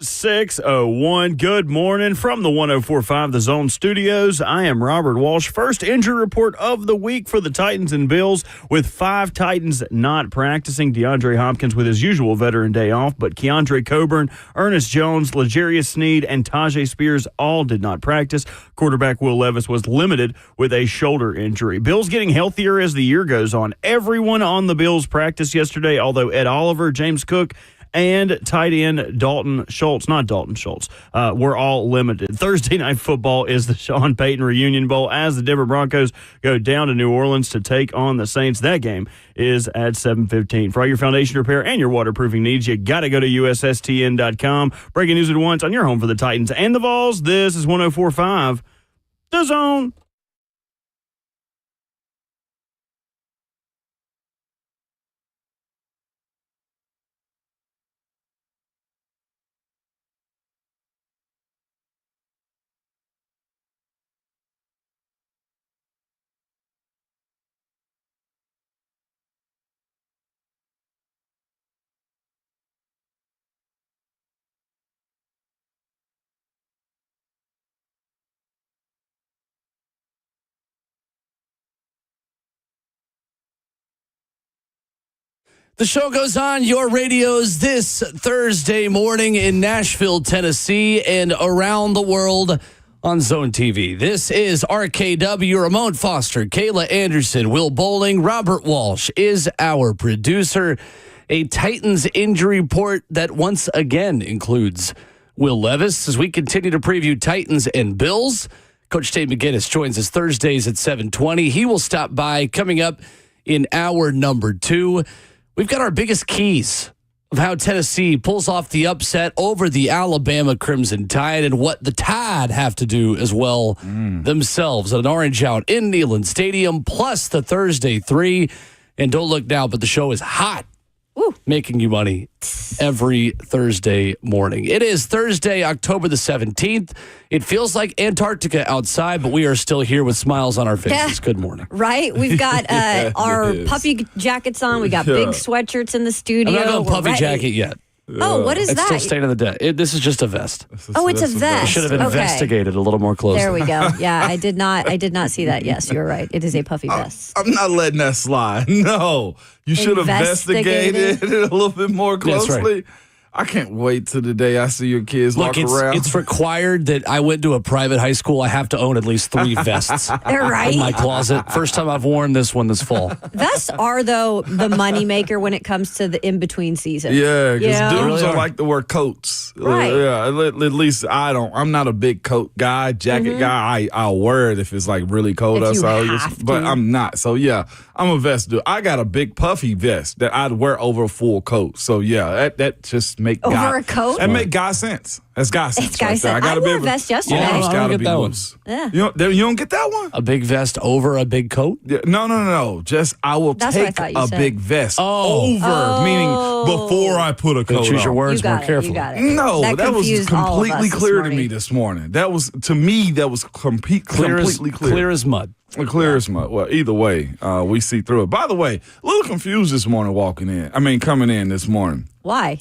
6:01. Good morning from the 104.5 The Zone Studios. I am Robert Walsh. First injury report of the week for the Titans and Bills, with 5 Titans not practicing. Deandre Hopkins with his usual veteran day off, but Keandre Coburn, Ernest Jones, L'Jarius Sneed, and Tajay Spears all did not practice. Quarterback Will Levis was limited with a shoulder injury. Bills getting healthier as the year goes on. Everyone on the Bills practiced yesterday, although Ed Oliver, James Cook, and tight end Dalton Schultz, were all limited. Thursday Night Football is the Sean Payton Reunion Bowl as the Denver Broncos go down to New Orleans to take on the Saints. That game is at 7:15. For all your foundation repair and your waterproofing needs, you got to go to USSTN.com. Breaking news at once on your home for the Titans and the Vols. This is 104.5 The Zone. The show goes on your radios this Thursday morning in Nashville, Tennessee, and around the world on Zone TV. This is RKW. Ramon Foster, Kayla Anderson, Will Bowling, Robert Walsh is our producer. A Titans injury report that once again includes Will Levis as we continue to preview Titans and Bills. Coach Tate McGinnis joins us Thursdays at 7:20. He will stop by coming up in hour number 2. We've got our biggest keys of how Tennessee pulls off the upset over the Alabama Crimson Tide and what the Tide have to do as well themselves at an orange out in Neyland Stadium, plus the Thursday 3. And don't look now, but the show is hot. Woo. Making you money every Thursday morning. It is Thursday, October the 17th. It feels like Antarctica outside, but we are still here with smiles on our faces. Yeah. Good morning. Right? We've got our puffy jackets on. We got big sweatshirts in the studio. I'm not going puffy jacket yet. Oh, what is it's that? Still staying in the day. This is just a vest. It's a vest. I should have investigated a little more closely. There we go. Yeah, I did not see that. Yes, you're right. It is a puffy vest. I'm not letting that slide. No. You should have investigated it a little bit more closely. That's right. I can't wait till the day I see your kids walk around. It's required that I went to a private high school. I have to own at least 3 vests They're right. in my closet. First time I've worn this one this fall. Vests are, though, the moneymaker when it comes to the in-between season. Yeah, because dudes really don't like to wear coats. Right. Yeah, at least I don't. I'm not a big coat guy, jacket guy. I'll wear it if it's like really cold outside. But I'm not. So, yeah, I'm a vest dude. I got a big puffy vest that I'd wear over a full coat. So, yeah, that just make over a coat? That make guy sense. That's guy sense. It's guy sense. I wore a vest yesterday. It's I got to don't be get that loose. One. Yeah. You don't get that one? A big vest over a big coat? Yeah, no. Just I will take a big vest over, meaning before I put a coat on. Choose your words more carefully. You got it. No, that was completely clear to me this morning. That was completely clear. Clear as mud. Clear as mud. Well, either way, we see through it. By the way, a little confused this morning coming in this morning. Why?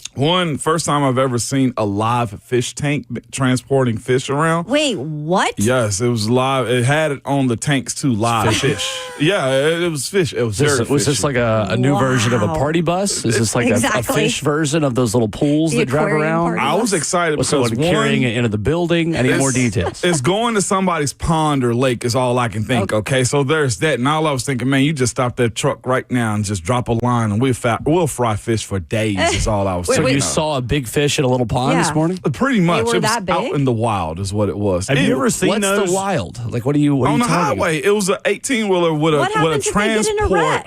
First time I've ever seen a live fish tank transporting fish around. Wait, what? Yes, it was live. It had it on the tanks too, live fish. Yeah, it was fish. It was Was this like a new version of a party bus? Is this like a fish version of those little pools that drive around? I was excited because someone carrying it into the building. Any more details? It's going to somebody's pond or lake is all I can think. Okay, so there's that. And all I was thinking, man, you just stop that truck right now and just drop a line and we'll fry fish for days. Is all I was thinking. So you saw a big fish in a little pond this morning? Pretty much. It was that big? Out in the wild is what it was. Have you ever seen those? What's the wild? Like, what are you on the highway? It was an 18-wheeler with a transport.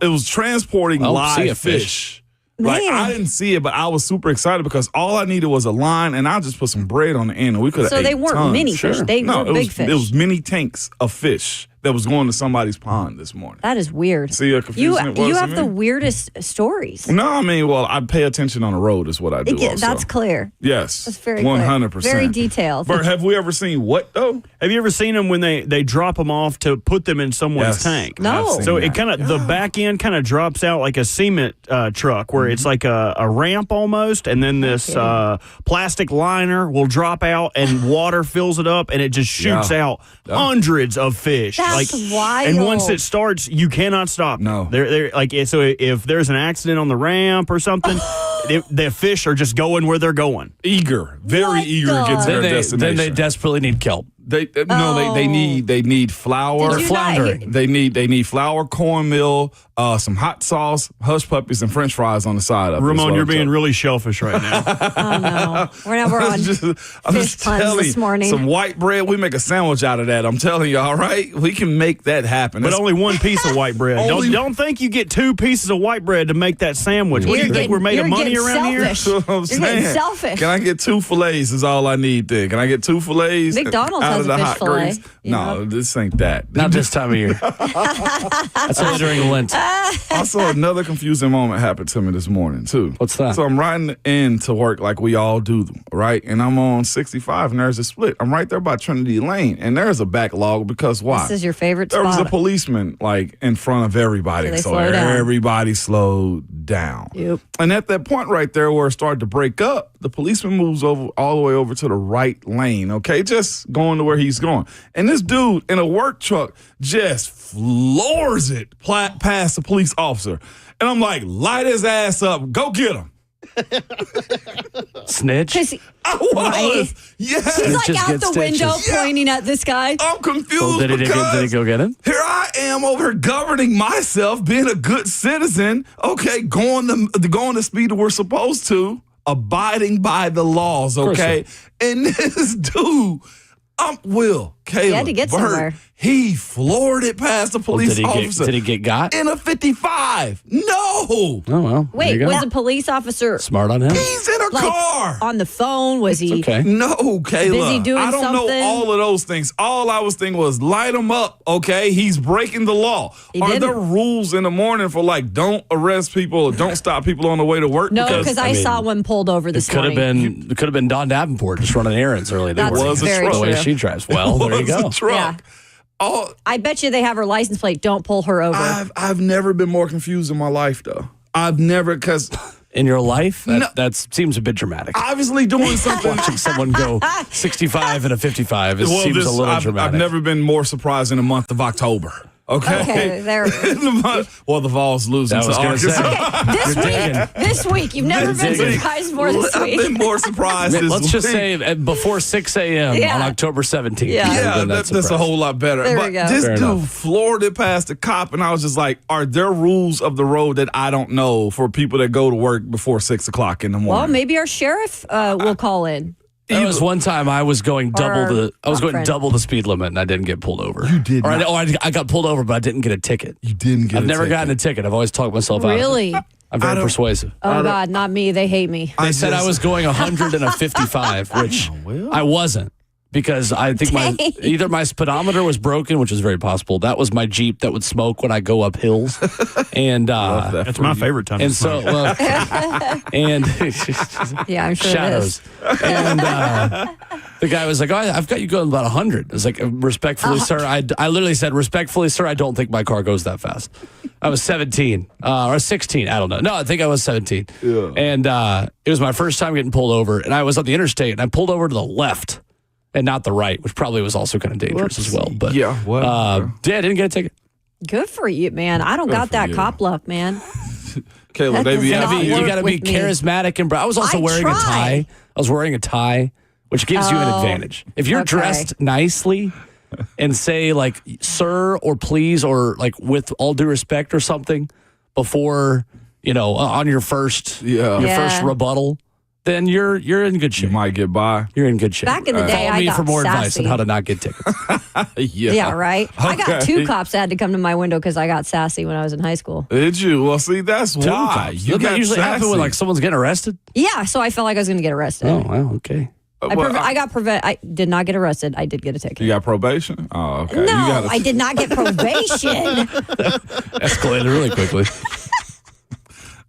It was transporting live fish. Like, I didn't see it, but I was super excited because all I needed was a line, and I just put some bread on the end, and we could have ate So they weren't tons. mini fish. They were big fish. It was mini tanks of fish that was going to somebody's pond this morning. That is weird. See how confusing it was You to have me? the weirdest stories. No, I mean, well, I pay attention on the road is what I do. That's clear. Yes. That's very 100%. clear. Very detailed. Bert, have we ever seen what, though? Have you ever seen them when they drop them off to put them in someone's tank? No. I've seen So that. it kind of the back end kind of drops out like a cement truck where it's like a ramp almost, and then this plastic liner will drop out and water fills it up, and it just shoots out hundreds of fish. That's wild. And once it starts, you cannot stop. No. They're like, so if there's an accident on the ramp or something, the fish are just going where they're going. Very eager to get to their destination. Then they desperately need kelp. They need flour. Did you floundering. They need flour, cornmeal, some hot sauce, hush puppies, and French fries on the side of it. Ramon, you're being really shellfish right now. Oh, no. We're on fish puns this morning. Some white bread, we make a sandwich out of that. I'm telling you, all right? We can make that happen. But only one piece of white bread. Don't think you get 2 pieces of white bread to make that sandwich. What do you think? We're made of money around here? That's what I'm You're getting saying. selfish. Can I get 2 fillets is all I need then? Can I get 2 fillets? McDonald's out has of a the fish hot fillet. grease? No, this ain't that. Not this time of year. That's only during Lent. Also, another confusing moment happened to me this morning, too. What's that? So I'm riding in to work like we all do, right? And I'm on 65, and there's a split. I'm right there by Trinity Lane, and there's a backlog because why? This is your favorite There was a spot. policeman, like, in front of everybody. So they So slow down. everybody slowed down. Yep. And at that point right there where it started to break up, the policeman moves over all the way over to the right lane, okay? Just going to where he's going. And this dude in a work truck just floors it past the police officer. And I'm like, light his ass up. Go get him. Snitch. 'Cause I was. Right? Yes. he's like just out get the window stitches. pointing at this guy. I'm confused Well, did he because go get him? here I am over here governing myself, being a good citizen. Okay, going the speed that we're supposed to, abiding by the laws. Okay, and this dude, Will Caleb, He had to get Bert, somewhere. He floored it past the police officer. Did he get got? in a 55? No, Oh, well. there you Wait, go. was the police officer Smart on him. he's in a like car. on the phone? Was he? Okay. No, Kayla. Busy doing I don't something? know all of those things. All I was thinking was light him up, okay? He's breaking the law. He Are didn't. there rules in the morning for like don't arrest people or don't stop people on the way to work? No, because I I mean, saw one pulled over this Could have morning. been Don Davenport just running errands early. That's was a very truck. The way true. she drives. Well, there you It was go. a truck. Yeah. Oh, I bet you they have her license plate. Don't pull her over. I've never been more confused in my life though. I've never because In your life, No. that seems a bit dramatic. obviously doing something. Watching someone go 65 and a 55 seems a little dramatic. I've never been more surprised in the month of October. Okay, there. In the month, well, the Vols losing That to was gonna Arkansas. say. This You're week, this week, you've never been digging. surprised more this I've week. been more surprised. this Let's just week. say before 6 a.m. Yeah. on October 17th. Yeah. I've Yeah, been that's surprised. a whole lot better. There but we go. this Fair dude enough. floored it past the cop, and I was just like, are there rules of the road that I don't know for people that go to work before 6 o'clock in the morning? Well, maybe our sheriff will call in. There was one time I was going double friend. double the speed limit and I didn't get pulled over. You did Or not. I got pulled over, but I didn't get a ticket. You didn't get I've a never ticket. gotten a ticket. I've always talked myself out. of it. Really? I'm very persuasive. Oh, God, not me. They hate me. They said I was going 100 and a 55, which I wasn't. Because I think either my speedometer was broken, which is very possible. That was my Jeep that would smoke when I go up hills, and That's my favorite time. and to so smoke. and Yeah, I'm sure shadows. it is. And the guy was like, "Oh, I've got you going about 100." I was like, "Respectfully, sir," I literally said, "Respectfully, sir, I don't think my car goes that fast." I was 17 or 16. I don't know. No, I think I was 17. Yeah. And it was my first time getting pulled over, and I was on the interstate, and I pulled over to the left and not the right, which probably was also kind of dangerous as well. But Yeah, well, yeah, I didn't get a ticket. Good for you, man. I don't got that you. cop luck, man. Kayla, they be That does after not you. You got to be with me. charismatic and. I was also I wearing a try. tie. I was wearing a tie, which gives you an Oh, advantage. If you're okay. dressed nicely and say like "sir" or "please" or like "with all due respect" or something before on your first Yeah. your Yeah. first rebuttal, then you're in good shape. You might get by. You're in good shape. Back in the day, Follow I me got for more advice sassy. on how to not get tickets. Yeah, right? I got Okay. 2 cops that had to come to my window because I got sassy when I was in high school. Did you? Well, see, that's Two why cops. you Doesn't that got usually happen when sassy. like someone's getting arrested. Yeah, so I felt like I was going to get arrested. Oh, wow, okay. I did not get arrested. I did get a ticket. You got probation? Oh, okay. No, I did not get probation. Escalated really quickly.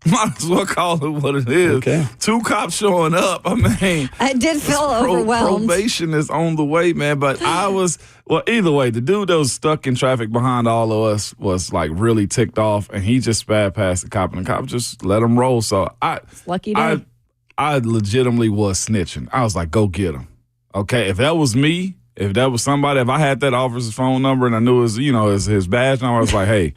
Might as well call it what it is. Okay. 2 cops showing up. I mean, I did feel overwhelmed. Probation is on the way, man. But either way, the dude that was stuck in traffic behind all of us was like really ticked off, and he just sped past the cop, and the cop just let him roll. So Lucky day. I legitimately was snitching. I was like, go get him. Okay, if that was me, if that was somebody, if I had that officer's phone number and I knew it was, his badge number, I was like, hey,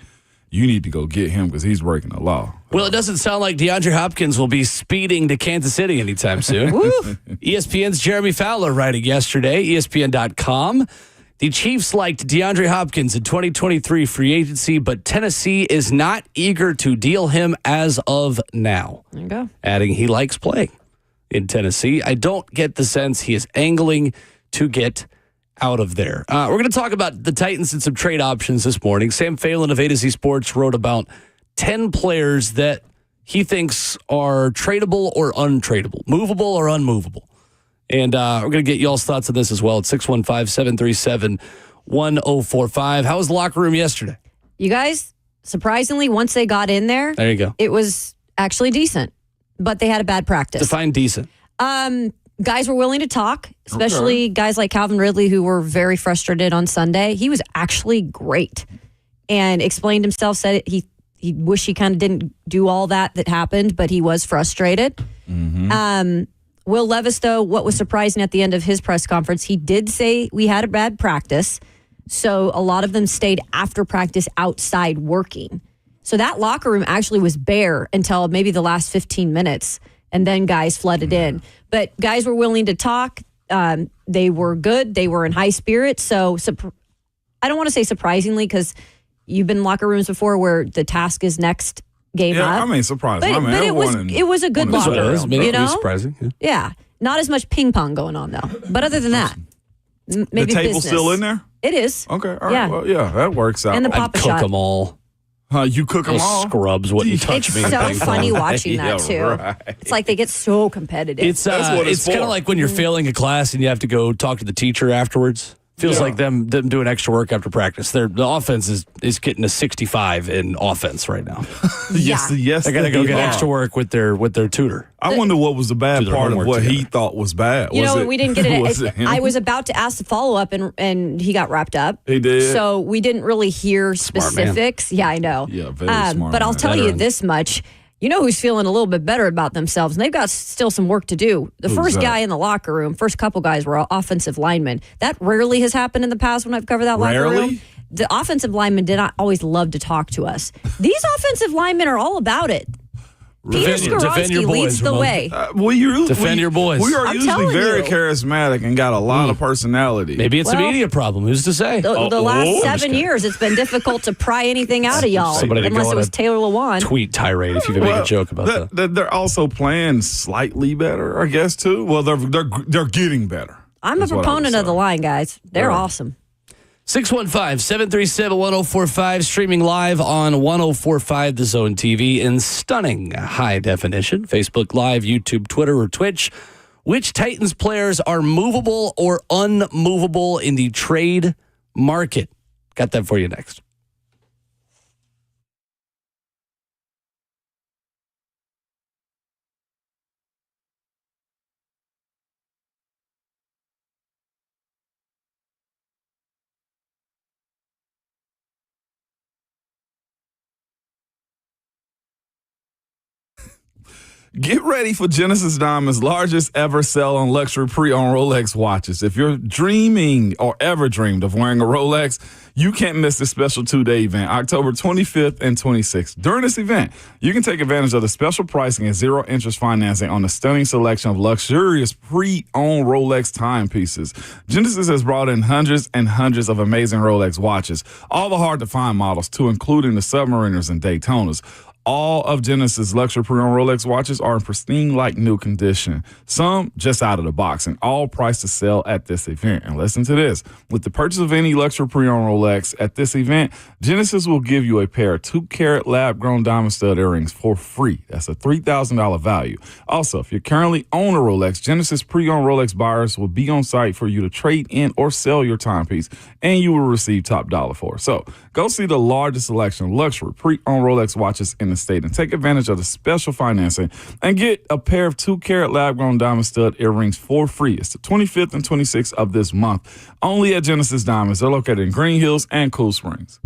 you need to go get him because he's breaking the law. Well, it doesn't sound like Deandre Hopkins will be speeding to Kansas City anytime soon. ESPN's Jeremy Fowler writing yesterday, ESPN.com. The Chiefs liked Deandre Hopkins in 2023 free agency, but Tennessee is not eager to deal him as of now. There you go. Adding he likes playing in Tennessee. I don't get the sense he is angling to get out of there. We're going to talk about the Titans and some trade options this morning. Sam Phelan of A to Z Sports wrote about 10 players that he thinks are tradable or untradeable, movable or unmovable. And we're going to get y'all's thoughts on this as well at 615-737-1045. How was the locker room yesterday? You guys, surprisingly, once they got in there, There you go. it was actually decent, but they had a bad practice. Define decent. Guys were willing to talk, especially guys like Calvin Ridley, who were very frustrated on Sunday. He was actually great and explained himself, said he wished he kind of didn't do all that happened, but he was frustrated. Mm-hmm. Will Levis, though, what was surprising at the end of his press conference, he did say we had a bad practice, so a lot of them stayed after practice outside working. So that locker room actually was bare until maybe the last 15 minutes, and then guys flooded in. But guys were willing to talk. They were good. They were in high spirits. So I don't want to say surprisingly because you've been in locker rooms before where the task is next game up. I mean, surprising. But it was a good locker room. Maybe you it was know? surprising. Yeah. Yeah. Not as much ping pong going on, though. But other than that, maybe the table's business. still in there? It is. Okay. All right. Yeah. Well, yeah, that works out. And the I'd Papa cook shot. them all. You cook them Those all? scrubs wouldn't touch It's me. in so ping pong. funny watching that, too. Right. It's like they get so competitive. It's what it's kind for. of like when you're failing a class and you have to go talk to the teacher afterwards. Feels like them doing extra work after practice. The offense is getting a 65 in offense right now. Yes. They got to go get extra work with their tutor. I wonder what was the bad Do their part of homework what he together. thought was bad. You know, we didn't get it. Was it him? I was about to ask the follow up, and he got wrapped up. He did? So we didn't really hear Smart man. specifics. Yeah, I know. Yeah, very smart But I'll man. tell you Veteran. this much. You know who's feeling a little bit better about themselves, and they've got still some work to do. The first that? guy in the locker room, first couple guys were offensive linemen. That rarely has happened in the past when I've covered that locker Rarely? room. The offensive linemen did not always love to talk to us. These offensive linemen are all about it. Peter Defend your Skoronsky boys, leads the Ramon. way. Defend your boys. We are I'm usually telling very you. charismatic and got a lot of personality. Maybe it's a Well, media problem. Who's to say? The last 7 years, it's been difficult to pry anything out of y'all, Somebody to go unless it on was a Taylor Lewan. Tweet tirade if you can make a joke about that. They're also playing slightly better, I guess, too. Well, they're getting better. I'm a is what I would proponent of say. the line, guys. They're Yeah. awesome. 615-737-1045, streaming live on 1045 The Zone TV in stunning high definition. Facebook Live, YouTube, Twitter, or Twitch. Which Titans players are movable or unmovable in the trade market? Got that for you next. Get ready for Genesis Diamond's largest ever sale on luxury pre-owned Rolex watches. If you're dreaming or ever dreamed of wearing a Rolex, you can't miss this special two-day event, October 25th and 26th. During this event, you can take advantage of the special pricing and zero-interest financing on a stunning selection of luxurious pre-owned Rolex timepieces. Genesis has brought in hundreds and hundreds of amazing Rolex watches, all the hard-to-find models, too, including the Submariners and Daytonas. All of Genesis luxury pre-owned Rolex watches are in pristine like new condition. Some just out of the box and all priced to sell at this event. And listen to this. With the purchase of any luxury pre-owned Rolex at this event, Genesis will give you a pair of 2-carat lab-grown diamond stud earrings for free. That's a $3,000 value. Also, if you currently own a Rolex, Genesis pre-owned Rolex buyers will be on site for you to trade in or sell your timepiece, and you will receive top dollar for it. So go see the largest selection of luxury pre-owned Rolex watches in the state and take advantage of the special financing and get a pair of 2-carat lab-grown diamond stud earrings for free. It's the 25th and 26th of this month, only at Genesis Diamonds. They're located in Green Hills and Cool Springs.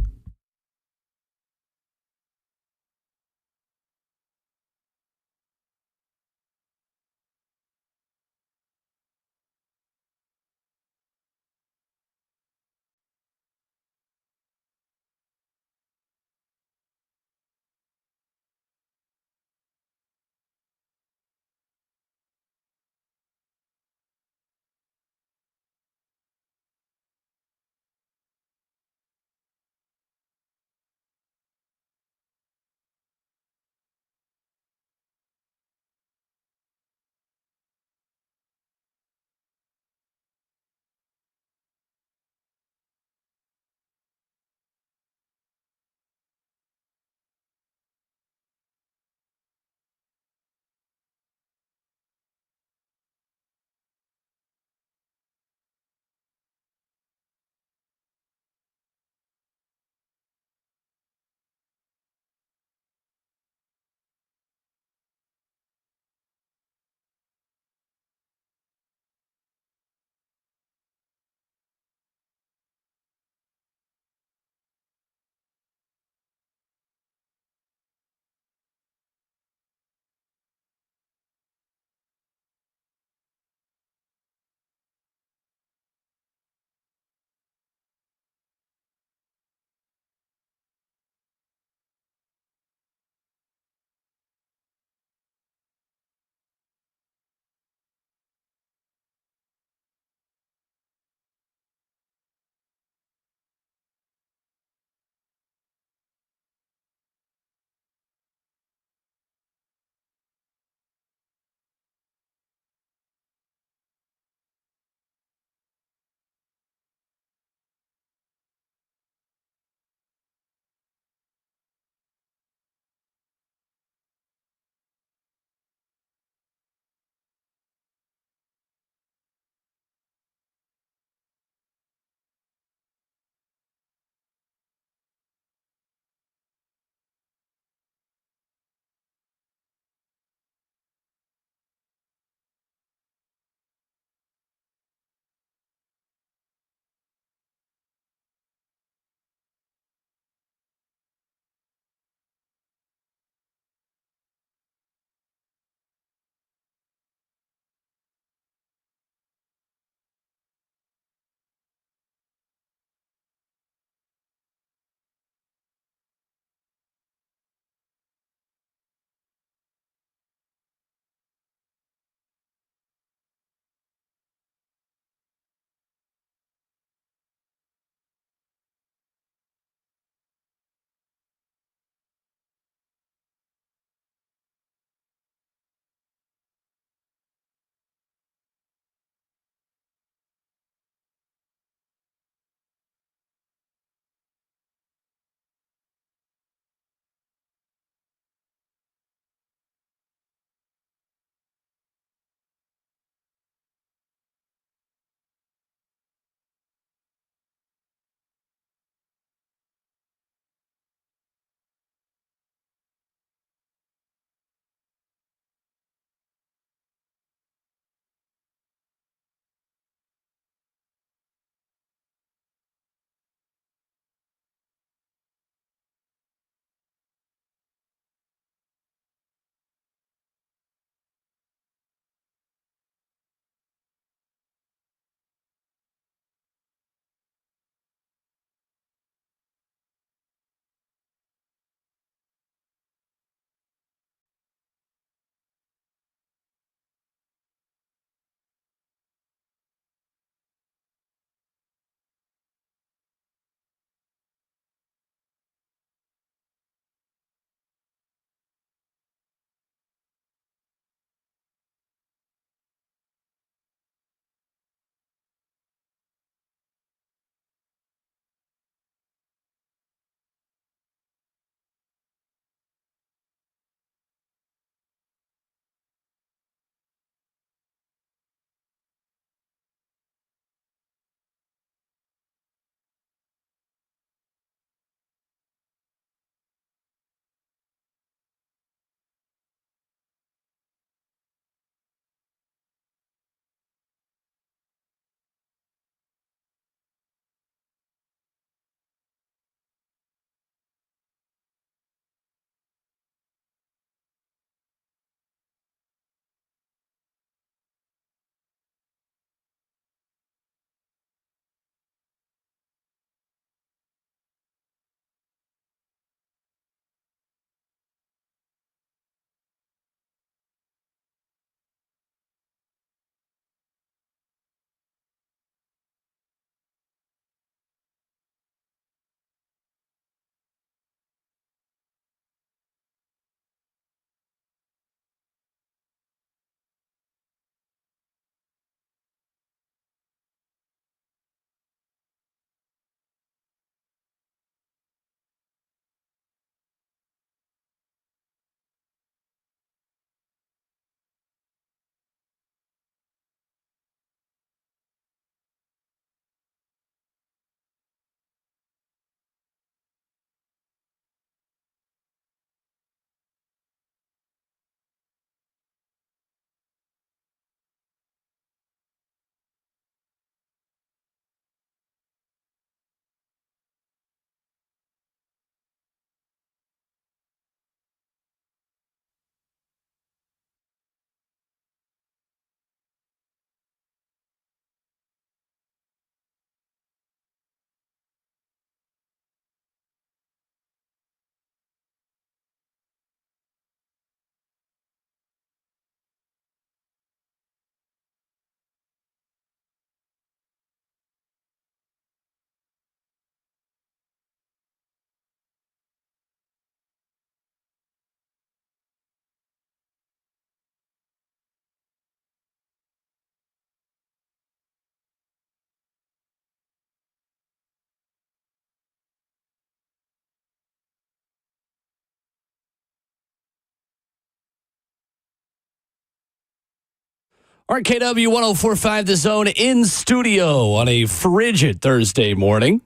RKW 104.5 The Zone in studio on a frigid Thursday morning.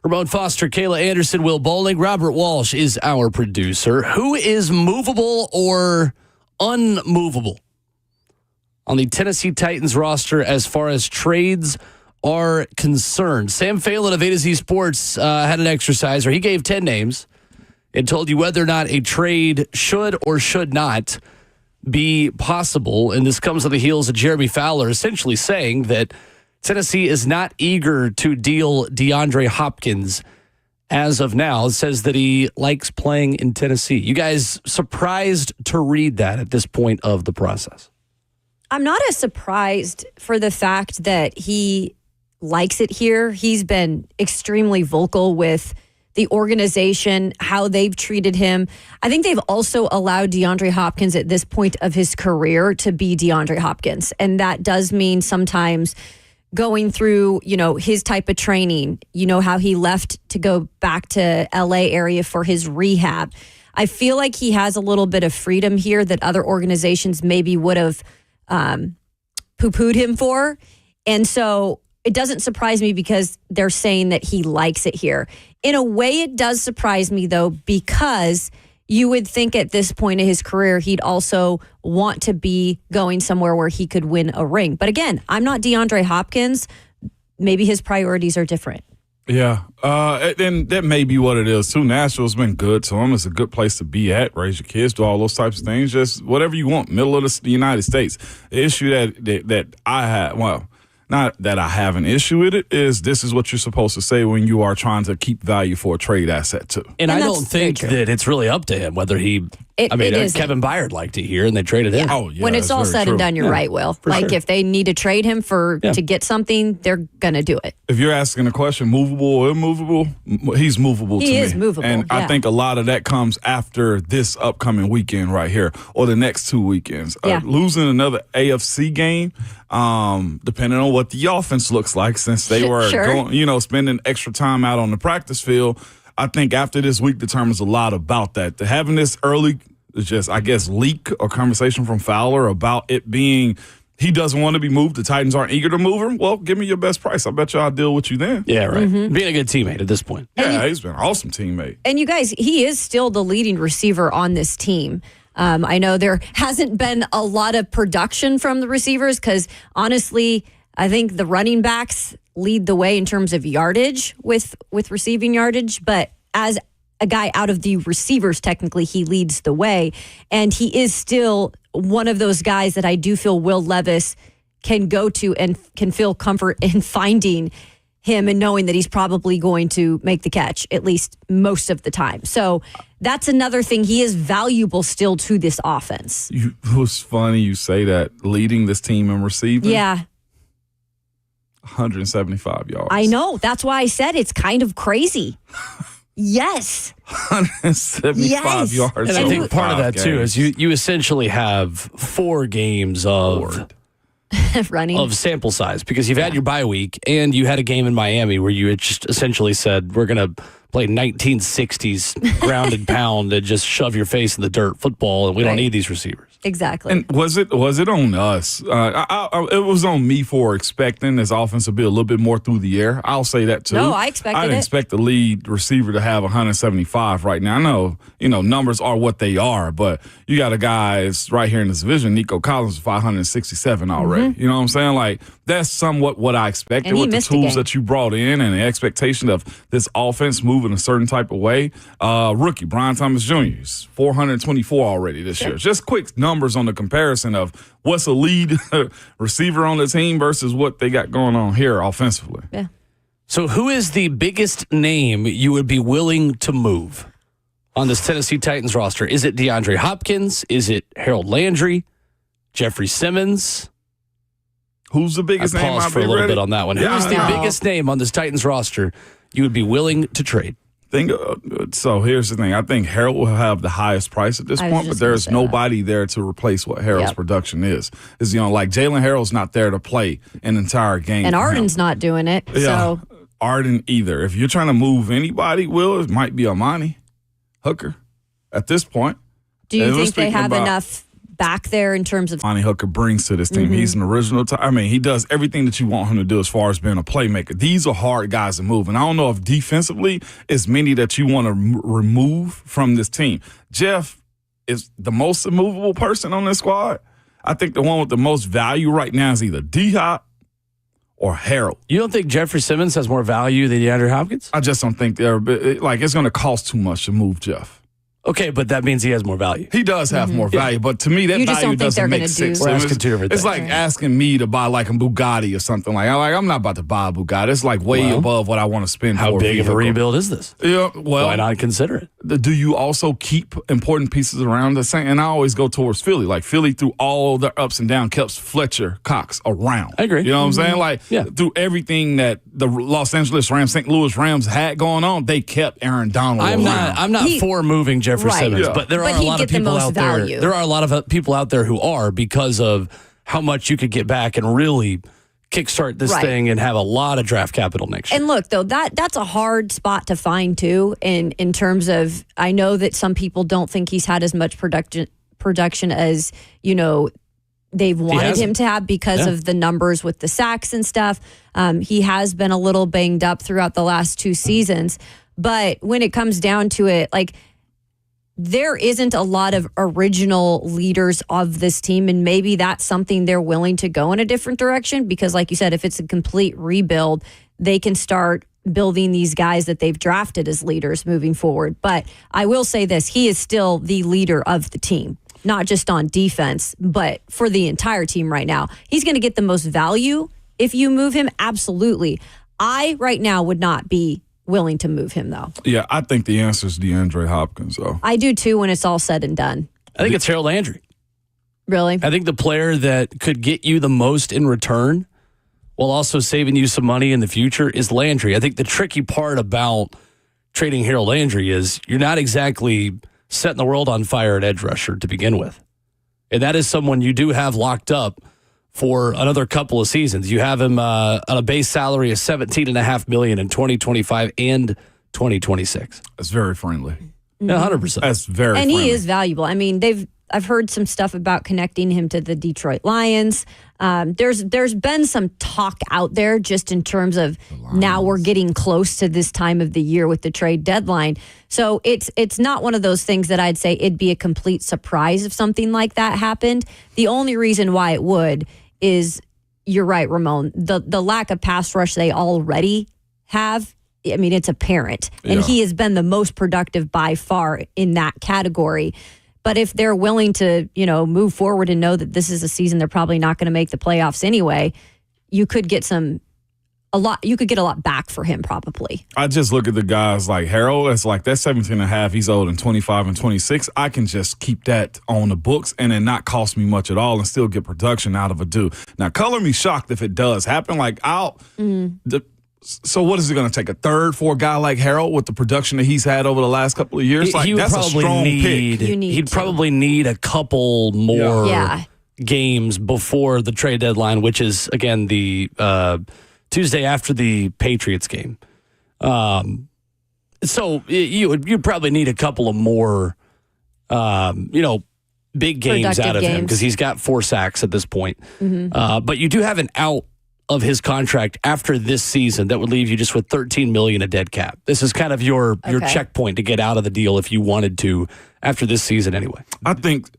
Ramon Foster, Kayla Anderson, Will Bowling. Robert Walsh is our producer. Who is movable or unmovable on the Tennessee Titans roster as far as trades are concerned? Sam Phelan of A to Z Sports had an exercise where he gave 10 names and told you whether or not a trade should or should not be possible. And this comes on the heels of Jeremy Fowler essentially saying that Tennessee is not eager to deal Deandre Hopkins as of now. It says that he likes playing in Tennessee. You guys surprised to read that at this point of the process? I'm not as surprised for the fact that he likes it here. He's been extremely vocal with the organization, how they've treated him. I think they've also allowed DeAndre Hopkins at this point of his career to be DeAndre Hopkins. And that does mean sometimes going through, his type of training, how he left to go back to LA area for his rehab. I feel like he has a little bit of freedom here that other organizations maybe would have poo-pooed him for. And so it doesn't surprise me because they're saying that he likes it here. In a way, it does surprise me, though, because you would think at this point in his career, he'd also want to be going somewhere where he could win a ring. But again, I'm not DeAndre Hopkins. Maybe his priorities are different. Yeah, and that may be what it is, too. Nashville's been good to him. It's a good place to be at, raise your kids, do all those types of things, just whatever you want, middle of the United States. The issue that I had, well, not that I have an issue with it, is this is what you're supposed to say when you are trying to keep value for a trade asset, too. And I don't think that it's really up to him whether he... Kevin Byard liked it here, and they traded him. Oh, yeah, when it's all said and done, you're right, Will. If they need to trade him to get something, they're going to do it. If you're asking a question, movable or immovable, he's movable to me. He is movable, and I think a lot of that comes after this upcoming weekend right here, or the next 2 weekends. Losing another AFC game, depending on what the offense looks like, since they were going, spending extra time out on the practice field. I think after this week determines a lot about that. Having this early, just, I guess, leak or conversation from Fowler about it being he doesn't want to be moved, the Titans aren't eager to move him, well, give me your best price. I bet you I'll deal with you then. Yeah, right. Mm-hmm. Being a good teammate at this point. Yeah, he's been an awesome teammate. And you guys, he is still the leading receiver on this team. I know there hasn't been a lot of production from the receivers because, honestly, I think the running backs lead the way in terms of yardage with receiving yardage. But as a guy out of the receivers, technically, he leads the way. And he is still one of those guys that I do feel Will Levis can go to and can feel comfort in finding him and knowing that he's probably going to make the catch, at least most of the time. So that's another thing. He is valuable still to this offense. It was funny you say that, leading this team in receiving. Yeah. 175 yards. I know. That's why I said it's kind of crazy. Yes. 175 yards. And I think part of that, too, is you essentially have 4 games of running of sample size because you've had your bye week and you had a game in Miami where you had just essentially said, we're going to play 1960s ground and pound and just shove your face in the dirt football, and we don't need these receivers. Exactly. And was it on us? It was on me for expecting this offense to be a little bit more through the air. I'll say that too. No, I expected I didn't expect the lead receiver to have 175 right now. I know, numbers are what they are, but you got a guy right here in this division, Nico Collins, 567 already. Mm-hmm. You know what I'm saying? Like, that's somewhat what I expected with the tools that you brought in and the expectation of this offense moving a certain type of way. Rookie, Brian Thomas Jr., is 424 already this year. Just quick numbers on the comparison of what's a lead receiver on the team versus what they got going on here offensively. Yeah. So who is the biggest name you would be willing to move on this Tennessee Titans roster? Is it DeAndre Hopkins? Is it Harold Landry? Jeffery Simmons? Who's the biggest name? I paused for a little bit on that one. Yeah, Who's the biggest name on this Titans roster you would be willing to trade? So here's the thing. I think Harold will have the highest price at this point, but there's nobody there to replace what Harold's production is. Like Jalen Harold's not there to play an entire game. And Arden's not doing it. Yeah, So Arden either. If you're trying to move anybody, Will, it might be Amani Hooker at this point. do you think they have enough back there in terms of Lonnie Hooker brings to this team. He's an original. He does everything that you want him to do as far as being a playmaker. These are hard guys to move. And I don't know if defensively it's many that you want to remove from this team. Jeff is the most immovable person on this squad. I think the one with the most value right now is either D-Hop or Harold. You don't think Jeffery Simmons has more value than DeAndre Hopkins? I just don't think it's going to cost too much to move Jeff. Okay, but that means he has more value. He does have more value, but to me, that You just value don't think doesn't they're make gonna do- sense. We're asking two different It's things. like asking me to buy like a Bugatti or something. I'm not about to buy a Bugatti. It's like way above what I want to spend. How for big of a vehicle. rebuild is this? Yeah, well, Why not consider it? do you also keep important pieces around the same? And I always go towards Philly. Like Philly, through all their ups and downs, kept Fletcher Cox around. I agree. You know what I'm saying? Through everything that the Los Angeles Rams, St. Louis Rams had going on, they kept Aaron Donald around. I'm not for moving Jeffery Right. Simmons, Yeah. but there But are a he'd lot of get the people most out there. value. There are a lot of people out there who are, because of how much you could get back and really kickstart this Right. thing and have a lot of draft capital next year. And look, though, that's a hard spot to find too. In terms of, I know that some people don't think he's had as much production as they've wanted hasn't. him to have because of the numbers with the sacks and stuff. He has been a little banged up throughout the last 2 seasons, but when it comes down to it, there isn't a lot of original leaders of this team, and maybe that's something they're willing to go in a different direction because, like you said, if it's a complete rebuild, they can start building these guys that they've drafted as leaders moving forward. But I will say this, he is still the leader of the team, not just on defense, but for the entire team right now. He's going to get the most value if you move him, absolutely. I, right now, would not be willing to move him, though. Yeah, I think the answer is DeAndre Hopkins, though. I do, too, when it's all said and done. I think it's Harold Landry. Really? I think the player that could get you the most in return while also saving you some money in the future is Landry. I think the tricky part about trading Harold Landry is you're not exactly setting the world on fire at edge rusher to begin with. And that is someone you do have locked up for another couple of seasons. You have him on a base salary of $17.5 million in 2025 and 2026. That's very friendly. Yeah, 100%. That's very And friendly. he is valuable. I mean, I've heard some stuff about connecting him to the Detroit Lions. There's been some talk out there just in terms of now we're getting close to this time of the year with the trade deadline. So it's not one of those things that I'd say it'd be a complete surprise if something like that happened. The only reason why it would is, you're right, Ramon, the lack of pass rush they already have. I mean, it's apparent. And he has been the most productive by far in that category. But if they're willing to, move forward and know that this is a season they're probably not going to make the playoffs anyway, you could get a lot back for him probably. I just look at the guys like Harold. It's like that's 17 and a half. He's old and 25 and 26. I can just keep that on the books and it not cost me much at all and still get production out of a dude. Now, color me shocked if it does happen. So what is it going to take? A third for a guy like Harold with the production that he's had over the last couple of years? He would that's a strong pick. He'd probably need a couple more games before the trade deadline, which is, again, the Tuesday after the Patriots game. So you'd probably need a couple of more, big games out of him because he's got 4 sacks at this point. But you do have an out of his contract after this season that would leave you just with $13 million of dead cap. This is kind of your checkpoint to get out of the deal if you wanted to after this season anyway. I think.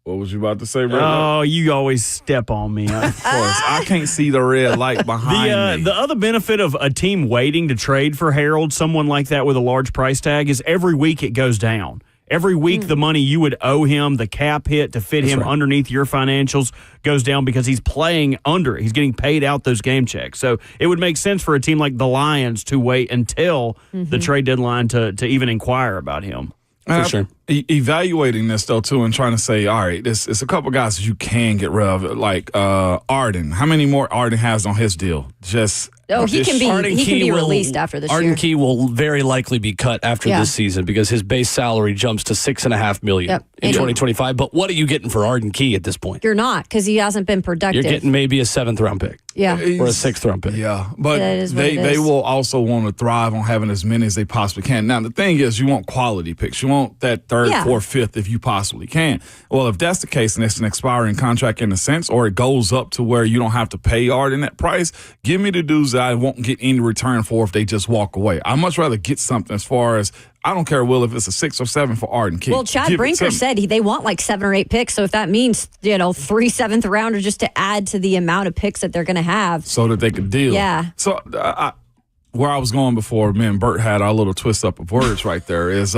What was you about to say, Red? Oh, you always step on me. Of course. I can't see the red light behind me. The other benefit of a team waiting to trade for Harold, someone like that with a large price tag, is every week it goes down. Every week, the money you would owe him, the cap hit to fit him underneath your financials goes down because he's playing under it. He's getting paid out those game checks. So it would make sense for a team like the Lions to wait until the trade deadline to even inquire about him. For sure. Evaluating this, though, too, and trying to say, all right, it's a couple guys that you can get rid of, like Arden. How many more Arden has on his deal? He can be released after this year. Arden Key will very likely be cut after this season because his base salary jumps to $6.5 million in 2025. But what are you getting for Arden Key at this point? You're not, because he hasn't been productive. You're getting maybe a 7th round pick. Yeah. Or a 6th round pick. Yeah, but they they will also want to thrive on having as many as they possibly can. Now, the thing is, you want quality picks. You want that third, fourth, fifth if you possibly can. Well, if that's the case and it's an expiring contract in a sense, or it goes up to where you don't have to pay Arden that price, give me the dudes that I won't get any return for if they just walk away. I'd much rather get something as far as, I don't care, Will, if it's a 6 or 7 for Arden. Well, Chad Brinker said they want like 7 or 8 picks. So if that means, 3 7th rounders just to add to the amount of picks that they're going to have. So that they could deal. Yeah. So where I was going before, me and Bert had our little twist up of words right there is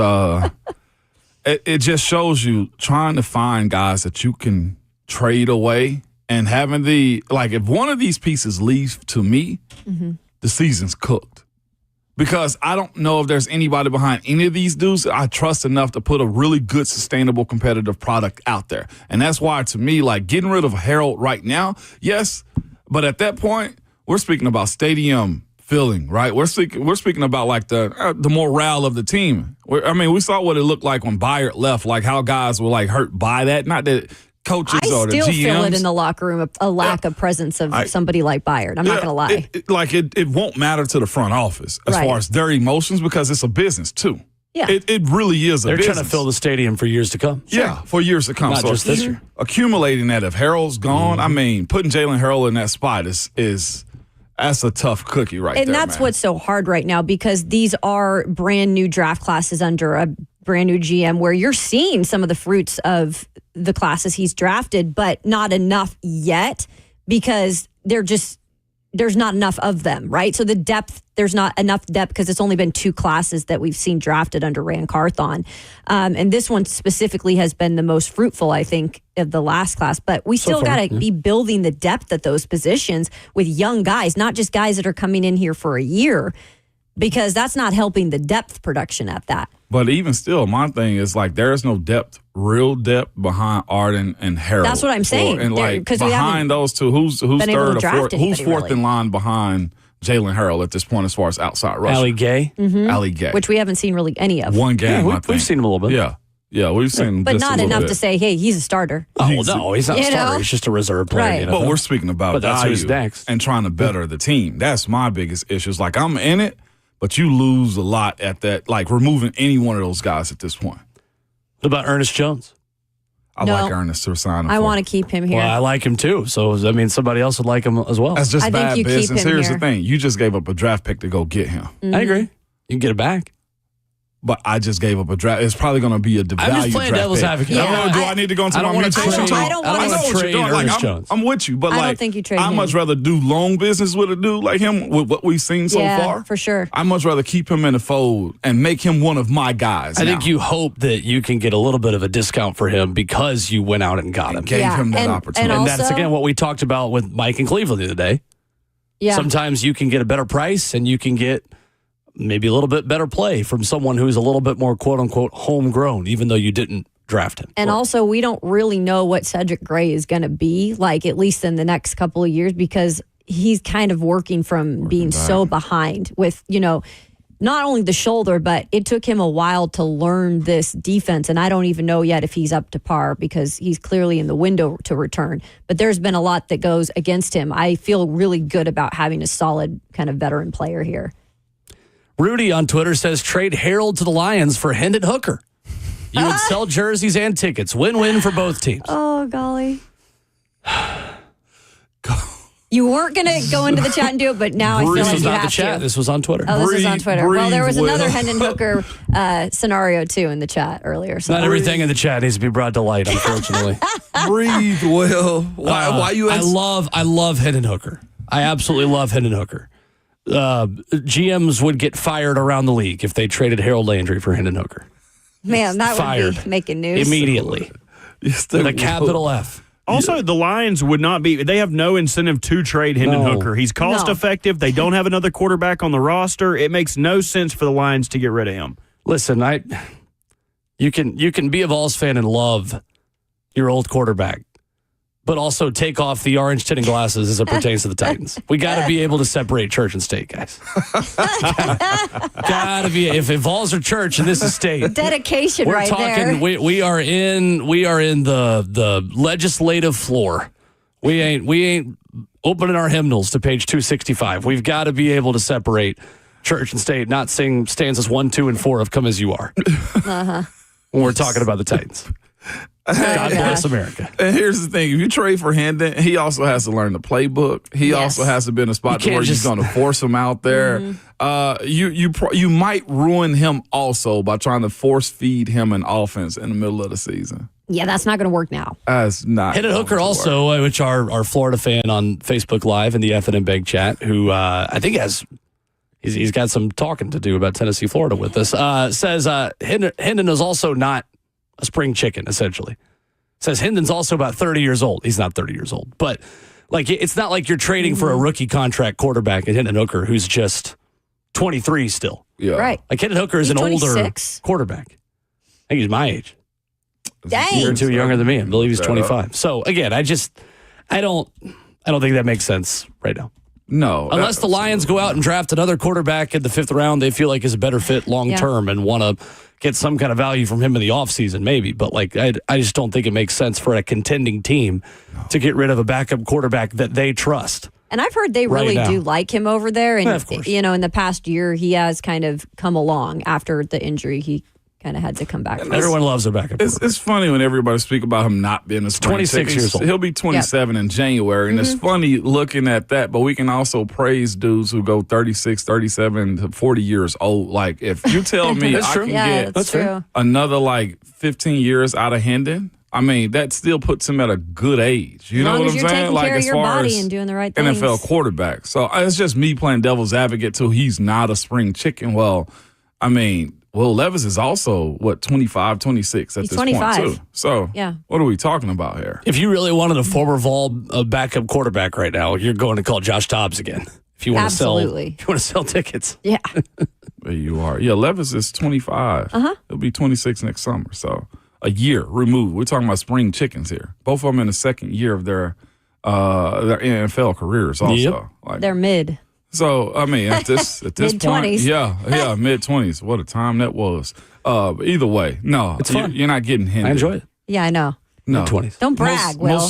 it just shows you trying to find guys that you can trade away and having if one of these pieces leaves to me, the season's cooked. Because I don't know if there's anybody behind any of these dudes that I trust enough to put a really good, sustainable, competitive product out there. And that's why, to me, getting rid of Harold right now, yes, but at that point, we're speaking about stadium feeling, right? We're speaking about the morale of the team. We saw what it looked like when Byard left, how guys were hurt by that. Not that coaches or the GMs. I still feel it in the locker room, a lack of presence of somebody like Byard. I'm not going to lie. It won't matter to the front office as far as their emotions, because it's a business too. Yeah. It really is a business. They're trying to fill the stadium for years to come. Sure. Yeah, for years to come. Not just this year. Accumulating that, if Harold's gone, putting Jalen Harold in that spot is that's a tough cookie right there. And that's what's so hard right now, because these are brand new draft classes under a brand new GM where you're seeing some of the fruits of the classes he's drafted, but not enough yet because there's not enough of them, right? So the depth, there's not enough depth because it's only been 2 classes that we've seen drafted under Rand Carthon. And this one specifically has been the most fruitful, I think, of the last class. But we still got to be building the depth at those positions with young guys, not just guys that are coming in here for a year, because that's not helping the depth production at that. But even still, my thing is there is no real depth behind Arden and Harold. That's what I'm saying. And behind those two, who's third or fourth? Who's fourth in line behind Jalen Harold at this point as far as outside rushing? Ali Gay. Ali Gay. Which we haven't seen really any of. One game, we've seen him a little bit. Yeah, we've seen him. But just not a enough bit. to say, hey, he's a starter. Oh, no, he's not a starter. He's just a reserve player. Right. But we're speaking about that's who's value next. and trying to better the team. That's my biggest issue. It's I'm in it, but you lose a lot at that, removing any one of those guys at this point. What about Ernest Jones? I like Ernest to sign him. I want to keep him here. Well, I like him too. So, somebody else would like him as well. That's just I think bad you keep business. him Here's here. the thing. You just gave up a draft pick to go get him. I agree. You can get it back. But I just gave up a draft. It's probably going to be a devalued I'm just playing draft devil's pick. advocate. Yeah. Do I need to go into I don't my want to meditation? trade. I don't I wanna don't want to trade Ernest Jones. I'm with you, but I don't think you trade I'd him. much rather do long business with a dude like him with what we've seen so far. For sure. I'd much rather keep him in the fold and make him one of my guys. I think you hope that you can get a little bit of a discount for him because you went out and got him. Gave him that opportunity. And that's, again, what we talked about with Mike and Cleveland the other day. Yeah. Sometimes you can get a better price and you can get maybe a little bit better play from someone who's a little bit more quote-unquote homegrown, even though you didn't draft him. And also, we don't really know what Cedric Gray is going to be, at least in the next couple of years, because he's kind of working being so behind with, not only the shoulder, but it took him a while to learn this defense. And I don't even know yet if he's up to par because he's clearly in the window to return. But there's been a lot that goes against him. I feel really good about having a solid kind of veteran player here. Rudy on Twitter says, trade Harold to the Lions for Hendon Hooker. You would sell jerseys and tickets. Win-win for both teams. Oh, golly. You weren't going to go into the chat and do it, but now I feel This like was you not have the chat. to. This was on Twitter. Oh, this was on Twitter. Well, there was another Will. Hendon Hooker scenario, too, in the chat earlier. So. Not everything in the chat needs to be brought to light, unfortunately. Breathe, Will. Why you? I love Hendon Hooker. I absolutely love Hendon Hooker. GMs would get fired around the league if they traded Harold Landry for Hendon Hooker. Man, that Fired. would be making news. Immediately. With a capital F. Also, the Lions would not be, they have no incentive to trade Hendon Hooker. He's cost effective. They don't have another quarterback on the roster. It makes no sense for the Lions to get rid of him. Listen, you can be a Vols fan and love your old quarterback, but also take off the orange tinted glasses as it pertains to the Titans. We got to be able to separate church and state, guys. Got to be. If Vols are church and this is state, Dedication we're right talking. there. We are in the legislative floor. We ain't opening our hymnals to page 265. We've got to be able to separate church and state, not sing stanzas 1, 2, and 4 of "Come as You Are." when we're talking about the Titans. God bless America. And here's the thing: if you trade for Hendon, he also has to learn the playbook. He also has to be in a spot where you're going to force him out there. You might ruin him also by trying to force feed him an offense in the middle of the season. Yeah, that's not going to work now. That's not. Hendon Hooker also, which our Florida fan on Facebook Live in the F&M Beg chat, who I think he's got some talking to do about Tennessee, Florida with us, says Hendon is also not a spring chicken, essentially. Says Hendon's also about 30 years old. He's not 30 years old, but like it's not like you're trading for a rookie contract quarterback in Hendon Hooker who's just 23 still. Yeah. Right. Like Hendon Hooker is He's an 26. older quarterback. I think he's my age. Dang. A year or two younger than me. I believe he's 25. So again, I don't think that makes sense right now. No. Unless the Lions go out and draft another quarterback in the 5th round they feel like is a better fit long term and want to get some kind of value from him in the offseason, maybe. But like I just don't think it makes sense for a contending team to get rid of a backup quarterback that they trust. And I've heard they really do like him over there. And, of course. in the past year, he has kind of come along after the injury. He kind of had to come back. Everyone loves a backup quarterback. It's funny when everybody speak about him not being a spring 26 years old. He'll be 27 in January. And it's funny looking at that, but we can also praise dudes who go 36, 37 to 40 years old. Like, if you tell me I can get that's true. another, 15 years out of Hendon, I mean, that still puts him at a good age. You know what I'm saying? As long as you're taking care of as your far body as and doing the right things. NFL quarterback. So it's just me playing devil's advocate till he's not a spring chicken. Well, I mean, Levis is also, 25, 26 at He's this 25. point, too. So, what are we talking about here? If you really wanted a former Vol backup quarterback right now, you're going to call Josh Dobbs again. If you want to sell tickets. Yeah. There you are. Yeah, Levis is 25. He'll be 26 next summer. So, a year removed. We're talking about spring chickens here. Both of them in the second year of their NFL careers also. Yep. They're mid. So, I mean, at this point, mid-20s. mid-20s. What a time that was. Either way, no. It's fun. You're not getting Hendon. I enjoy it. Yeah, I know. No. Mid-20s. Don't brag, Will.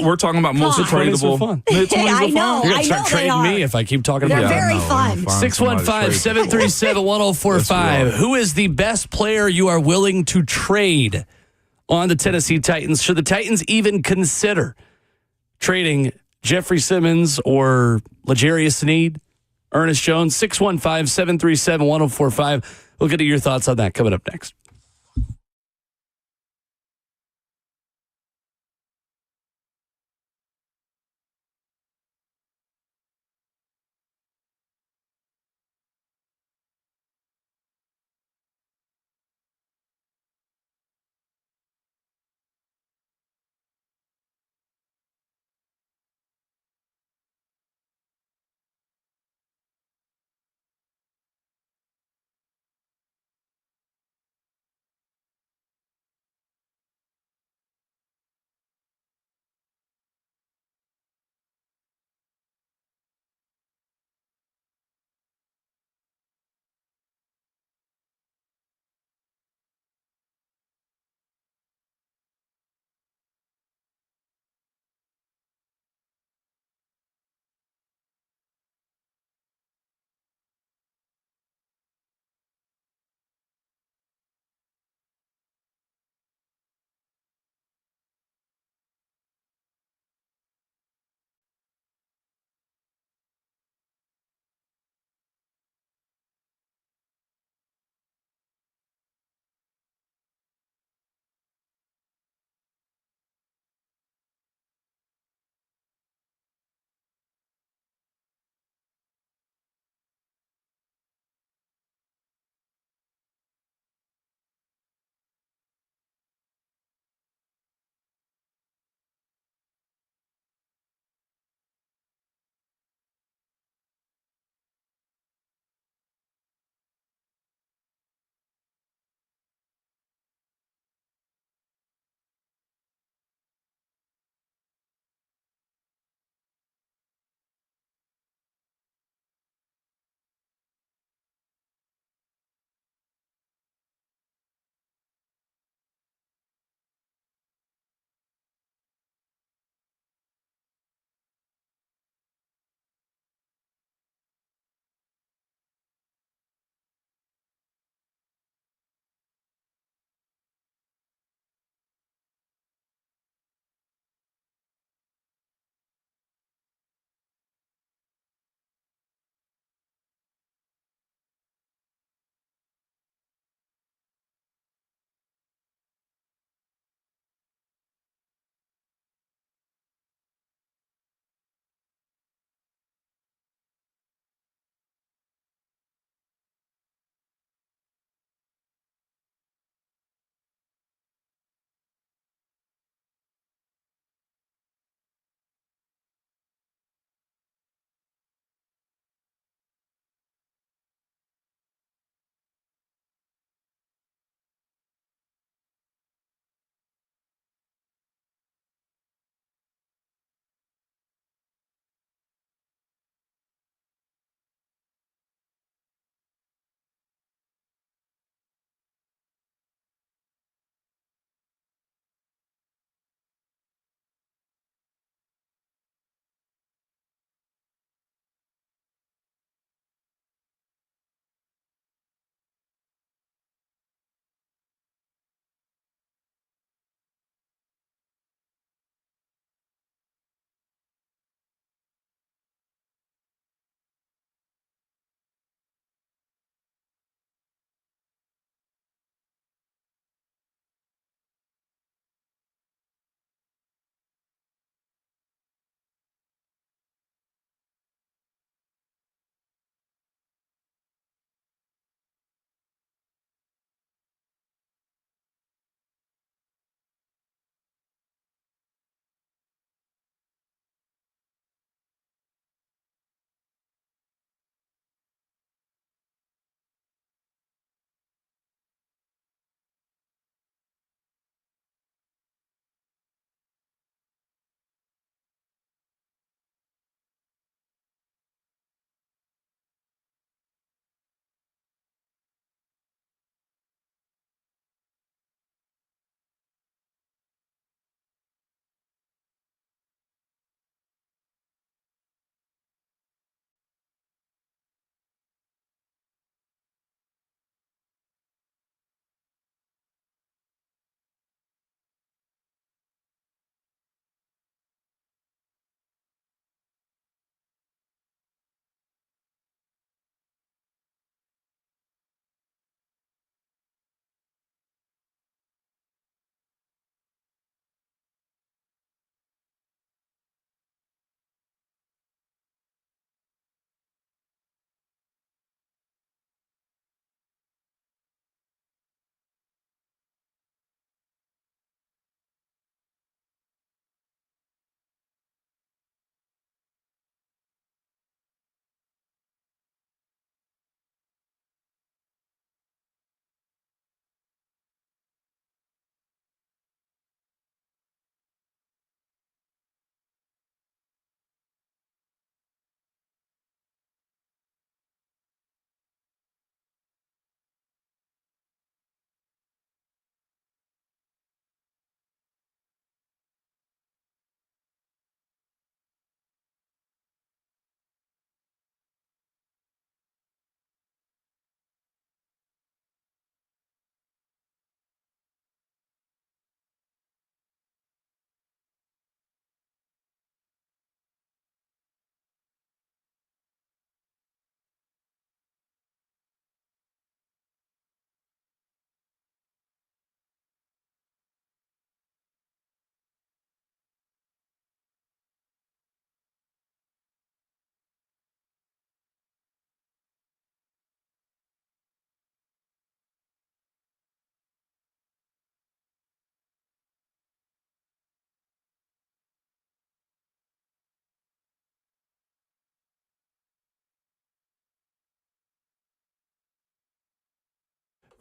We're talking about most tradable. fun. Mid-20s I are know. fun. You're going to start trading me if I keep talking They're about very it. fun. 615-737-1045. Who is the best player you are willing to trade on the Tennessee Titans? Should the Titans even consider trading Jeffery Simmons or L'Jarius Sneed, Ernest Jones? 615-737-1045. We'll get to your thoughts on that coming up next.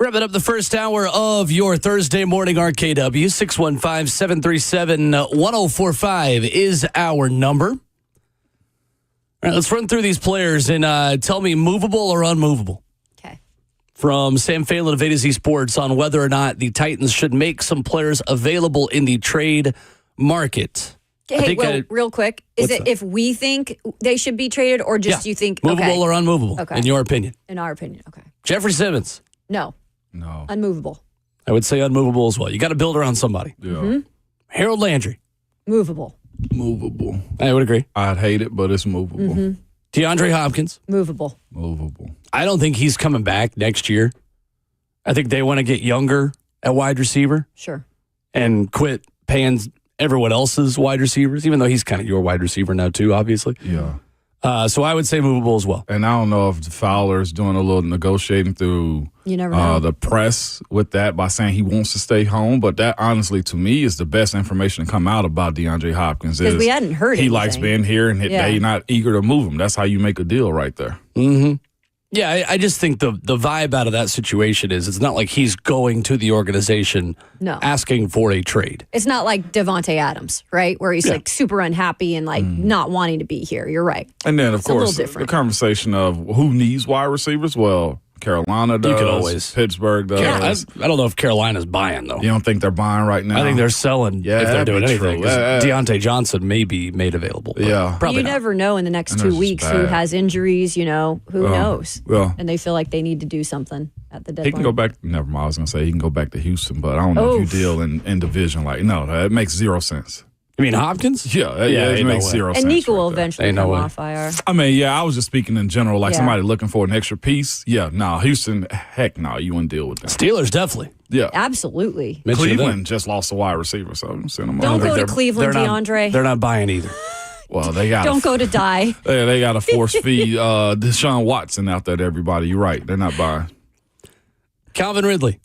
Wrapping up the first hour of your Thursday morning RKW. 615-737-1045 is our number. All right, let's run through these players and tell me movable or unmovable. Okay. From Sam Phelan of A to Z Sports on whether or not the Titans should make some players available in the trade market. Hey, real quick, is it if we think they should be traded or just you think movable or unmovable? Okay. In your opinion? In our opinion, okay. Jeffery Simmons? No. Unmovable. I would say unmovable as well. You got to build around somebody. Yeah. Mm-hmm. Harold Landry? Movable. Movable. I would agree. I'd hate it, but it's movable. Mm-hmm. Deandre Hopkins? Movable. Movable. I don't think he's coming back next year. I think they want to get younger at wide receiver. Sure. And quit paying everyone else's wide receivers, even though he's kind of your wide receiver now too, obviously. Yeah. So I would say movable as well. And I don't know if Fowler's doing a little negotiating through the press with that by saying he wants to stay home. But that, honestly, to me, is the best information to come out about DeAndre Hopkins. Because we hadn't heard he likes being here, and they're not eager to move him. That's how you make a deal right there. Mm-hmm. Yeah, I just think the vibe out of that situation is it's not like he's going to the organization asking for a trade. It's not like Devontae Adams, right? Where he's like super unhappy and like not wanting to be here. You're right. And then, of course, the conversation of who needs wide receivers. Well, Carolina does. You could always. Pittsburgh does. I don't know if Carolina's buying, though. You don't think they're buying right now? I think they're selling if they're doing anything. Deontay Johnson may be made available. Probably you never know in the next 2 weeks who has injuries, who knows? Well, and they feel like they need to do something at the deadline. He can go back. Never mind. I was going to say he can go back to Houston, but I don't know if you deal in division. That makes zero sense. You mean Hopkins? Yeah, it makes zero sense. And Nico will eventually come off IR. I mean, I was just speaking in general, like somebody looking for an extra piece. Yeah, Houston, heck no, you wouldn't deal with them. Steelers, definitely. Yeah. Absolutely. Cleveland just lost a wide receiver, so I'm sending them Don't go to Cleveland, DeAndre. They're not buying either. Well, they got Don't go to die. They got to force feed Deshaun Watson out there to everybody. You're right. They're not buying. Calvin Ridley.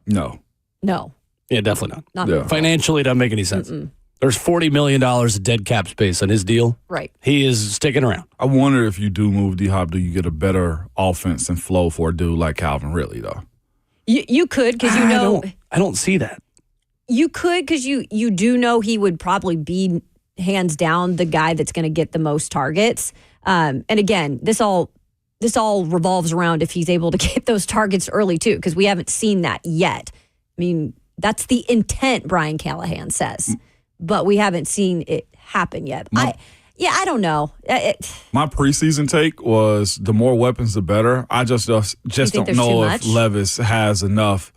No. Yeah, definitely not. Not financially, it doesn't make any sense. There's $40 million of dead cap space on his deal. Right. He is sticking around. I wonder if you do move D-Hop, do you get a better offense and flow for a dude like Calvin Ridley, though? You could, because I don't see that. You could, because you do know he would probably be hands down the guy that's going to get the most targets. And again, this all revolves around if he's able to get those targets early too, because we haven't seen that yet. I mean, that's the intent, Brian Callahan says, but we haven't seen it happen yet. I don't know. My preseason take was the more weapons, the better. I just don't know if Levis has enough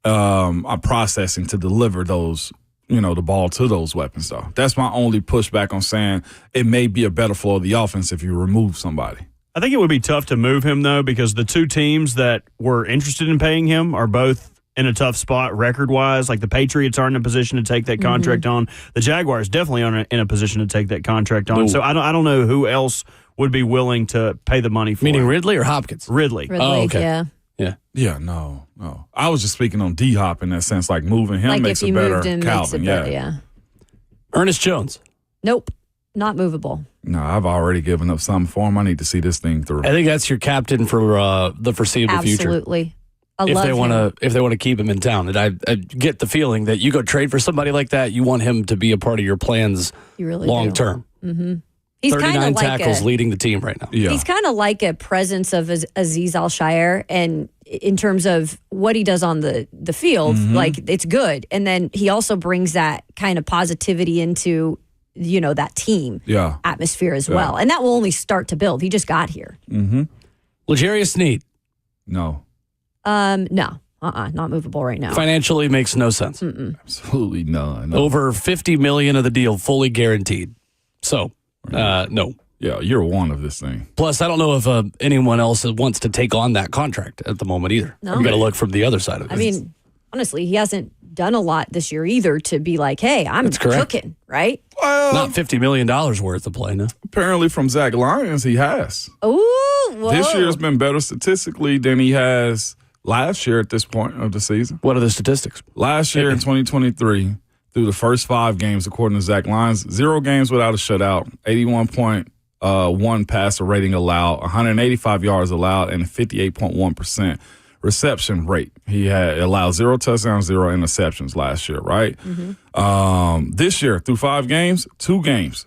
processing to deliver those, the ball to those weapons, though. That's my only pushback on saying it may be a better flow of the offense if you remove somebody. I think it would be tough to move him, though, because the two teams that were interested in paying him are both in a tough spot record-wise. Like the Patriots aren't in a position to take that contract on. The Jaguars definitely aren't in a position to take that contract on. So I don't know who else would be willing to pay the money for Meaning him. Ridley or Hopkins? Ridley. Oh, okay. Yeah. No. I was just speaking on D-Hop in that sense, like moving him like makes if you a better moved him, Calvin. makes it better, yeah. Ernest Jones. Nope. Not movable. No, I've already given up something for him. I need to see this thing through. I think that's your captain for the foreseeable future. Absolutely. If they want to keep him in town, and I get the feeling that you go trade for somebody like that, you want him to be a part of your plans long term. Mm-hmm. He's 39 tackles leading the team right now. Yeah. He's kind of like a presence of Azeez Al-Shire, and in terms of what he does on the field, like it's good. And then he also brings that kind of positivity into that team atmosphere as well. And that will only start to build. He just got here. Mm-hmm. L'Jarius Sneed. No. No. Not movable right now. Financially makes no sense. Absolutely none. No. Over $50 million of the deal fully guaranteed. So, no. Yeah, year one of this thing. Plus, I don't know if anyone else wants to take on that contract at the moment either. No. You got to look from the other side of it. I mean, honestly, he hasn't done a lot this year either to be like, hey, I'm cooking, right? Well, not $50 million worth of play, no. Apparently from Zach Lyons, he has. Ooh, whoa. This year's been better statistically than he has last year at this point of the season. What are the statistics? Last year in 2023, through the first 5 games, according to Zach Lyons, 0 games without a shutout, 81.1 passer rating allowed, 185 yards allowed, and 58.1% reception rate. He had allowed 0 touchdowns, 0 interceptions last year, right? This year, through 5 games, 2 games.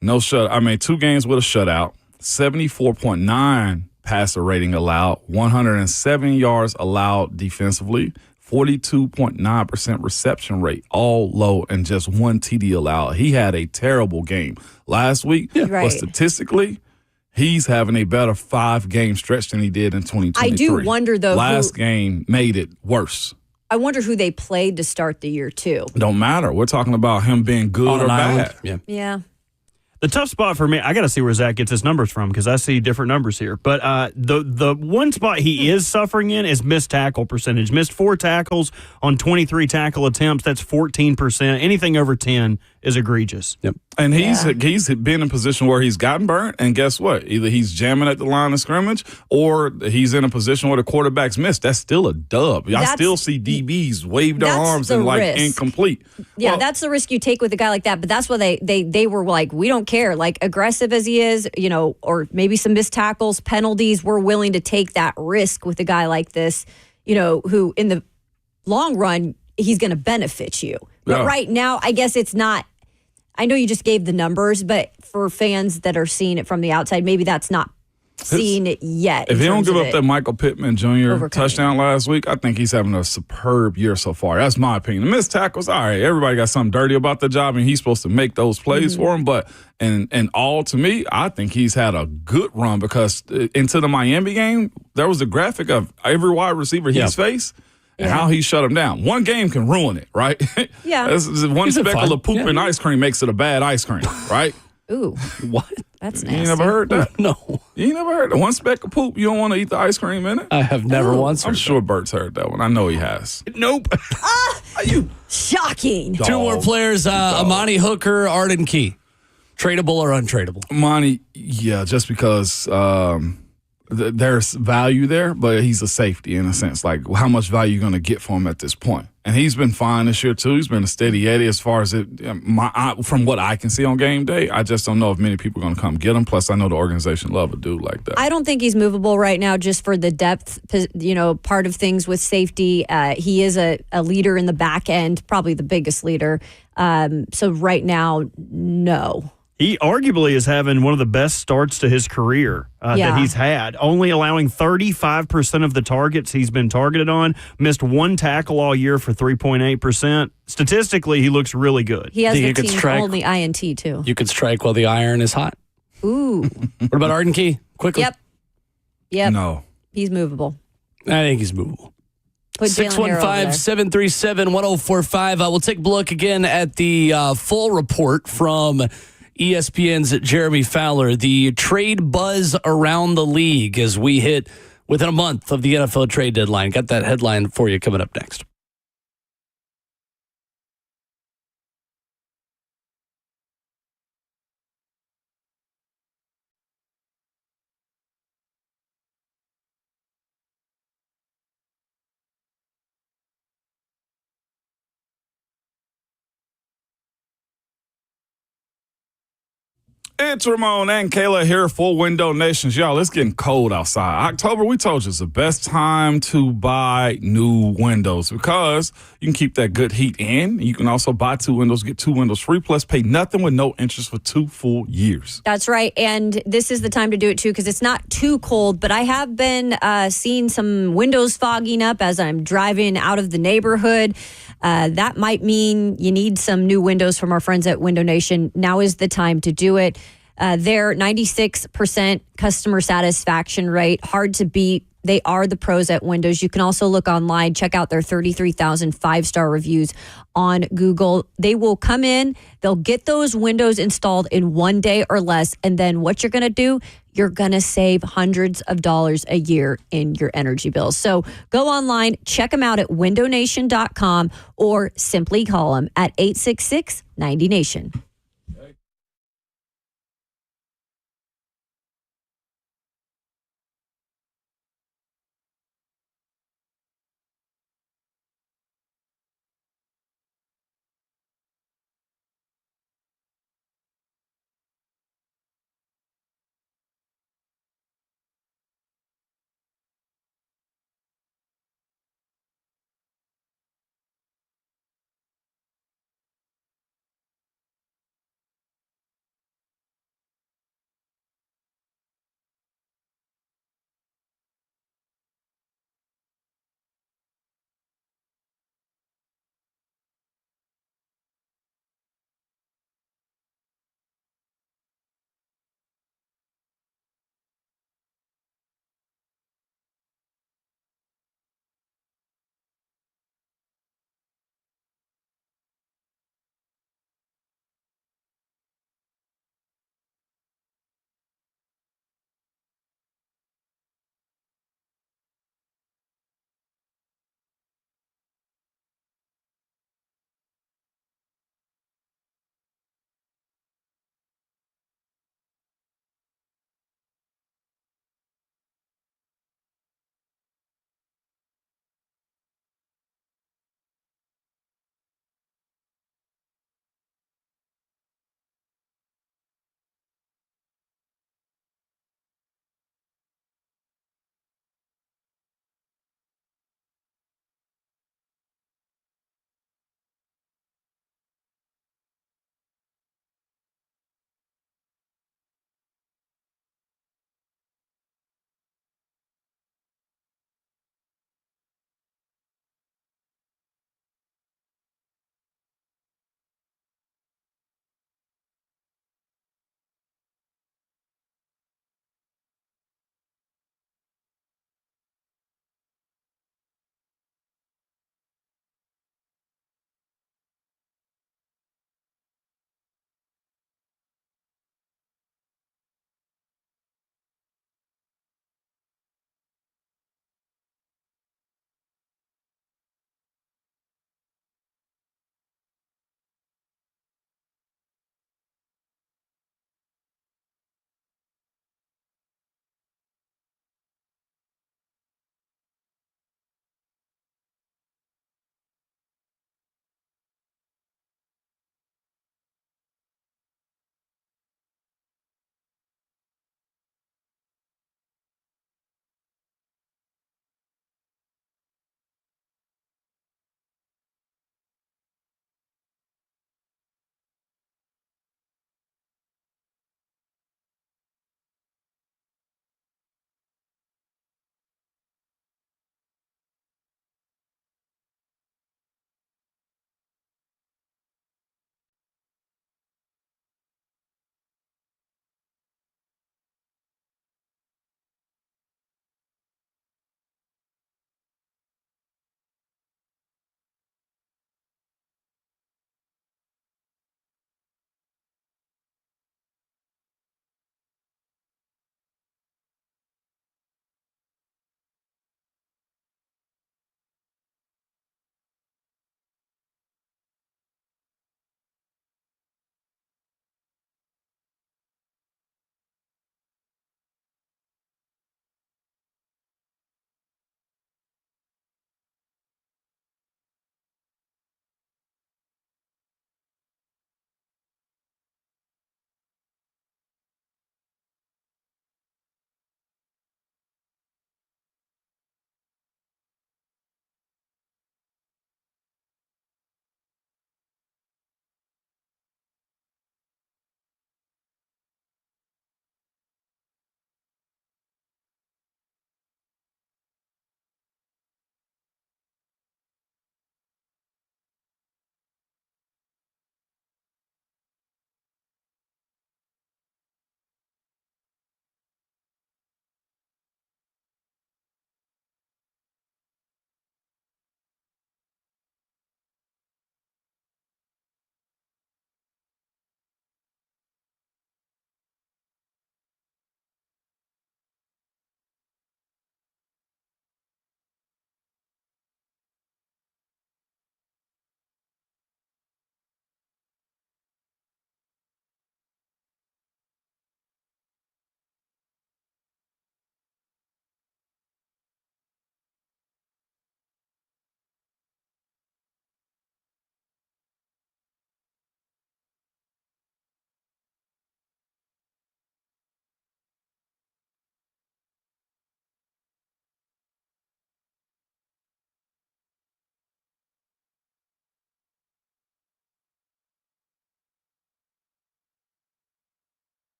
2 games with a shutout, 74.9 passer rating allowed, 107 yards allowed defensively, 42.9% reception rate, all low, and just 1 TD allowed. He had a terrible game last week, but statistically, he's having a better 5-game stretch than he did in 2023. I do wonder, though. Last game made it worse. I wonder who they played to start the year, too. Don't matter. We're talking about him being good or bad. Yeah. The tough spot for me, I got to see where Zach gets his numbers from because I see different numbers here. But the one spot he is suffering in is missed tackle percentage. Missed 4 tackles on 23 tackle attempts. That's 14%. Anything over 10 is egregious. Yep. And he's been in a position where he's gotten burnt, and guess what? Either he's jamming at the line of scrimmage or he's in a position where the quarterback's missed. That's still a dub. I still see DBs wave their arms and incomplete. Yeah, well, that's the risk you take with a guy like that. But that's why they were like, we don't care. Like, aggressive as he is, or maybe some missed tackles, penalties, we're willing to take that risk with a guy like this, who in the long run, he's going to benefit you. But right now, I guess it's not. I know you just gave the numbers, but for fans that are seeing it from the outside, maybe that's not seeing it yet. If he don't give up that Michael Pittman Jr. touchdown last week, I think he's having a superb year so far. That's my opinion. The missed tackles, all right, everybody got something dirty about the job, and he's supposed to make those plays for him. But and all to me, I think he's had a good run because into the Miami game, there was a graphic of every wide receiver he's faced. And how he shut him down. One game can ruin it, right? Yeah. One speckle of poop in ice cream makes it a bad ice cream, right? Ooh. What? That's nasty. You ain't never heard that? No. You ain't never heard that? One speck of poop, you don't want to eat the ice cream in it? I have never once heard I'm sure Bert's heard that one. I know he has. Nope. Shocking. Two more players, Amani Hooker, Arden Key. Tradable or untradeable? Amani, just because there's value there, but he's a safety in a sense. Like, how much value are you going to get for him at this point? And he's been fine this year, too. He's been a steady Eddie as far as from what I can see on game day. I just don't know if many people are going to come get him. Plus, I know the organization love a dude like that. I don't think he's movable right now just for the depth, part of things with safety. He is a leader in the back end, probably the biggest leader. So right now, no. He arguably is having one of the best starts to his career that he's had, only allowing 35% of the targets he's been targeted on, missed 1 tackle all year for 3.8%. Statistically, he looks really good. He has the team's only INT, too. You could strike while the iron is hot. Ooh. What about Arden Key? Quickly. Yep. No. He's movable. I think he's movable. Put 615-737-1045. We'll take a look again at the full report from ESPN's Jeremy Fowler, the trade buzz around the league as we hit within a month of the NFL trade deadline. Got that headline for you coming up next. It's Ramon and Kayla here for Window Nations. Y'all, it's getting cold outside. October, we told you, is the best time to buy new windows because you can keep that good heat in. You can also buy 2 windows, get 2 windows free, plus pay nothing with no interest for 2 full years. That's right. And this is the time to do it, too, because it's not too cold. But I have been seeing some windows fogging up as I'm driving out of the neighborhood. That might mean you need some new windows from our friends at Window Nation. Now is the time to do it. Their 96% customer satisfaction rate, hard to beat. They are the pros at Windows. You can also look online, check out their 33,000 5-star reviews on Google. They will come in, they'll get those windows installed in 1 day or less. And then what you're going to do, you're going to save hundreds of dollars a year in your energy bills. So go online, check them out at windownation.com or simply call them at 866-90-NATION.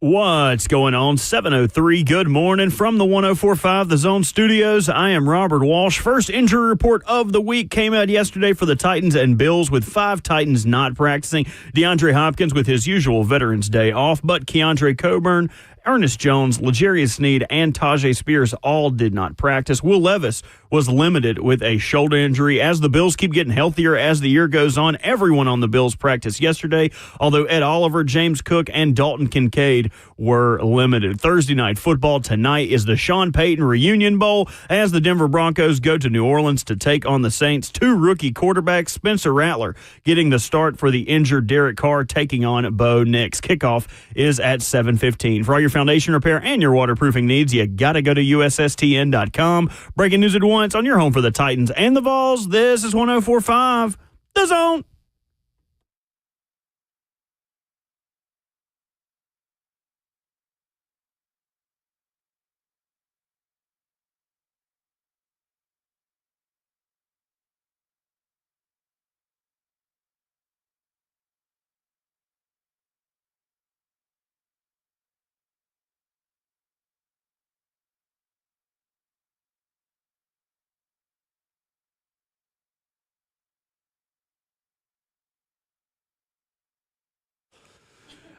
What's going on? 7:03. Good morning from the 104.5 The Zone Studios. I am Robert Walsh. First injury report of the week came out yesterday for the Titans and Bills, with 5 Titans not practicing. Deandre Hopkins with his usual Veterans Day off, but Keandre Coburn, Ernest Jones, L'Jarius Sneed, and Tajay Spears all did not practice. Will Levis was limited with a shoulder injury. As the Bills keep getting healthier as the year goes on, everyone on the Bills practiced yesterday, although Ed Oliver, James Cook, and Dalton Kincaid were limited. Thursday night football tonight is the Sean Payton Reunion Bowl as the Denver Broncos go to New Orleans to take on the Saints. 2 rookie quarterbacks, Spencer Rattler getting the start for the injured Derek Carr, taking on Bo Nix. Kickoff is at 7:15. For all your foundation repair and your waterproofing needs, you got to go to USSTN.com. Breaking news at once on your home for the Titans and the Vols. This is 104.5 The Zone.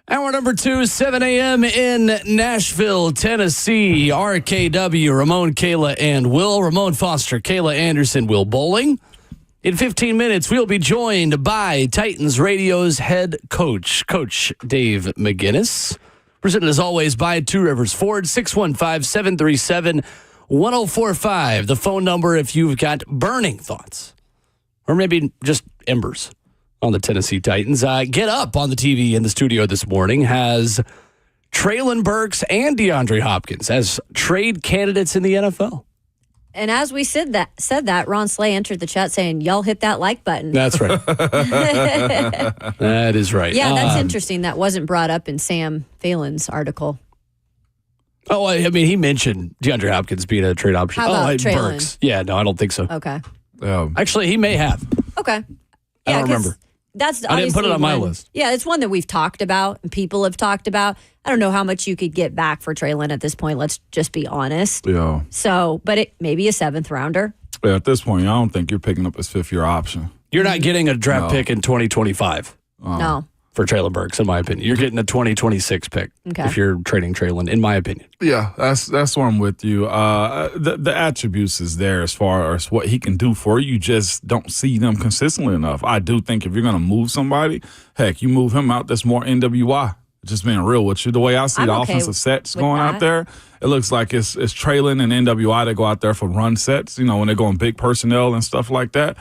Hour number 2, 7 a.m. in Nashville, Tennessee. RKW, Ramon, Kayla, and Will. Ramon Foster, Kayla Anderson, Will Bowling. In 15 minutes, we'll be joined by Titans Radio's head coach, Coach Dave McGinnis. Presented as always by Two Rivers Ford, 615-737-1045. The phone number if you've got burning thoughts, or maybe just embers on the Tennessee Titans. Get Up on the TV in the studio this morning has Treylon Burks and DeAndre Hopkins as trade candidates in the NFL. And as we said that, Ron Slay entered the chat saying, y'all hit that like button. That's right. That is right. Yeah, that's interesting. That wasn't brought up in Sam Phelan's article. Oh, I mean, he mentioned DeAndre Hopkins being a trade option. How about Treylon? Burks. Yeah, no, I don't think so. Okay. Actually, he may have. Okay. I don't remember. I didn't put it on my list. Yeah, it's one that we've talked about and people have talked about. I don't know how much you could get back for Treylon at this point. Let's just be honest. Yeah. So, but it may be a 7th rounder. Yeah, at this point, I don't think you're picking up his 5th-year option. You're not getting a draft pick in 2025. No. For Treylon Burks, in my opinion. You're getting a 2026 pick if you're trading Treylon, in my opinion. Yeah, that's where I'm with you. The attributes is there as far as what he can do for you. You just don't see them consistently enough. I do think if you're going to move somebody, heck, you move him out, that's more NWI. Just being real with you. The way I see the offensive sets going out there, it looks like it's Treylon and NWI that go out there for run sets, when they're going big personnel and stuff like that.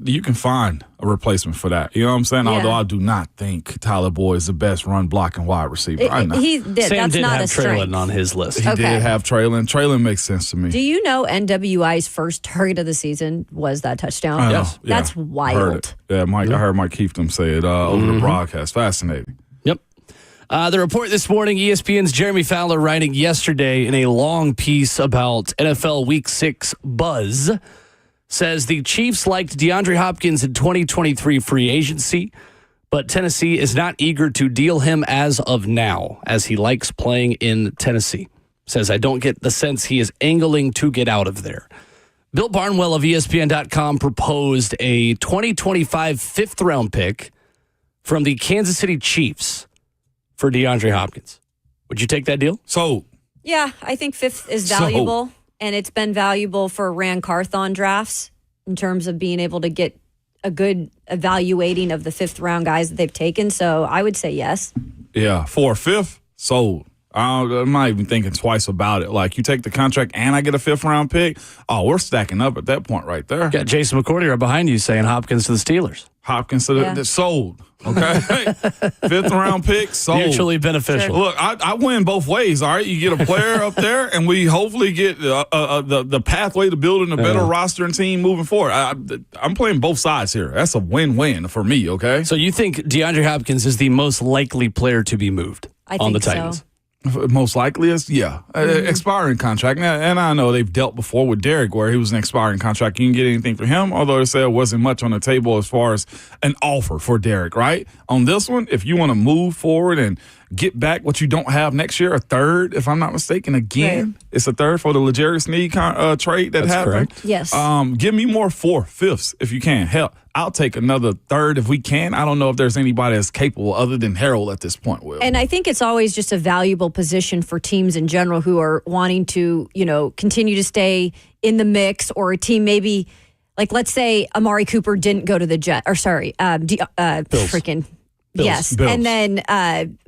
You can find a replacement for that. You know what I'm saying? Yeah. Although I do not think Tyler Boyd is the best run blocking wide receiver. I know. He did. Sam That's did not have a strength. Treylon on his list. He did have Treylon. Treylon makes sense to me. Do you know NWI's first target of the season was that touchdown? Yes. Yeah. That's wild. Yeah, Mike. I heard Mike Keefton say it over the broadcast. Fascinating. Yep. The report this morning, ESPN's Jeremy Fowler writing yesterday in a long piece about NFL Week 6 buzz, says the Chiefs liked DeAndre Hopkins in 2023 free agency, but Tennessee is not eager to deal him as of now, as he likes playing in Tennessee. Says, I don't get the sense he is angling to get out of there. Bill Barnwell of ESPN.com proposed a 2025 5th-round pick from the Kansas City Chiefs for DeAndre Hopkins. Would you take that deal? So, yeah, I think 5th is valuable. And it's been valuable for Ran Carthon drafts in terms of being able to get a good evaluating of the 5th round guys that they've taken. So I would say yes. Yeah, for a 5th, sold. I'm not even thinking twice about it. Like, you take the contract and I get a 5th round pick. Oh, we're stacking up at that point right there. Got Jason McCourty right behind you saying Hopkins to the Steelers. Hopkins to the sold. Okay, 5th round pick, sold. Mutually beneficial. Look, I win both ways. All right, you get a player up there, and we hopefully get the pathway to building a better roster and team moving forward. I'm playing both sides here. That's a win-win for me. Okay. So you think DeAndre Hopkins is the most likely player to be moved on the Titans? So. Most likely is, expiring contract. And I know they've dealt before with Derek where he was an expiring contract. You can get anything for him, although they said it wasn't much on the table as far as an offer for Derek, right? On this one, if you want to move forward and get back what you don't have next year, a third, if I'm not mistaken. Again, Right. it's a third for the L'Jarius Sneed trade that happened. correct. Yes. Give me more 4/5 if you can. Hell, I'll take another third if we can. I don't know if there's anybody that's capable other than Harold at this point, Will. And I think it's always just a valuable position for teams in general who are wanting to, continue to stay in the mix, or a team maybe, like, let's say Amari Cooper didn't go to the Jet, or sorry, freaking Bills. yes. Bills. And then,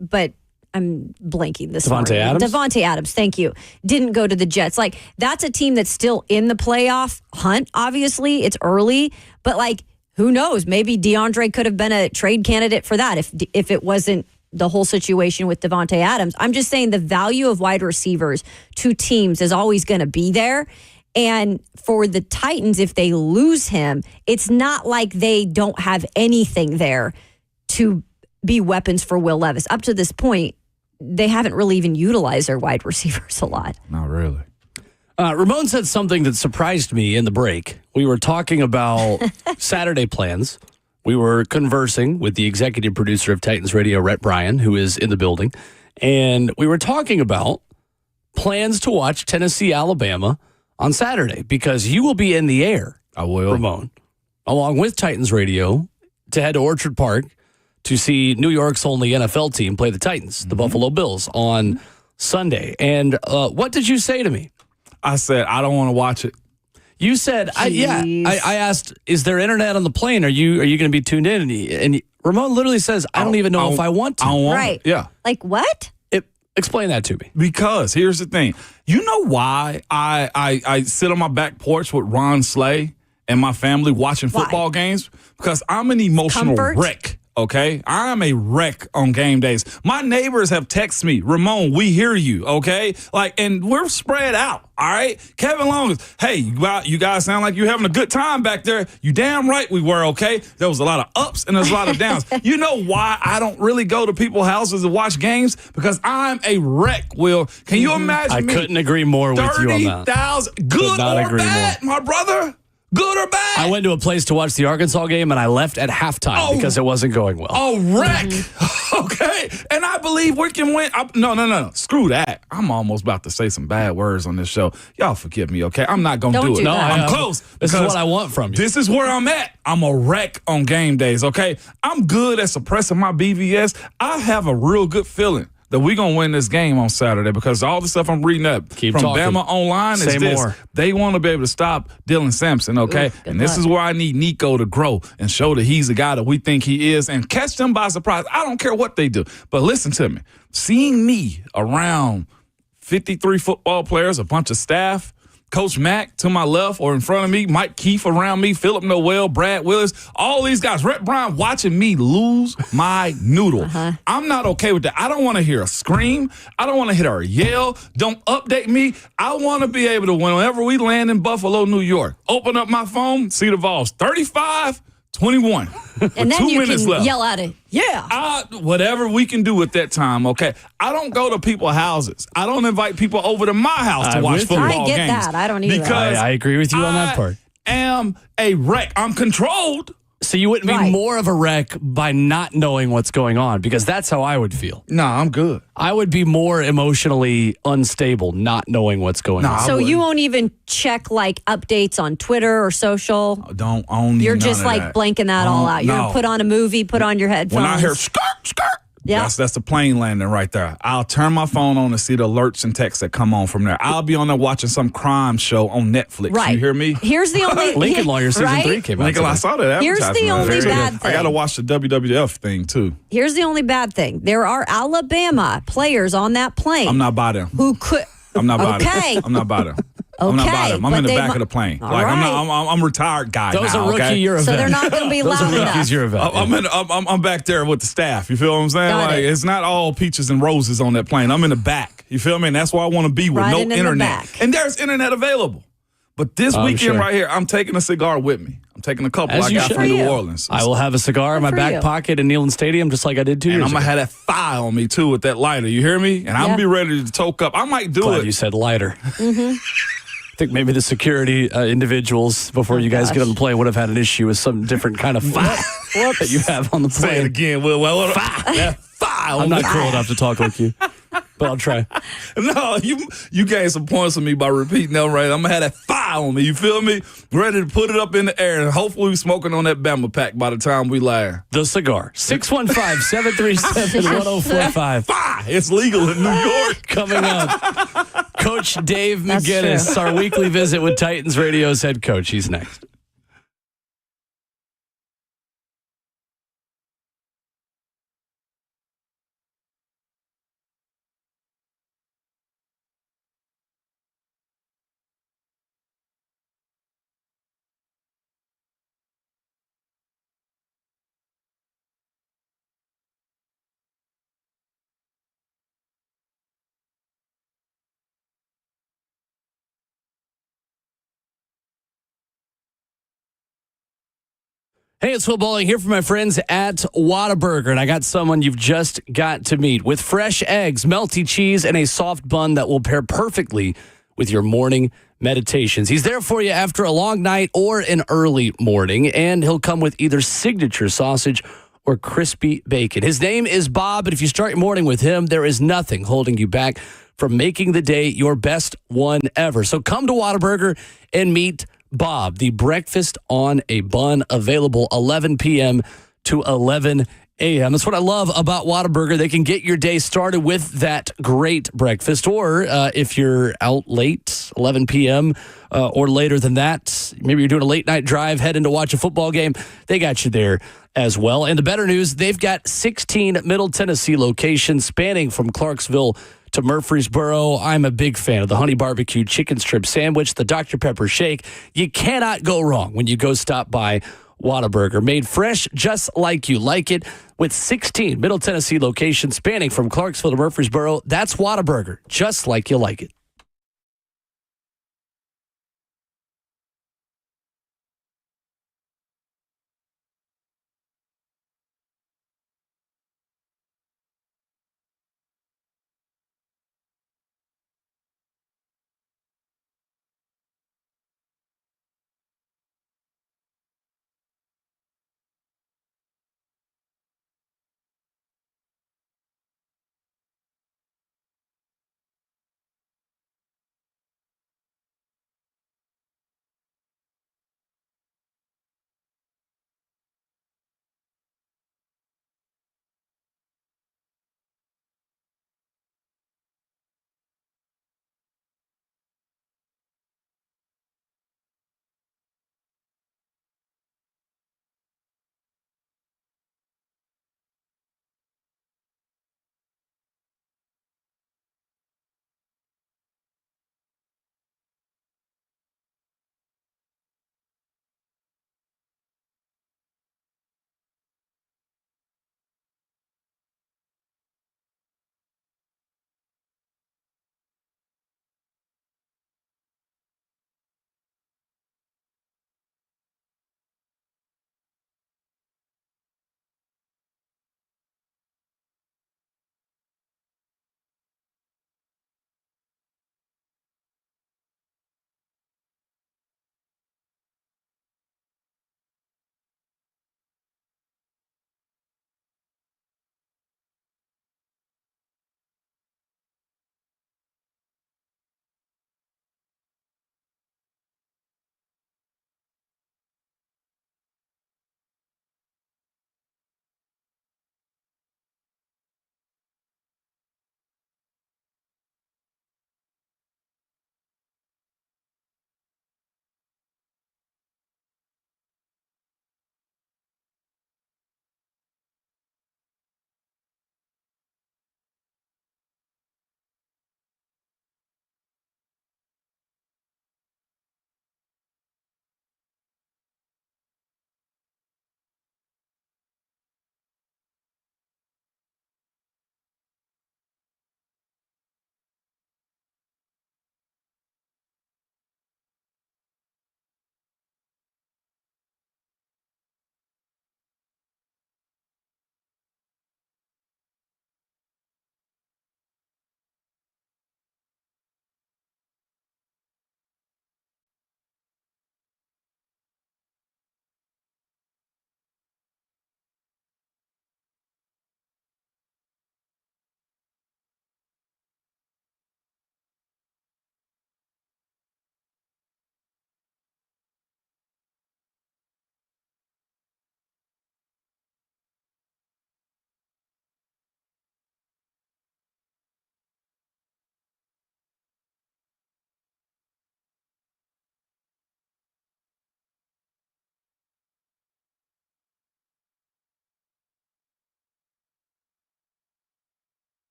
but I'm blanking this Devontae morning. Adams? Devontae Adams, thank you. Didn't go to the Jets. Like, that's a team that's still in the playoff hunt, obviously. It's early, but, like, who knows? Maybe DeAndre could have been a trade candidate for that if it wasn't the whole situation with Devontae Adams. I'm just saying the value of wide receivers to teams is always going to be there. And for the Titans, if they lose him, it's not like they don't have anything there to be weapons for Will Levis. Up to this point, they haven't really even utilized their wide receivers a lot. Not really. Ramon said something that surprised me in the break. We were talking about Saturday plans. We were conversing with the executive producer of Titans Radio, Rhett Bryan, who is in the building. And we were talking about plans to watch Tennessee, Alabama on Saturday, because you will be in the air, I will. Ramon, along with Titans Radio, to head to Orchard Park to see New York's only NFL team play the Titans, the Buffalo Bills, on Sunday. And what did you say to me? I said, I don't want to watch it. You said, I asked, is there internet on the plane? Are you going to be tuned in? And Ramon literally says, I don't even know if I want to. I don't want Right. it. Yeah. Like, what? Explain that to me. Because here's the thing. You know why I sit on my back porch with Ron Slay and my family watching football games? Because I'm an emotional Comfort? wreck. Okay, I'm a wreck on game days. My neighbors have texted me, Ramon, we hear you. Okay, and we're spread out. All right, Kevin Long is, hey, you guys sound like you're having a good time back there. You damn right we were. Okay, there was a lot of ups and there's a lot of downs. You know why I don't really go to people's houses and watch games? Because I'm a wreck. Will, can you imagine? I couldn't agree more with you on that. 30,000, good or bad, my brother. Good or bad? I went to a place to watch the Arkansas game, and I left at halftime because it wasn't going well. A wreck. Okay. And I believe we can win. No. Screw that. I'm almost about to say some bad words on this show. Y'all forgive me, okay? I'm not going to do it. do No, that. I'm close. This is what I want from you. This is where I'm at. I'm a wreck on game days, okay? I'm good at suppressing my BVS. I have a real good feeling that we're going to win this game on Saturday, because all the stuff I'm reading up Keep from talking. Bama online is Say this. more. They want to be able to stop Dylan Sampson, okay? Oof, good and this luck. is where I need Nico to grow and show that he's the guy that we think he is and catch them by surprise. I don't care what they do. But listen to me. Seeing me around 53 football players, a bunch of staff, Coach Mack to my left or in front of me, Mike Keefe around me, Philip Noel, Brad Willis, all these guys, Rhett Bryan watching me lose my noodle. I'm not okay with that. I don't want to hear a scream. I don't want to hear a yell. Don't update me. I want to be able to, whenever we land in Buffalo, New York, open up my phone, see the Vols 35-21. And then 2 you minutes can left. yell at it. Yeah. Whatever we can do at that time, okay? I don't go to people's houses. I don't invite people over to my house to I'm watch with you. football I get games. that. I don't either. Because I agree with you on that part. I am a wreck. I'm controlled. So you wouldn't be Right. more of a wreck by not knowing what's going on, because that's how I would feel. Nah, I'm good. I would be more emotionally unstable not knowing what's going on. So you won't even check like updates on Twitter or social. Don't own. You're none just of like that. blanking that all out. You're No. gonna put on a movie, put on your headphones. When I hear skirt, Yeah. that's the plane landing right there. I'll turn my phone on to see the alerts and texts that come on from there. I'll be on there watching some crime show on Netflix. Right. You hear me? Here's the only Lincoln Lawyer season right? 3 came out. Lincoln, I today. saw that. Here's the advertisement. only Very bad good. thing. I got to watch the WWF thing too. Here's the only bad thing. There are Alabama players on that plane I'm not by them. who could. I'm not by Okay. them. I'm not by them. I'm not by Okay, them. I'm but in the they back mu- of the plane. All Like right. I'm a retired guy Those now. are rookie, okay? you're a So vet. they're not going to be Those loud are enough. rookies, you're a vet. I'm back there with the staff. You feel what I'm saying? Got Like it. it's not all peaches and roses on that plane. I'm in the back. You feel me? And that's why I want to be with Riding in no the internet. back. And there's internet available. But this weekend sure. right here, I'm taking a cigar with me. I'm taking a couple As I you got should. from Good for New you. Orleans. I will have a cigar in my for back you. pocket in Neyland Stadium, just like I did 2 and years I'm ago. gonna have that fire on me too with that lighter. You hear me? And I'm gonna be ready to toke up. I might do Glad it. you said lighter. Mm-hmm. I think maybe the security individuals before you guys get on the plane would have had an issue with some different kind of fire that you have on the Say it plane. again, Will. Well, fire. That fire. on I'm me. not cool enough to talk like you, but I'll try. No, you gained some points on me by repeating them right. I'm going to have that fire on me. You feel me? Ready to put it up in the air. And hopefully we're smoking on that Bama pack by the time we land. The cigar. 615-737-1045. Fire! It's legal in New York. Coming up, Coach Dave That's McGinnis, true. our weekly visit with Titans Radio's head coach. He's next. Hey, it's Will Bowling here for my friends at Whataburger, and I got someone you've just got to meet with fresh eggs, melty cheese, and a soft bun that will pair perfectly with your morning meditations. He's there for you after a long night or an early morning, and he'll come with either signature sausage or crispy bacon. His name is Bob, and if you start your morning with him, there is nothing holding you back from making the day your best one ever. So come to Whataburger and meet Bob, the breakfast on a bun, available 11 p.m. to 11 a.m. That's what I love about Whataburger. They can get your day started with that great breakfast. Or if you're out late, 11 p.m. Or later than that, maybe you're doing a late night drive, heading to watch a football game, they got you there as well. And the better news, they've got 16 Middle Tennessee locations spanning from Clarksville to Murfreesboro. I'm a big fan of the honey barbecue chicken strip sandwich, the Dr. Pepper shake. You cannot go wrong when you go stop by Whataburger. Made fresh just like you like it, with 16 Middle Tennessee locations spanning from Clarksville to Murfreesboro. That's Whataburger, just like you like it.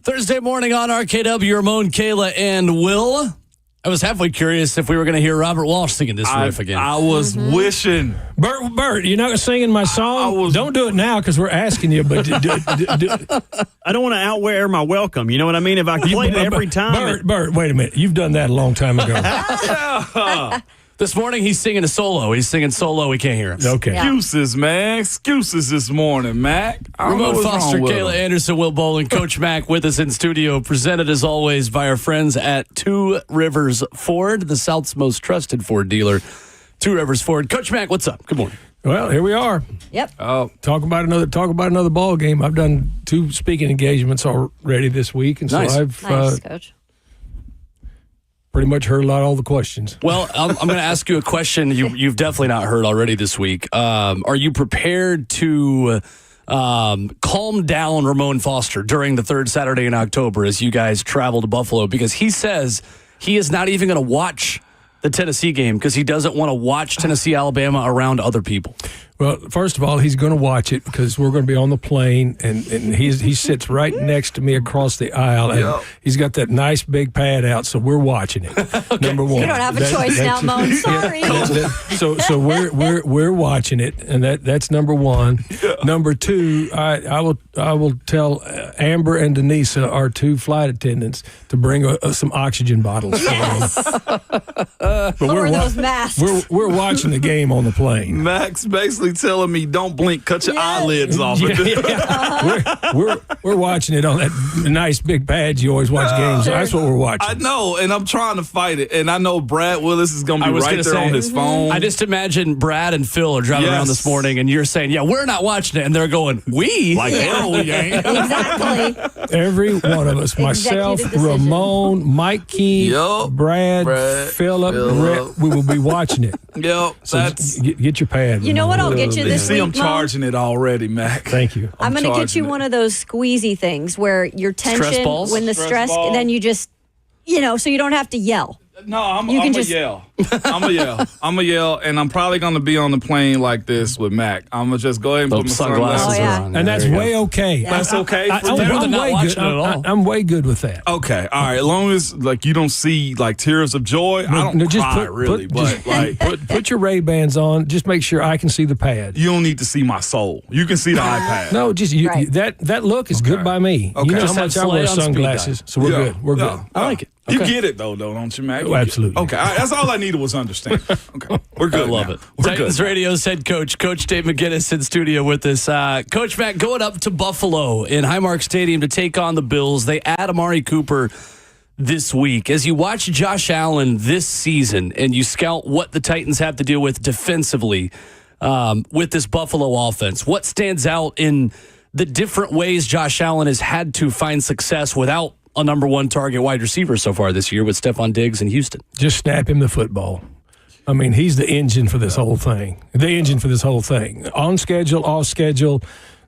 Thursday morning on RKW, Ramon, Kayla, and Will. I was halfway curious if we were going to hear Robert Walsh singing this riff again. I was wishing. Bert, you're not singing my song? Don't do it now because we're asking you. But I don't want to outwear my welcome. You know what I mean? If I play it every time. Bert, wait a minute. You've done that a long time ago. This morning, he's singing a solo. He's singing solo. We can't hear him. Okay. Yeah. Excuses, man. Excuses this morning, Mac. Ramon Foster, Kayla Anderson, Will Bowling, Coach Mac with us in studio, presented as always by our friends at Two Rivers Ford, the South's most trusted Ford dealer. Two Rivers Ford. Coach Mac, what's up? Good morning. Well, here we are. Yep. Talk about another ball game. I've done 2 speaking engagements already this week, and Nice. so I've Nice, Coach. pretty much heard all the questions. Well, I'm going to ask you a question you've definitely not heard already this week. Are you prepared to calm down Ramon Foster during the third Saturday in October as you guys travel to Buffalo? Because he says he is not even going to watch the Tennessee game because he doesn't want to watch Tennessee, Alabama around other people. Well, first of all, he's going to watch it because we're going to be on the plane, and he sits right next to me across the aisle, and he's got that nice big pad out, so we're watching it. Okay. Number one, You don't have a choice now, Moan. Sorry. So we're watching it, and that's number one. Yeah. Number two, I will tell Amber and Denisa, our 2 flight attendants, to bring some oxygen bottles. Yes. But Lower those masks. We're watching the game on the plane. Max basically telling me, don't blink, cut your eyelids off. We're watching it on that nice big pad you always watch games. So that's what we're watching. I know, and I'm trying to fight it. And I know Brad Willis is going to be right there on his phone. I just imagine Brad and Phil are driving around this morning, and you're saying, yeah, we're not watching it. And they're going, we? Like, hell, we ain't. Exactly. Every one of us, myself, Ramon, Mike Key, Brad, Philip, we will be watching it. Yep. So get your pad. You know what I'll get you this See, week, I'm charging it already, Mac. Thank you. I'm going to get you one of those squeezy things where your tension, when the stress, then you just, so you don't have to yell. No, I'm going to yell. I'm going to yell, and I'm probably going to be on the plane like this with Mac. I'm going to just go ahead and put my sunglasses on. And that's way okay. Yeah. That's okay for you? I'm way good with that. Okay, all right. As long as you don't see tears of joy, I don't cry put your Ray-Bans on. Just make sure I can see the pad. You don't need to see my soul. You can see the iPad. No, just that look is good by me. Okay. You know Just how much I have wear Slay on speed sunglasses, so we're good. We're good. I like it. You get it, though, don't you, Mac? Oh, absolutely. Okay, all right, that's all I needed was understand. Okay, we're good. I love now. it. We're Titans good. Radio's head coach, Coach Dave McGinnis, in studio with us. Coach Mac, going up to Buffalo in Highmark Stadium to take on the Bills. They add Amari Cooper this week. As you watch Josh Allen this season and you scout what the Titans have to deal with defensively with this Buffalo offense, what stands out in the different ways Josh Allen has had to find success without a number 1 target wide receiver so far this year with Stephon Diggs in Houston? Just snap him the football. I mean, he's the engine for this whole thing. On schedule, off schedule.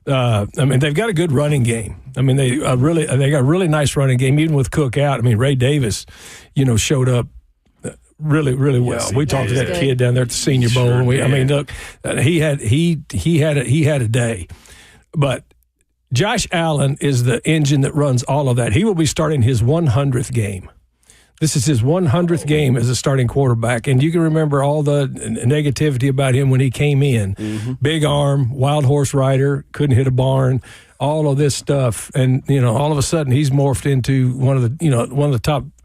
They've got a good running game. I mean, they got a really nice running game, even with Cook out. I mean, Ray Davis, showed up really, really well. Yes, we talked to that kid down there at the Senior Bowl, and look, he had a day, but Josh Allen is the engine that runs all of that. He will be starting his 100th game. This is his 100th game as a starting quarterback, and you can remember all the negativity about him when he came in. Mm-hmm. Big arm, wild horse rider, couldn't hit a barn, all of this stuff, and all of a sudden he's morphed into one of the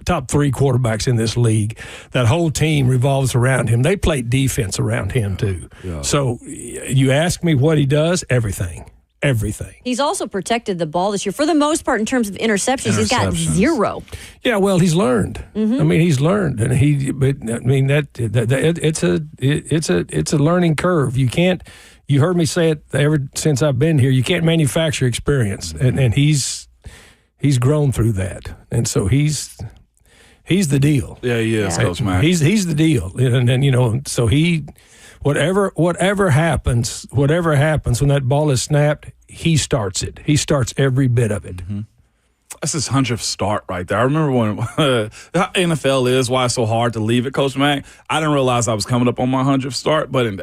top 3 quarterbacks in this league. That whole team revolves around him. They play defense around him too. Yeah. So you ask me what he does, everything. He's also protected the ball this year for the most part in terms of interceptions. He's got 0. Yeah, well, he's learned. Mm-hmm. I mean, he's learned, and it's a learning curve. You can't. You heard me say it ever since I've been here. You can't manufacture experience, and he's grown through that, and so he's the deal. Yeah, he is, Coach Mac. He's the deal, and so he. Whatever happens when that ball is snapped, he starts it. He starts every bit of it. Mm-hmm. That's his 100th start right there. I remember when NFL is why it's so hard to leave it, Coach Mack. I didn't realize I was coming up on my 100th start, but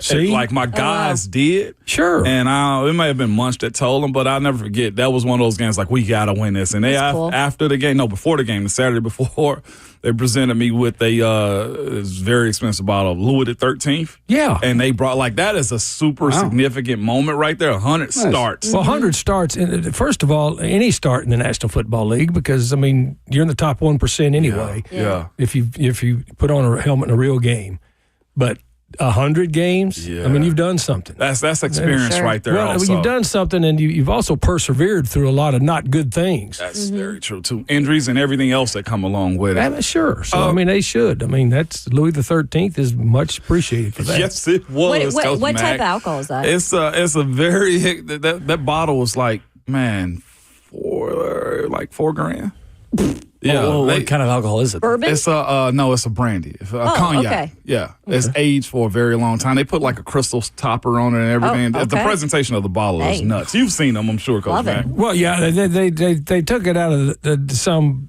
my guys did. Sure. And it may have been months that told them, but I'll never forget. That was one of those games like, we got to win this. And after the game, before the game, the Saturday before, they presented me with a very expensive bottle of Louis XIII. Yeah. And they brought, that is a super significant moment right there. 100 starts. Well, 100 starts. And first of all, any start in the National Football League, because, you're in the top 1% anyway. Yeah. If you put on a helmet in a real game. But 100 games, you've done something. That's experience right there. Well, also. you've done something, and you've also persevered through a lot of not good things. That's very true, too. Injuries and everything else that come along with it. Sure. So, they should. That's Louis XIII is much appreciated for that. Yes, it was. What type of alcohol is that? It's a very that bottle was like, man, 4 grand. Yeah. What kind of alcohol is it? Bourbon? It's it's a brandy. Cognac. Okay. Yeah. It's aged for a very long time. They put like a crystal topper on it and everything. Oh, okay. The presentation of the bottle is nuts. You've seen them, I'm sure, Coach Love Mack. it. Well, yeah, they took it out of some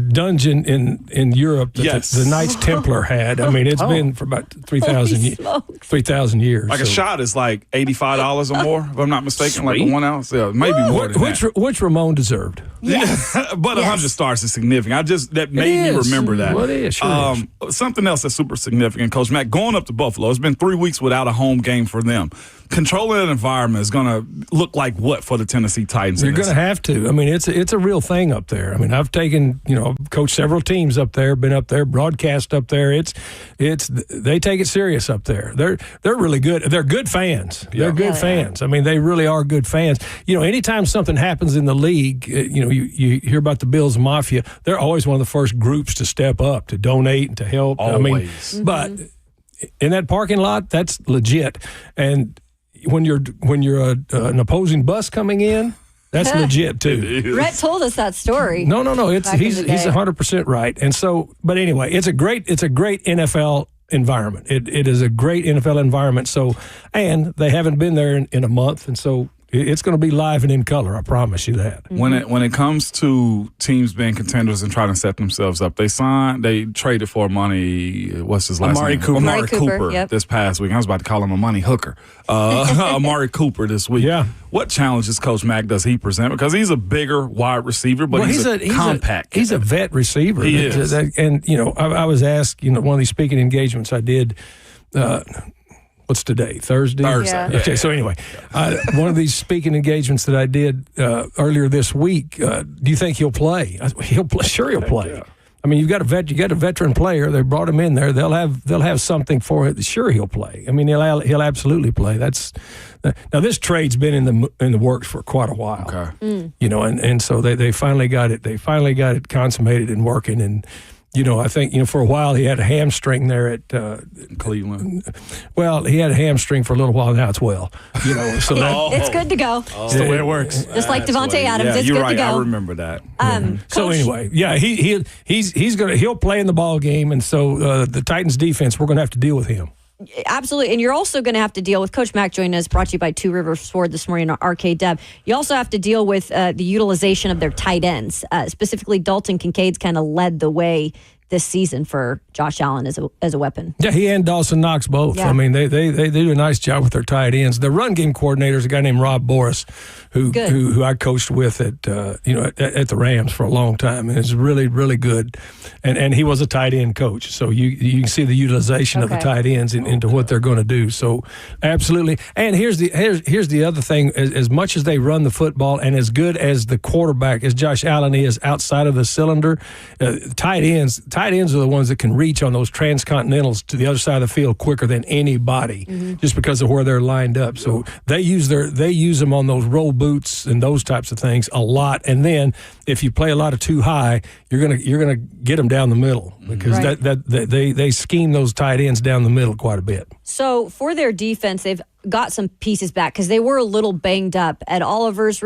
dungeon in Europe that the Knights Templar had. It's been for about 3,000 years. Like a shot is like $85 or more, if I'm not mistaken. Like a 1 ounce. Yeah, maybe more than that. Which Ramon deserved. Yes. But 100 starts is significant. That made me remember that. Well, it is, sure is. Something else that's super significant, Coach Mack, going up to Buffalo, it's been 3 weeks without a home game for them. Controlling that environment is going to look like what for the Tennessee Titans? You're going to have to. It's a real thing up there. I've taken, coached several teams up there, been up there, broadcast up there. They take it serious up there. They're really good. They're good fans. They're good fans. They really are good fans. Anytime something happens in the league, you hear about the Bills Mafia. They're always one of the first groups to step up, to donate, and to help. Always. But in that parking lot, that's legit. And when you're an opposing bus coming in, that's legit too. Rhett told us that story. No. He's 100% right. And so, but anyway, it's a great NFL environment. It is a great NFL environment. So, and they haven't been there in a month, and so it's going to be live and in color. I promise you that. When it comes to teams being contenders and trying to set themselves up, they traded for money. What's his last name? Amari Cooper. This past week. I was about to call him a money hooker. Amari Cooper this week. Yeah. What challenges Coach Mack does he present? Because he's a bigger wide receiver, but he's compact. He's a vet receiver. He is. And I was asked, one of these speaking engagements I did. What's today? Thursday? Yeah. Okay, so anyway, one of these speaking engagements that I did earlier this week, do you think he'll play? He'll play. Sure, he'll play. Yeah. You got a veteran player. They brought him in there. They'll have something for it. Sure, he'll play. He'll absolutely play. Now this trade's been in the works for quite a while. Okay. And so they finally got it. They finally got it consummated and working. And I think, for a while he had a hamstring there at Cleveland. Well, he had a hamstring for a little while. Now it's so It's good to go. That's the way it works. Just like Devontae Adams, Yeah, it's you're good right. to go. I remember that. So anyway, yeah, he'll play in the ball game, and so the Titans defense, we're going to have to deal with him. Absolutely. And you're also going to have to deal with Coach Mack joining us, brought to you by Two Rivers Ford this morning on Arcade Deb. You also have to deal with the utilization of their tight ends. Specifically, Dalton Kincaid's kind of led the way this season for Josh Allen as a weapon. Yeah, he and Dawson Knox both. Yeah. They do a nice job with their tight ends. The run game coordinator is a guy named Rob Boris, who I coached with at the Rams for a long time, and is really, really good. And he was a tight end coach, so you can see the utilization of the tight ends into what they're going to do. So absolutely. And here's the other thing: as much as they run the football, and as good as the quarterback as Josh Allen is outside of the cylinder, tight ends are the ones that can reach on those transcontinentals to the other side of the field quicker than anybody, just because of where they're lined up. So they use them on those roll boots and those types of things a lot. And then if you play a lot of too high, you're gonna get them down the middle, because they scheme those tight ends down the middle quite a bit. So for their defense, they've got some pieces back because they were a little banged up. Ed Oliver's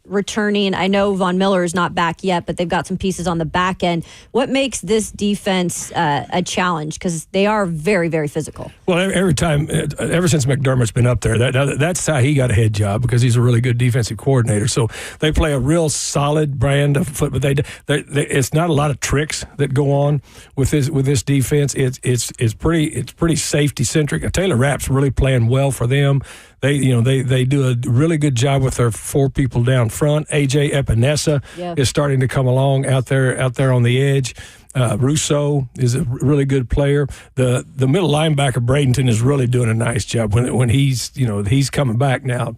returning. I know Von Miller is not back yet, but they've got some pieces on the back end. What makes this defense a challenge? Because they are very, very physical. Well, every time, ever since McDermott's been up there, that's how he got a head job, because he's a really good defensive coordinator. So they play a real solid brand of football. It's not a lot of tricks that go on with this defense. It's pretty safety centric. Taylor Rapp's really playing well for them. They do a really good job with their 4 people down front. AJ Epinesa is starting to come along out there on the edge. Rousseau is a really good player. The middle linebacker Bradenton is really doing a nice job when he's coming back now.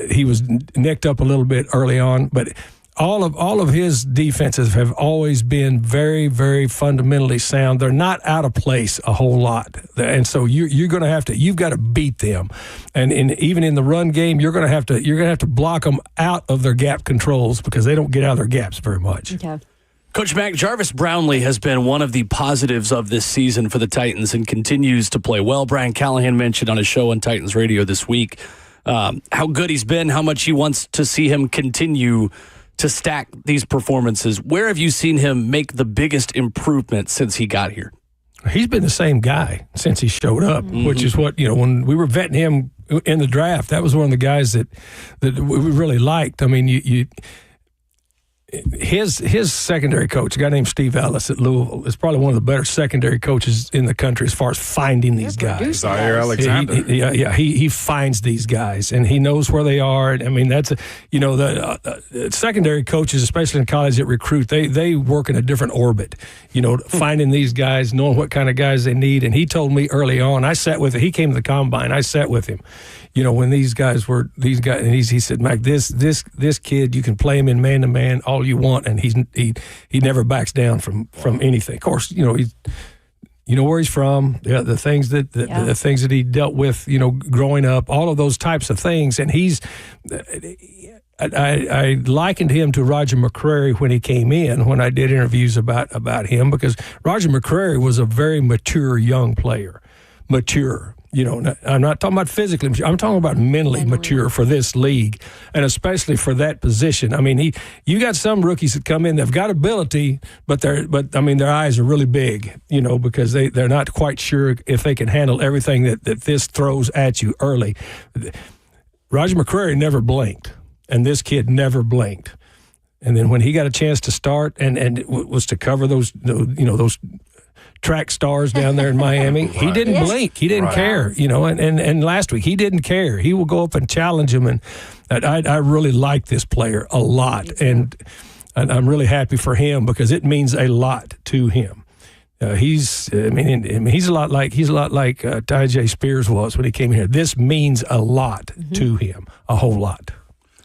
He was nicked up a little bit early on, but all of his defenses have always been very, very fundamentally sound. They're not out of place a whole lot, and so you've got to beat them, and even in the run game, you're going to have to block them out of their gap controls, because they don't get out of their gaps very much. Okay. Coach Mac, Jarvis Brownlee has been one of the positives of this season for the Titans and continues to play well. Brian Callahan mentioned on his show on Titans Radio this week how good he's been, how much he wants to see him continue to stack these performances. Where have you seen him make the biggest improvement since he got here? He's been the same guy since he showed up, which is what, when we were vetting him in the draft, that was one of the guys that we really liked. I mean, his secondary coach, a guy named Steve Ellis at Louisville, is probably one of the better secondary coaches in the country as far as finding these guys. Zaire Alexander. He finds these guys, and he knows where they are. I mean, that's the secondary coaches, especially in college that recruit, they work in a different orbit. Finding these guys, knowing what kind of guys they need. And he told me early on, I sat with him. He came to the combine. I sat with him. When these guys, and he said, Mac, this kid, you can play him in man to man all you want, and he never backs down from anything. Of course, he's where he's from, the things the things that he dealt with, growing up, all of those types of things, and I likened him to Roger McCreary when he came in, when I did interviews about him, because Roger McCreary was a very mature young player, I'm not talking about physically mature. I'm talking about mentally mature for this league, and especially for that position. I mean, you got some rookies that come in, they've got ability, but their eyes are really big, because they're not quite sure if they can handle everything that this throws at you early. Roger McCreary never blinked, and this kid never blinked. And then when he got a chance to start and it was to cover those track stars down there in Miami, he didn't blink. He didn't care, and last week he didn't care. He will go up and challenge him, and I really like this player a lot, and I'm really happy for him because it means a lot to him. He's a lot like Tyjae Spears was when he came here. This means a lot to him, a whole lot.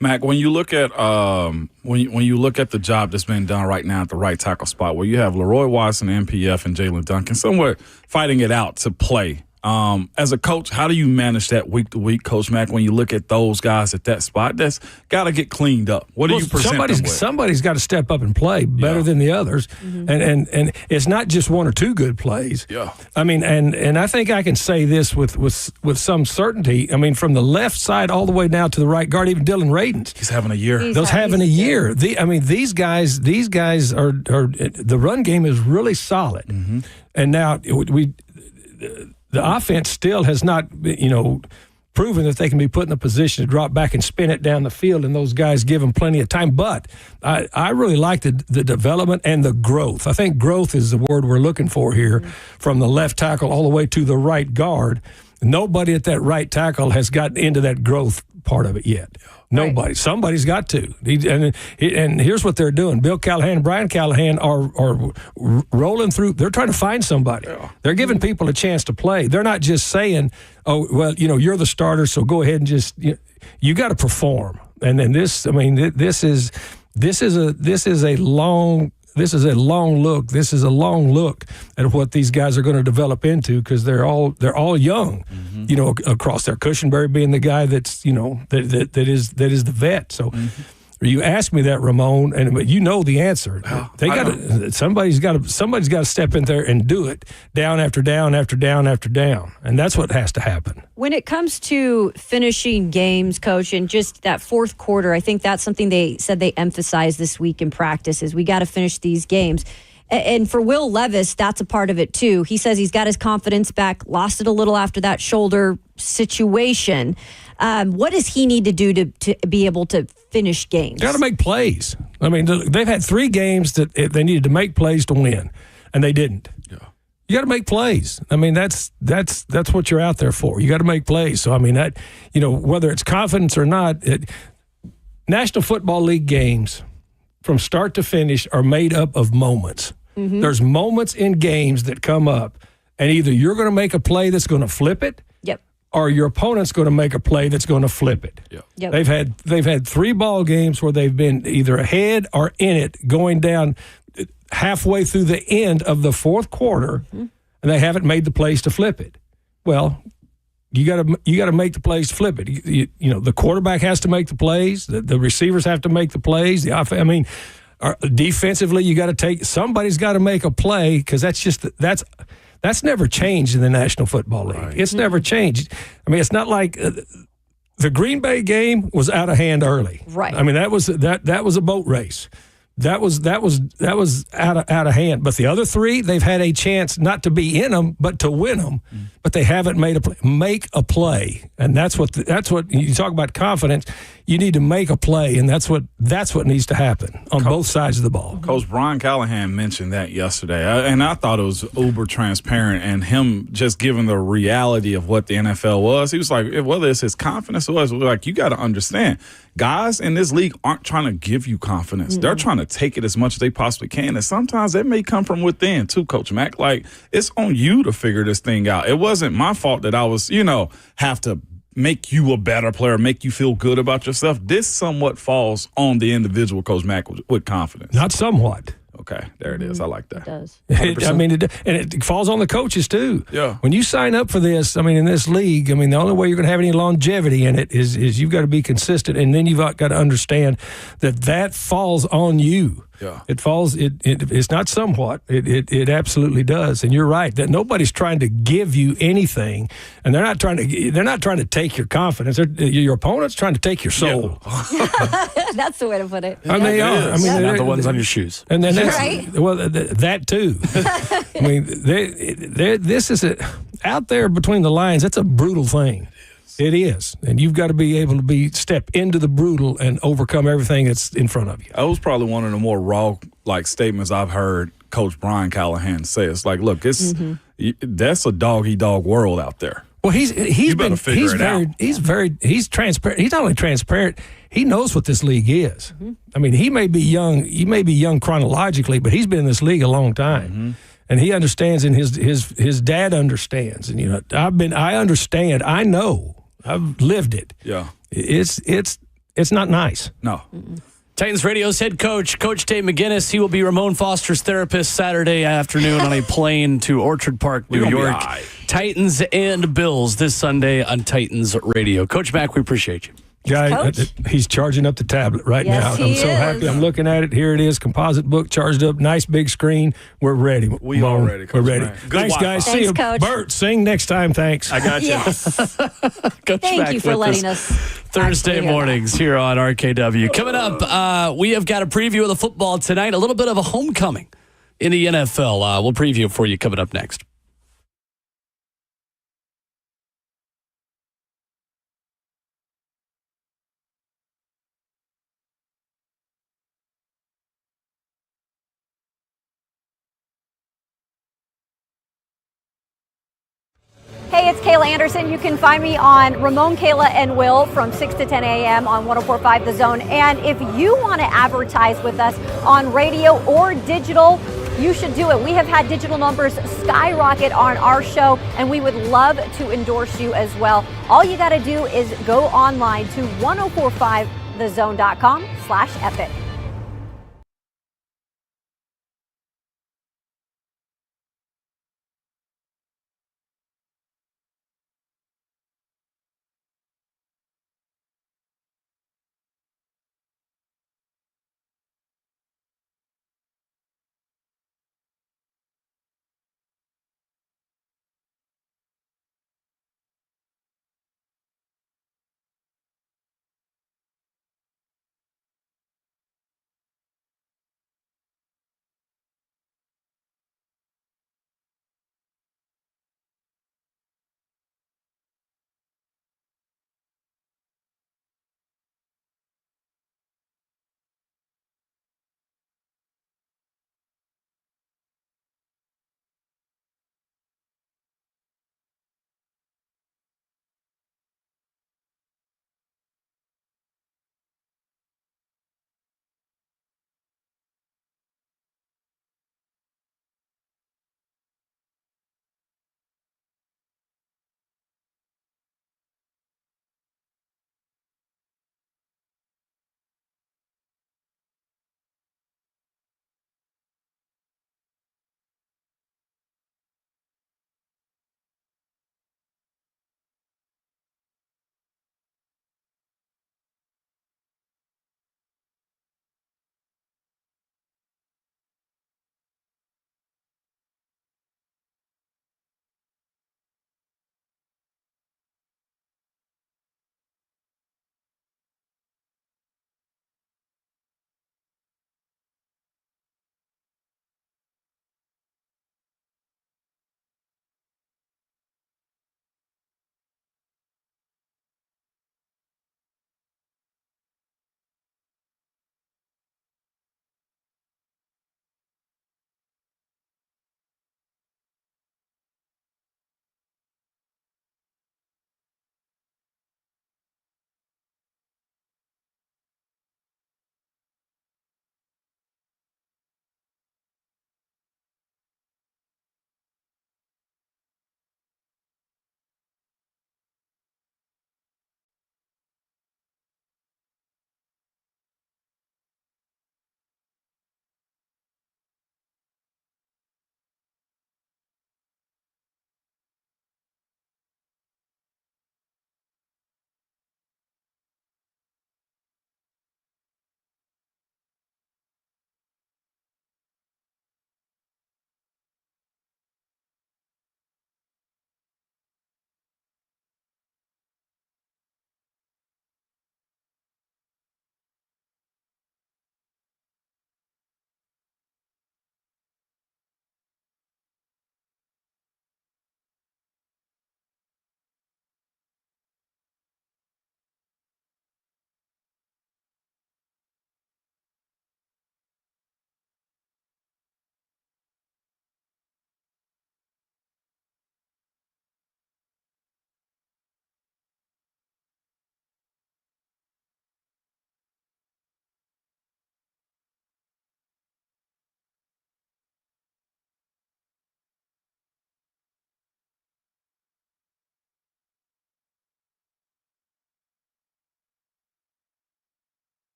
Mac, when you look at when you look at the job that's being done right now at the right tackle spot, where you have Leroy Watson, MPF, and Jalen Duncan somewhat fighting it out to play. As a coach, how do you manage that week to week, Coach Mac, when you look at those guys at that spot? That's got to get cleaned up. What do you present them with? Somebody's got to step up and play better than the others, and it's not just one or two good plays. Yeah, I mean, and I think I can say this with some certainty. I mean, from the left side all the way down to the right guard, even Dylan Radins. He's having a year. These guys are the run game is really solid, and now the offense still has not, proven that they can be put in a position to drop back and spin it down the field, and those guys give them plenty of time. But I really like the development and the growth. I think growth is the word we're looking for here, from the left tackle all the way to the right guard. Nobody at that right tackle has gotten into that growth part of it yet. Nobody. Right. Somebody's got to. And here's what ththey're doing. Bill Callahan and Brian Callahan are rolling through. They're trying to find somebody. Yeah. They're giving people a chance to play. They're not just saying, oh, well, you're the starter, so go ahead and just, you got to perform. And then this is a long look. This is a long look at what these guys are going to develop into, because they're all young, across there. Cushenberry being the guy that's that is the vet. So You asked me that, Ramon, but you know the answer. They got somebody's got to step in there and do it down after down after down after down, and that's what has to happen. When it comes to finishing games, Coach, and just that fourth quarter, I think that's something they said they emphasized this week in practice is we got to finish these games. And for Will Levis, that's a part of it too. He says he's got his confidence back, lost it a little after that shoulder situation. What does he need to do to be able to finish games? Got to make plays. I mean, they've had 3 games that they needed to make plays to win, and they didn't. Yeah. You got to make plays. I mean, that's what you're out there for. You got to make plays. So I mean, that whether it's confidence or not, National Football League games from start to finish are made up of moments. Mm-hmm. There's moments in games that come up, and either you're going to make a play that's going to flip it, or your opponent's going to make a play that's going to flip it. Yep. They've had 3 ball games where they've been either ahead or in it, going down halfway through the end of the fourth quarter, and they haven't made the plays to flip it. Well, you got to make the plays to flip it. The quarterback has to make the plays. The receivers have to make the plays. Defensively, you got to somebody's got to make a play, because that's never changed in the National Football League. Right. It's never changed. I mean, it's not like the Green Bay game was out of hand early. Right. I mean, that was a boat race. That was out of hand. But the other 3, they've had a chance not to be in them, but to win them. But they haven't made a play. Make a play, and that's what you talk about confidence. You need to make a play, and that's what needs to happen on both sides of the ball. Coach Brian Callahan mentioned that yesterday, and I thought it was uber transparent, and him just giving the reality of what the NFL was. He was like, whether it's his confidence or was like, you got to understand, guys in this league aren't trying to give you confidence. They're trying to take it as much as they possibly can, and sometimes that may come from within too, Coach Mack. Like, it's on you to figure this thing out. It wasn't my fault that I was, have to make you a better player, make you feel good about yourself. This somewhat falls on the individual, Coach Mack, with confidence. Not somewhat. Okay, there it is. I like that. It does. It falls on the coaches too. Yeah. When you sign up for this, in this league, the only way you're going to have any longevity in it is you've got to be consistent, and then you've got to understand that falls on you. Yeah. It falls. It's not somewhat. It absolutely does. And you're right that nobody's trying to give you anything, and they're not trying to take your confidence. Your opponent's trying to take your soul. Yeah. That's the way to put it. And they are. They're not the ones on your shoes. And then right? That too. This is out there between the lines. It's a brutal thing. It is. And you've got to be able to step into the brutal and overcome everything that's in front of you. That was probably one of the more raw statements I've heard Coach Brian Callahan say. It's like, look, that's a dog-eat-dog world out there. Well, he's transparent. He's not only transparent, he knows what this league is. Mm-hmm. He may be young chronologically, but he's been in this league a long time. Mm-hmm. And he understands, and his dad understands. And I understand. I know. I've lived it. Yeah. It's not nice. No. Mm-mm. Titans Radio's head coach, Coach Dave McGinnis. He will be Ramon Foster's therapist Saturday afternoon on a plane to Orchard Park, New York. Titans and Bills this Sunday on Titans Radio. Coach Mack, we appreciate you. Guy, he's charging up the tablet right now. I'm so happy. I'm looking at it. Here it is. Composite book charged up. Nice big screen. We're ready. We are ready. We're ready. Thanks, guys. See you. Coach. Bert, sing next time. Thanks. I got you. Yes. Coach Thank Mack you for letting us. Thursday mornings here on RKW. Coming up, we have got a preview of the football tonight. A little bit of a homecoming in the NFL. We'll preview it for you coming up next. Hey, it's Kayla Anderson. You can find me on Ramon, Kayla, and Will from 6 to 10 a.m. on 104.5 The Zone. And if you want to advertise with us on radio or digital, you should do it. We have had digital numbers skyrocket on our show, and we would love to endorse you as well. All you got to do is go online to 1045thezone.com/epic.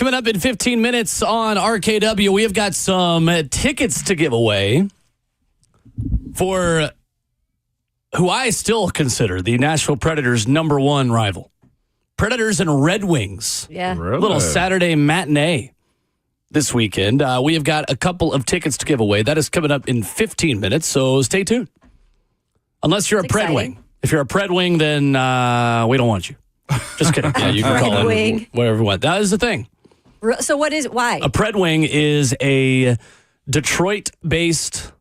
Coming up in 15 minutes on RKW, we have got some tickets to give away for who I still consider the Nashville Predators' #1 rival. Predators and Red Wings. Yeah. Really? Little Saturday matinee this weekend. We have got a couple of tickets to give away. That is coming up in 15 minutes, so stay tuned. Unless you're a Pred exciting. Wing. If you're a Pred Wing, then we don't want you. Just kidding. Yeah, you can call it Wing. whatever you want. That is the thing. So why? A Pred Wing is a Detroit-based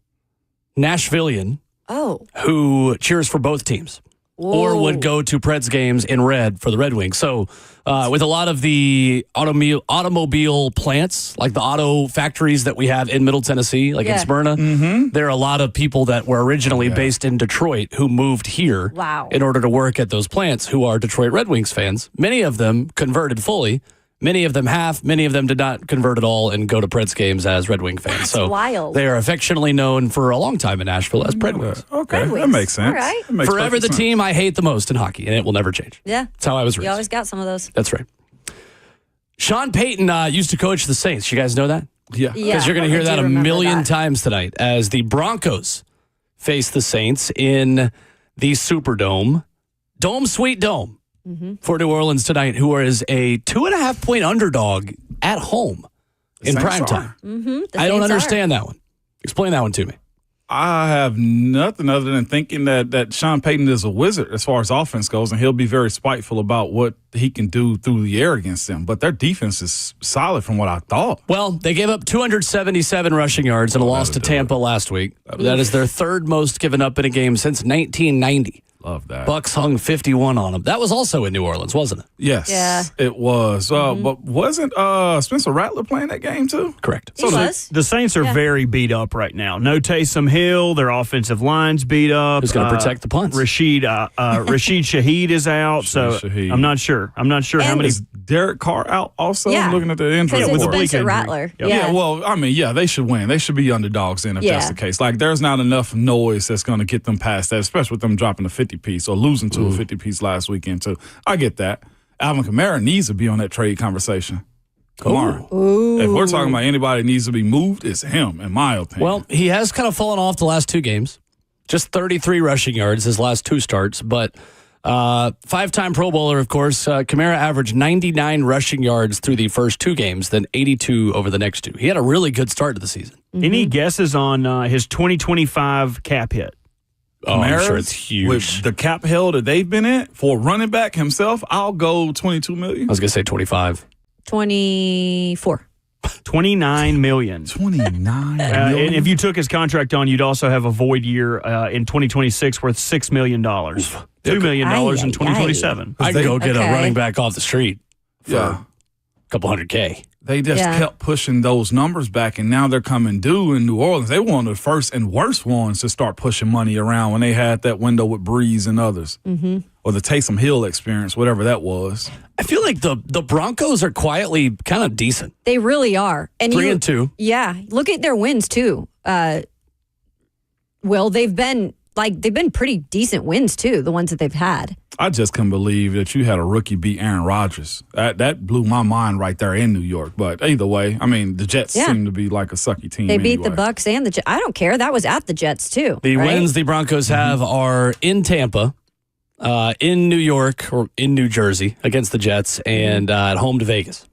Nashvilleian Oh. who cheers for both teams or would go to Preds games in red for the Red Wings. So with a lot of the automobile plants, like the auto factories that we have in Middle Tennessee, like in Smyrna, there are a lot of people that were originally based in Detroit who moved here in order to work at those plants who are Detroit Red Wings fans. Many of them converted fully. Many of them have. Many of them did not convert at all and go to Preds games as Red Wing fans. That's wild. They are affectionately known for a long time in Nashville as Pred Wings. Okay, Red that Wings. makes sense. All right. That makes Forever perfect the sense. team I hate the most in hockey, and it will never change. Yeah. That's how I was raised. You always got some of those. That's right. Sean Payton used to coach the Saints. You guys know that? Yeah. Because you're going to hear I that do a remember million that. times tonight as the Broncos face the Saints in the Superdome. Dome, sweet dome for New Orleans tonight, who is a 2.5-point underdog at home in Saints prime are. time. The I don't Saints understand that one. Explain that one to me. I have nothing other than thinking that Sean Payton is a wizard as far as offense goes, and he'll be very spiteful about what he can do through the air against them. But their defense is solid from what I thought. Well, they gave up 277 rushing yards and a loss to Tampa last week. That is their third most given up in a game since 1990. Love that. Bucks hung 51 on them. That was also in New Orleans, wasn't it? Yes, Yeah. it was. But wasn't Spencer Rattler playing that game too? Correct. He was. The Saints are very beat up right now. No Taysom Hill. Their offensive line's beat up. Who's going to protect the punts? Rashid Shaheed is out. So Shaheed. I'm not sure. I'm not sure how And many. Is Derek Carr out also? Yeah. I'm looking at the injury Because it's report. Spencer injury. Rattler. Yep. Yeah. Well, I mean, they should win. They should be underdogs then if that's Yeah. the case. Like, there's not enough noise that's going to get them past that, especially with them dropping a 50-piece or losing to a 50-piece last weekend, too. I get that. Alvin Kamara needs to be on that trade conversation tomorrow. If we're talking about anybody that needs to be moved, it's him, in my opinion. Well, he has kind of fallen off the last two games. Just 33 rushing yards his last two starts. But five-time Pro Bowler, of course, Kamara averaged 99 rushing yards through the first two games, then 82 over the next two. He had a really good start to the season. Any guesses on his 2025 cap hit? Oh, I'm Kamara, sure it's huge. With the cap held that they've been in for running back himself, I'll go $22 million. I was going to say 25. 24. $29 million. $29 And if you took his contract on, you'd also have a void year in 2026 worth $6 million. $2 million in 2027. I'd go get a Okay. running back off the street for Yeah. a couple $100K. They just Yeah. kept pushing those numbers back, and now they're coming due in New Orleans. They were one of the first and worst ones to start pushing money around when they had that window with Breeze and others. Or the Taysom Hill experience, whatever that was. I feel like the Broncos are quietly kind of decent. They really are. And 3-2. Yeah. Look at their wins, too. Will, they've been pretty decent wins, too, the ones that they've had. I just couldn't believe that you had a rookie beat Aaron Rodgers. That blew my mind right there in New York. But either way, I mean, the Jets seem to be like a sucky team. They beat the anyway. Bucks and the Jets. I don't care. That was at the Jets, too. The right? wins the Broncos have are in Tampa, in New York, or in New Jersey against the Jets, and at home to Vegas.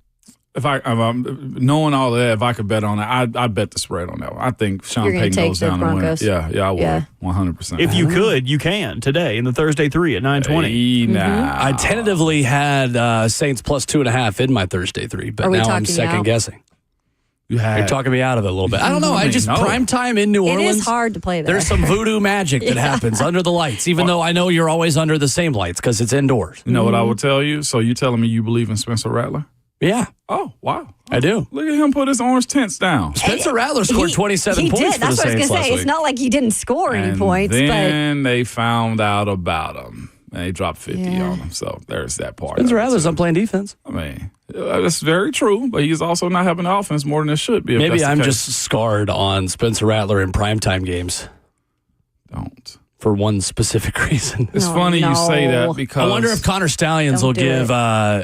If I'm knowing all that, if I could bet on that, I'd bet the spread on that one. I think Sean You're gonna Payton take goes the down and wins. Broncos? Yeah, I would. Yeah. 100%. If you could, you can today in the Thursday 3 at 9:20. Hey, nah. I tentatively had Saints plus 2.5 in my Thursday 3, but Are we now I'm talking second out? guessing. You had You're talking me out of it a little bit. I don't know. I just No. prime time in New It Orleans. is hard to play there. There's some voodoo magic that happens under the lights, even though I know you're always under the same lights because it's indoors. You know what I would tell you? So you telling me you believe in Spencer Rattler? Yeah, Oh, wow. I do. Look at him put his orange tents down. Spencer Rattler scored 27 he points did. for That's the what I was Saints going last to say. week. It's not like he didn't score any And points, but then they found out about him. And they dropped 50 Yeah. on him. So there's that part. Spencer of it, Rattler's too. not playing defense. I mean, that's very true, but he's also not having the offense more than it should be. If Maybe that's the I'm case. just scarred on Spencer Rattler in primetime games Don't. for one specific reason. It's Oh, funny you say no. that because I wonder if Connor Stallions Don't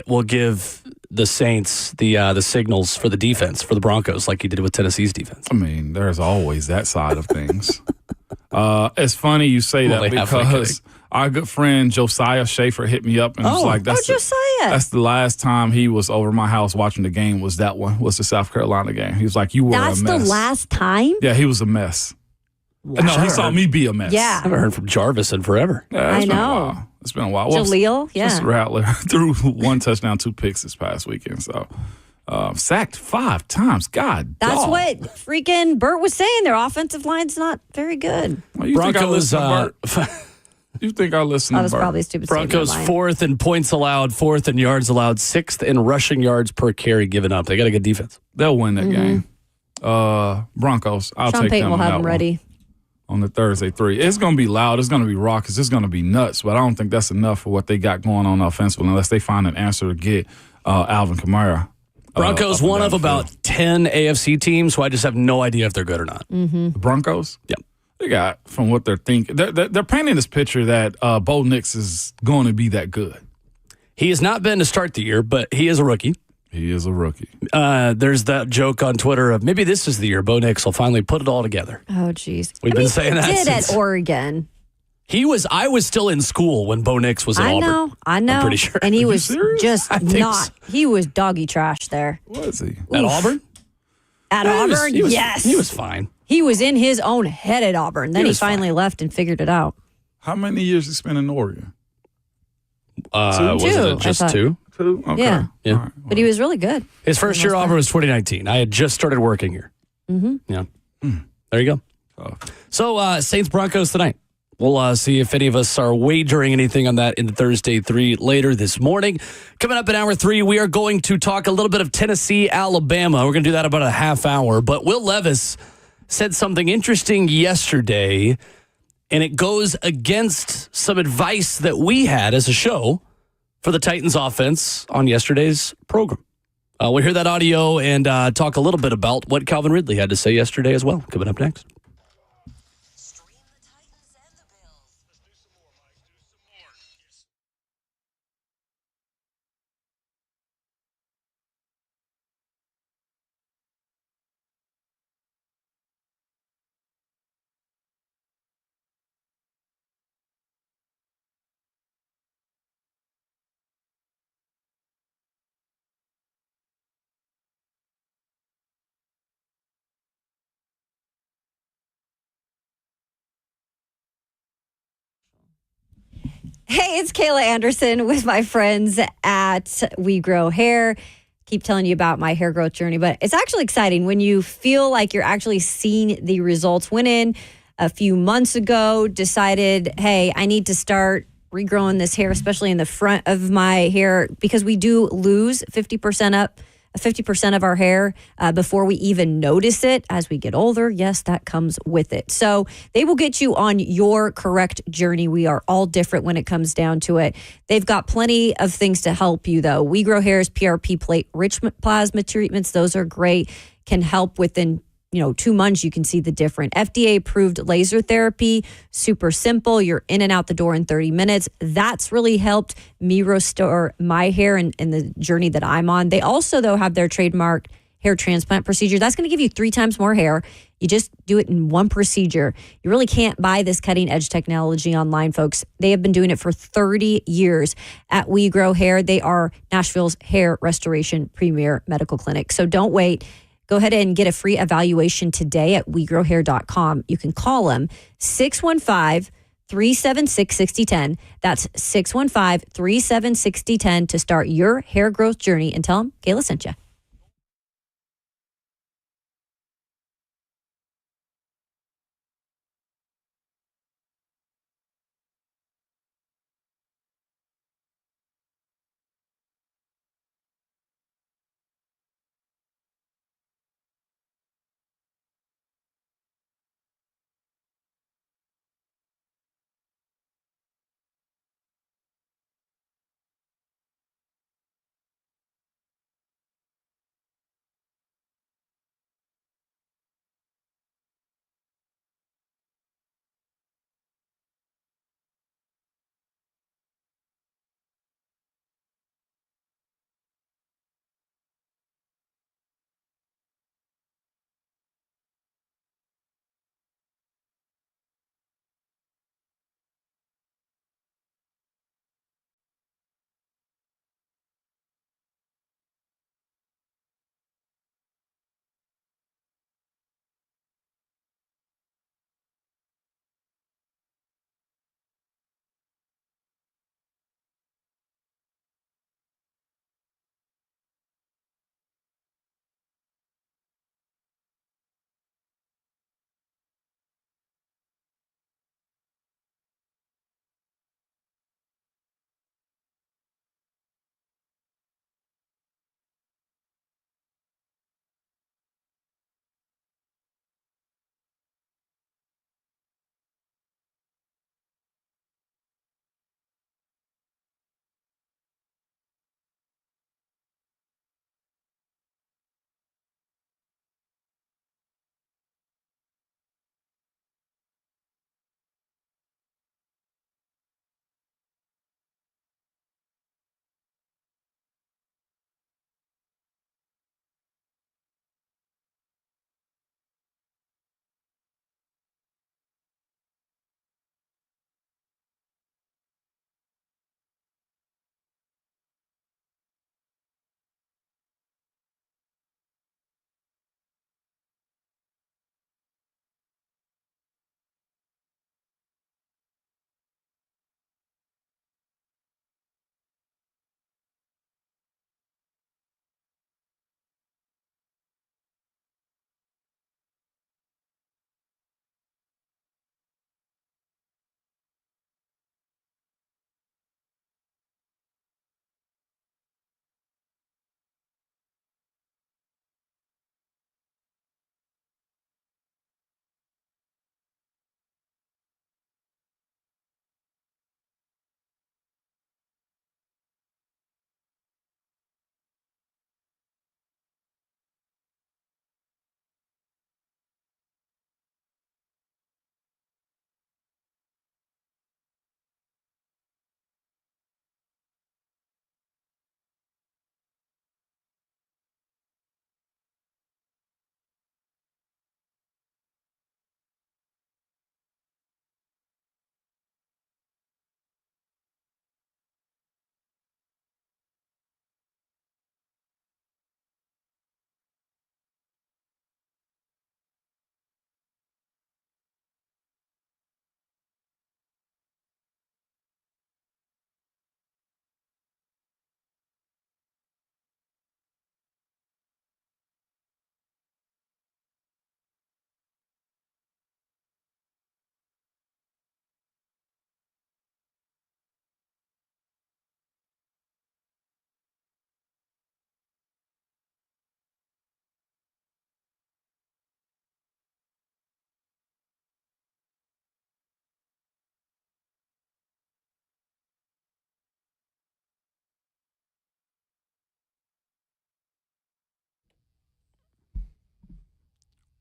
will do give the Saints the signals for the defense for the Broncos like he did with Tennessee's defense. I mean, there's always that side of things. It's funny you say that because our good friend Josiah Schaefer hit me up and was like, Josiah. That's the last time he was over my house watching the game was the South Carolina game. He was like, you were a mess. That's the last time? Yeah, he was a mess. Wow. No, he saw me be a mess. Yeah. I haven't heard from Jarvis in forever. Yeah, I know. It's been a while. Jaleel, Just Rattler threw 1 touchdown, 2 picks this past weekend. So sacked 5 times. God, that's dog. what freaking Bert was saying. Their offensive line's not very good. Well, you Broncos. You think I listen to That was Bert? probably a stupid. Broncos statement of mine. 4th in points allowed, 4th in yards allowed, 6th in rushing yards per carry given up. They got a good defense. They'll win that game. Broncos. I'll Sean take Payton them will on have that them one. ready. On the Thursday 3. It's going to be loud. It's going to be raucous. It's going to be nuts. But I don't think that's enough for what they got going on offensively unless they find an answer to get Alvin Kamara. Broncos one of about 10 AFC teams, so I just have no idea if they're good or not. Mm-hmm. The Broncos? Yep. They got, from what they're thinking, they're painting this picture that Bo Nix is going to be that good. He has not been to start the year, but he is a rookie. He is a rookie. There's that joke on Twitter of maybe this is the year Bo Nix will finally put it all together. Oh, geez. We've been saying that He did since at Oregon. I was still in school when Bo Nix was at Auburn. I know. I'm pretty sure. And he Are you was serious? just I think not. so. He was doggy trash there. Was he? At Auburn? At Auburn, yes. He was fine. He was in his own head at Auburn. Then he was finally left and figured it out. How many years he spent in Oregon? Was Two, it just I thought. 2? 2? Okay. Yeah. Yeah. All right. But he was really good. His first year at Auburn was 2019. I had just started working here. Mm-hmm. Yeah. There you go. So Saints Broncos tonight. We'll see if any of us are wagering anything on that in the Thursday 3 later this morning. Coming up in hour 3, we are going to talk a little bit of Tennessee, Alabama. We're going to do that about a half hour. But Will Levis said something interesting yesterday, and it goes against some advice that we had as a show for the Titans offense on yesterday's program. We'll hear that audio and talk a little bit about what Calvin Ridley had to say yesterday as well. Coming up next. Hey, it's Kayla Anderson with my friends at We Grow Hair. Keep telling you about my hair growth journey, but it's actually exciting when you feel like you're actually seeing the results. Went in a few months ago, decided, hey, I need to start regrowing this hair, especially in the front of my hair, because we do lose 50% of our hair before we even notice it as we get older. Yes, that comes with it. So they will get you on your correct journey. We are all different when it comes down to it. They've got plenty of things to help you, though. We Grow Hair's PRP plate rich plasma treatments. Those are great. Can help within 2 months, you can see the difference. FDA approved laser therapy, super simple. You're in and out the door in 30 minutes. That's really helped me restore my hair and the journey that I'm on. They also, though, have their trademark hair transplant procedure. That's going to give you 3 times more hair. You just do it in one procedure. You really can't buy this cutting edge technology online, folks. They have been doing it for 30 years at We Grow Hair. They are Nashville's hair restoration premier medical clinic. So don't wait. Go ahead and get a free evaluation today at wegrowhair.com. You can call them 615-376-6010. That's 615-376-6010 to start your hair growth journey, and tell them Kayla sent you.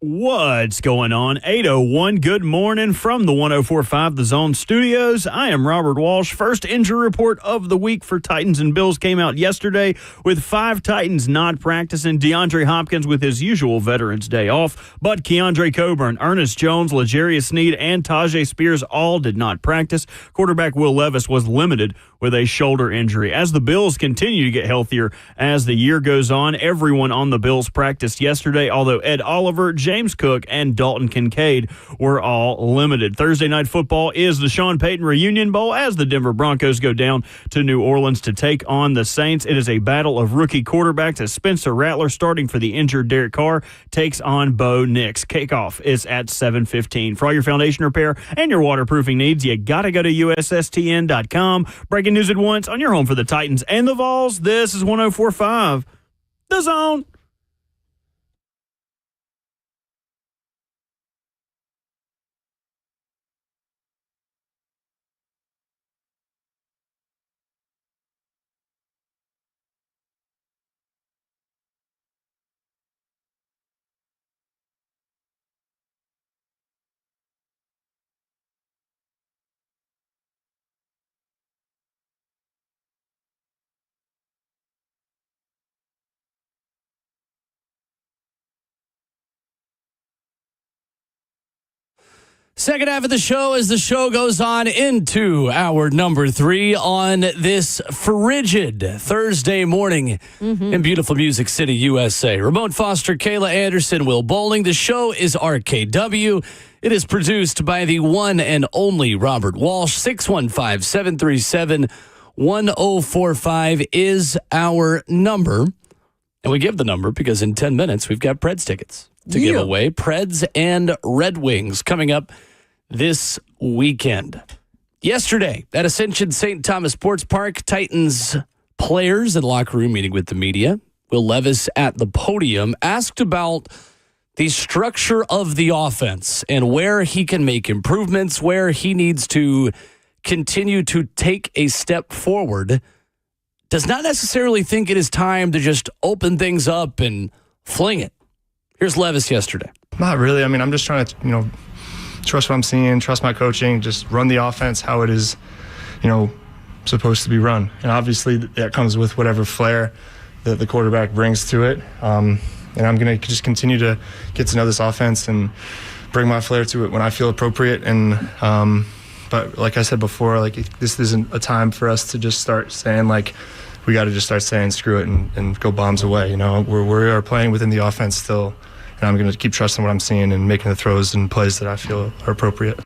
What's going on? 8:01. Good morning from the 104.5 The Zone Studios. I am Robert Walsh. First injury report of the week for Titans and Bills came out yesterday with 5 Titans not practicing. Deandre Hopkins with his usual Veterans Day off, but Keandre Coburn, Ernest Jones, L'Jarius Sneed, and Tajay Spears all did not practice. Quarterback Will Levis was limited with a shoulder injury. As the Bills continue to get healthier as the year goes on, everyone on the Bills practiced yesterday, although Ed Oliver, James Cook, and Dalton Kincaid were all limited. Thursday Night Football is the Sean Payton Reunion Bowl as the Denver Broncos go down to New Orleans to take on the Saints. It is a battle of rookie quarterbacks as Spencer Rattler, starting for the injured Derek Carr, takes on Bo Nix. Kickoff is at 7:15. For all your foundation repair and your waterproofing needs, you got to go to USSTN.com. Breaking news at once on your home for the Titans and the Vols. This is 104.5 The Zone. Second half of the show as the show goes on into hour number 3 on this frigid Thursday morning in beautiful Music City, USA. Ramon Foster, Kayla Anderson, Will Bowling. The show is RKW. It is produced by the one and only Robert Walsh. 615-737-1045 is our number. And we give the number because in 10 minutes we've got Preds tickets to give away. Preds and Red Wings coming up this weekend. Yesterday at Ascension St. Thomas Sports Park, Titans players in the locker room meeting with the media. Will Levis at the podium asked about the structure of the offense and where he can make improvements, where he needs to continue to take a step forward. Does not necessarily think it is time to just open things up and fling it. Here's Levis yesterday. Not really. I mean, I'm just trying to, trust what I'm seeing, trust my coaching, just run the offense how it is, supposed to be run. And obviously that comes with whatever flair that the quarterback brings to it. And I'm going to just continue to get to know this offense and bring my flair to it when I feel appropriate. And but like I said before, this isn't a time for us to just start saying we got to just start saying screw it and go bombs away. We are playing within the offense still, and I'm going to keep trusting what I'm seeing and making the throws and plays that I feel are appropriate.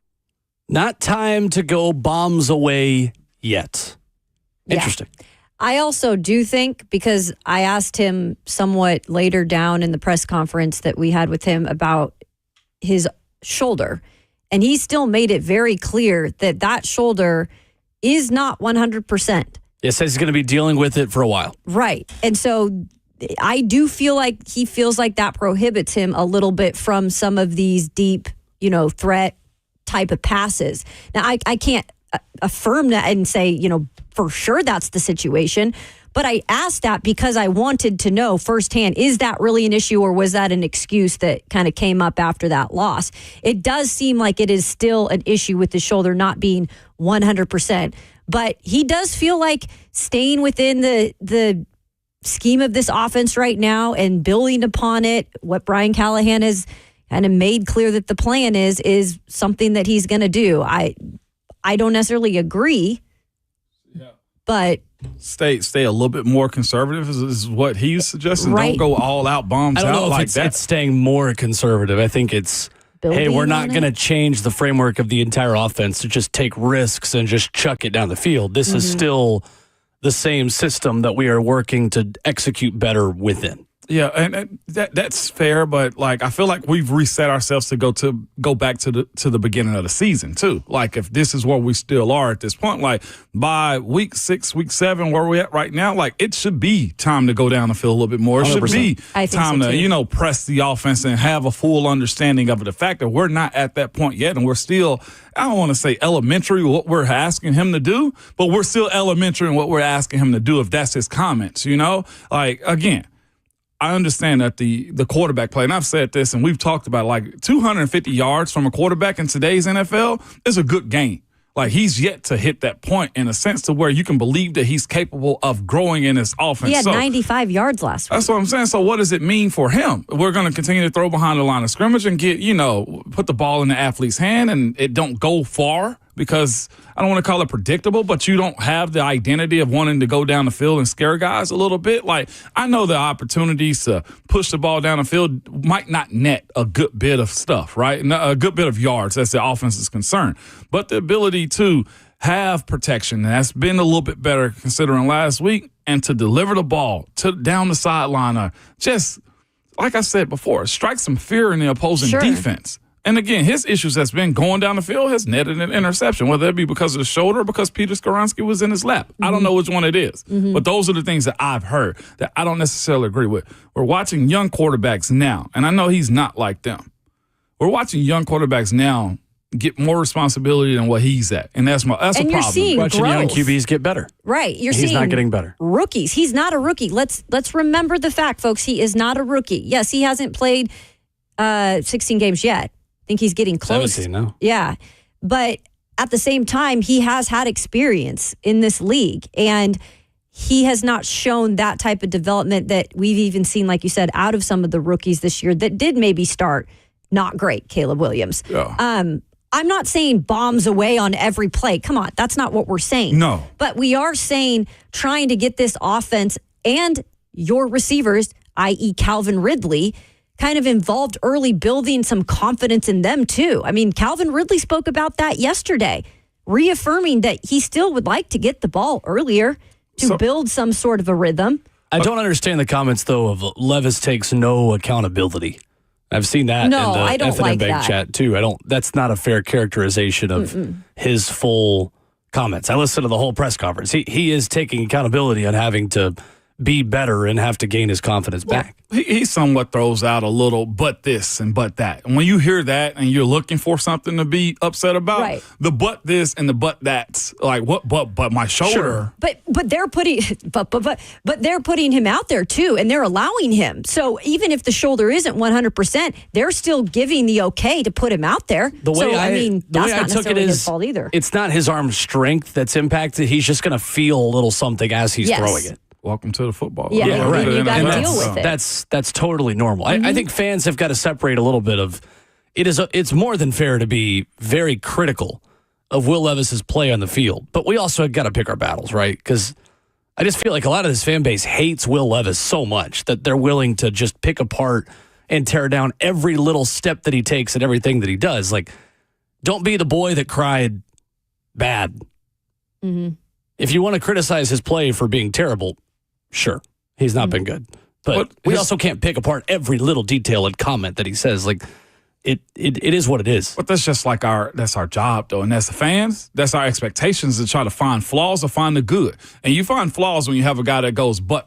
Not time to go bombs away yet. Interesting. Yeah. I also do think, because I asked him somewhat later down in the press conference that we had with him about his shoulder, and he still made it very clear that shoulder is not 100%. It says he's going to be dealing with it for a while. Right. And so I do feel like he feels like that prohibits him a little bit from some of these deep, threat type of passes. Now, I can't affirm that and say, for sure that's the situation. But I asked that because I wanted to know firsthand, is that really an issue, or was that an excuse that kind of came up after that loss? It does seem like it is still an issue with the shoulder not being 100%. But he does feel like staying within the scheme of this offense right now and building upon it, what Brian Callahan has kind of made clear that the plan is something that he's going to do. I don't necessarily agree, but stay a little bit more conservative is what he's suggesting. Right. Don't go all out bombs I don't out know if like that. It's staying more conservative. I think it's, building hey, we're not on going to it. change the framework of the entire offense to just take risks and just chuck it down the field. This is still the same system that we are working to execute better within. Yeah, and that's fair, but I feel like we've reset ourselves to go back to the beginning of the season too. If this is where we still are at this point, by week 6, week 7, where we're at right now, it should be time to go down the field a little bit more. It should 100%. be I think time so, to too. press the offense and have a full understanding of it. The fact that we're not at that point yet, and we're still, I don't want to say elementary what we're asking him to do, but we're still elementary in what we're asking him to do. If that's his comments, again. I understand that the quarterback play, and I've said this, and we've talked about, like, 250 yards from a quarterback in today's NFL is a good game. Like, he's yet to hit that point in a sense to where you can believe that he's capable of growing in his offense. He had 95 yards last week. That's what I'm saying. So what does it mean for him? We're going to continue to throw behind the line of scrimmage and get, put the ball in the athlete's hand, and it don't go far because I don't want to call it predictable, but you don't have the identity of wanting to go down the field and scare guys a little bit. Like, I know the opportunities to push the ball down the field might not net a good bit of stuff, right? A good bit of yards as the offense is concerned. But the ability to have protection, that's been a little bit better considering last week, and to deliver the ball down the sideline, just, like I said before, strike some fear in the opposing defense. And again, his issues has been going down the field has netted an interception, whether it be because of the shoulder or because Peter Skoronski was in his lap. I don't know which one it is. But those are the things that I've heard that I don't necessarily agree with. We're watching young quarterbacks now, and I know he's not like them. We're watching young quarterbacks now get more responsibility than what he's at. And that's a problem. You're seeing watching growth. young QBs get better. Right. He's not getting better. Rookies. He's not a rookie. Let's remember the fact, folks. He is not a rookie. Yes, he hasn't played 16 games yet. I think he's getting close. 17 now. Yeah. But at the same time, he has had experience in this league, and he has not shown that type of development that we've even seen, like you said, out of some of the rookies this year that did maybe start not great, Caleb Williams. Yeah. I'm not saying bombs away on every play. Come on, that's not what we're saying. No. But we are saying trying to get this offense and your receivers, i.e. Calvin Ridley, kind of involved early, building some confidence in them too. I mean, Calvin Ridley spoke about that yesterday, reaffirming that he still would like to get the ball earlier to build some sort of a rhythm. I don't understand the comments, though, of Levis takes no accountability. I've seen that in the I don't FNM like Bank that. chat, too. That's not a fair characterization of his full comments. I listened to the whole press conference. He is taking accountability on having to be better and have to gain his confidence back. He somewhat throws out a little but this and but that. And when you hear that and you're looking for something to be upset about, the but this and the but that's like what but my shoulder. Sure. But they're putting but they're putting him out there too, and they're allowing him. So even if the shoulder isn't 100%, they're still giving the okay to put him out there. The way that's not took it necessarily is his fault either. It's not his arm strength that's impacted. He's just going to feel a little something as he's throwing it. Welcome to the football. Yeah, right. You got to And deal with it. That's totally normal. I think fans have got to separate a little bit of it's more than fair to be very critical of Will Levis's play on the field, but we also got to pick our battles, right? Because I just feel like a lot of this fan base hates Will Levis so much that they're willing to just pick apart and tear down every little step that he takes and everything that he does. Like, don't be the boy that cried bad. If you want to criticize his play for being terrible, sure, he's not been good. But we also can't pick apart every little detail and comment that he says. Like, it is what it is. But that's just like that's our job, though. And as the fans, that's our expectations to try to find flaws or find the good. And you find flaws when you have a guy that goes, but.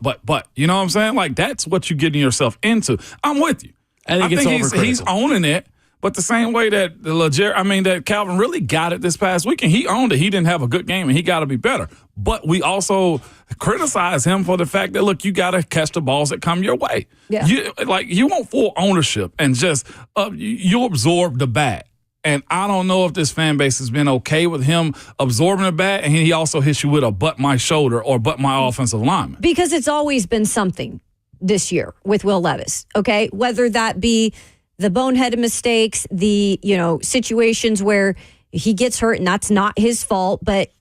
You know what I'm saying? Like, that's what you're getting yourself into. I'm with you. I think he's owning it. But the same way that that Calvin really got it this past weekend, he owned it. He didn't have a good game, and he got to be better. But we also criticize him for the fact that, look, you got to catch the balls that come your way. Yeah. You want full ownership and just you absorb the bat. And I don't know if this fan base has been okay with him absorbing the bat, and he also hits you with a but my shoulder or but my offensive lineman. Because it's always been something this year with Will Levis, okay? Whether that be the boneheaded mistakes, the, situations where he gets hurt and that's not his fault, but,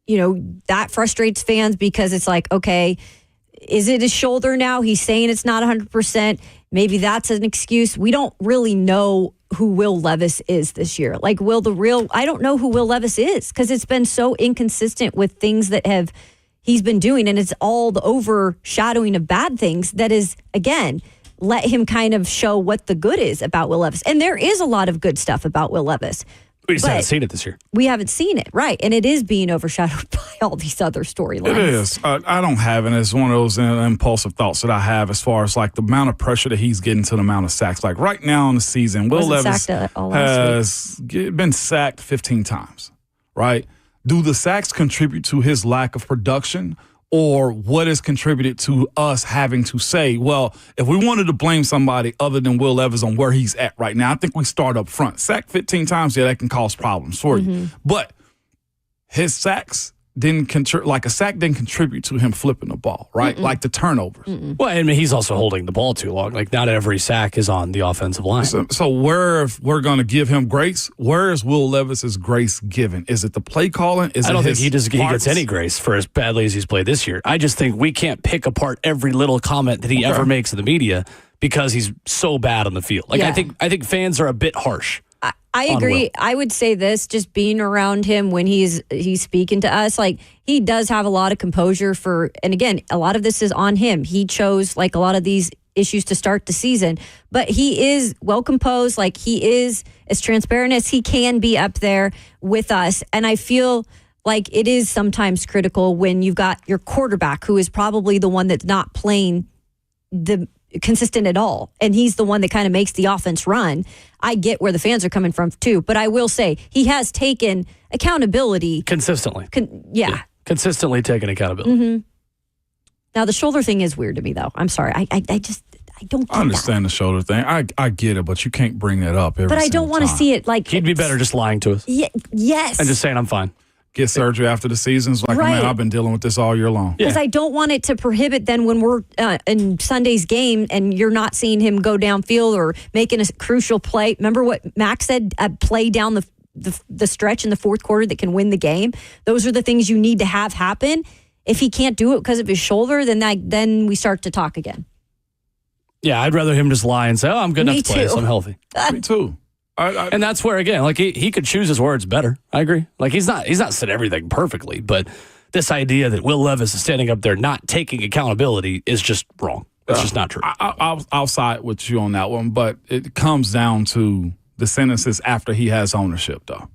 that frustrates fans because it's like, okay, is it his shoulder now? He's saying it's not 100%. Maybe that's an excuse. We don't really know who Will Levis is this year. Like, I don't know who Will Levis is because it's been so inconsistent with things that he's been doing, and it's all the overshadowing of bad things that is, again, let him kind of show what the good is about Will Levis. And there is a lot of good stuff about Will Levis. We just haven't seen it this year. We haven't seen it, right. And it is being overshadowed by all these other storylines. It is. I don't have it. It's one of those impulsive thoughts that I have as far as like the amount of pressure that he's getting to the amount of sacks. Like right now in the season, Will Levis has been sacked 15 times, right? Do the sacks contribute to his lack of production? or what is contributed to us having to say, well, if we wanted to blame somebody other than Will Levis on where he's at right now, I think we start up front. Sack 15 times, yeah, that can cause problems for you. But his sacks didn't contribute, like a sack didn't contribute to him flipping the ball, right? Like the turnovers. Well, I mean, he's also holding the ball too long. Like, not every sack is on the offensive line. So where, if we're going to give him grace, where is Will Levis's grace given? Is it the play calling? I don't think he gets any grace for as badly as he's played this year. I just think we can't pick apart every little comment that he ever makes in the media because he's so bad on the field. Like, I think fans are a bit harsh. I agree. I would say this, just being around him when he's speaking to us, like, he does have a lot of composure and again, a lot of this is on him. He chose, like, a lot of these issues to start the season, but he is well composed. Like, he is as transparent as he can be up there with us. And I feel like it is sometimes critical when you've got your quarterback, who is probably the one that's not playing the consistent at all, and he's the one that kind of makes the offense run. I get where the fans are coming from too, but I will say he has taken accountability consistently. Consistently taken accountability. Now the shoulder thing is weird to me, though. I'm sorry. I don't get I understand the shoulder thing. I get it, but you can't bring that up every But I don't want to see it like he'd be better just lying to us. Yes. And just saying I'm fine. Get surgery after the season's like, Right. man, I've been dealing with this all year long. Because I don't want it to prohibit then when we're in Sunday's game and you're not seeing him go downfield or making a crucial play. Remember what Max said, a play down the stretch in the fourth quarter that can win the game? Those are the things you need to have happen. If he can't do it because of his shoulder, then we start to talk again. Yeah, I'd rather him just lie and say, oh, I'm good enough to play, so I'm healthy. Me too. And that's where, again, like he could choose his words better. I agree. Like he's not said everything perfectly, but this idea that Will Levis is standing up there not taking accountability is just wrong. It's just not true. I'll side with you on that one, but it comes down to the sentences after he has ownership, though.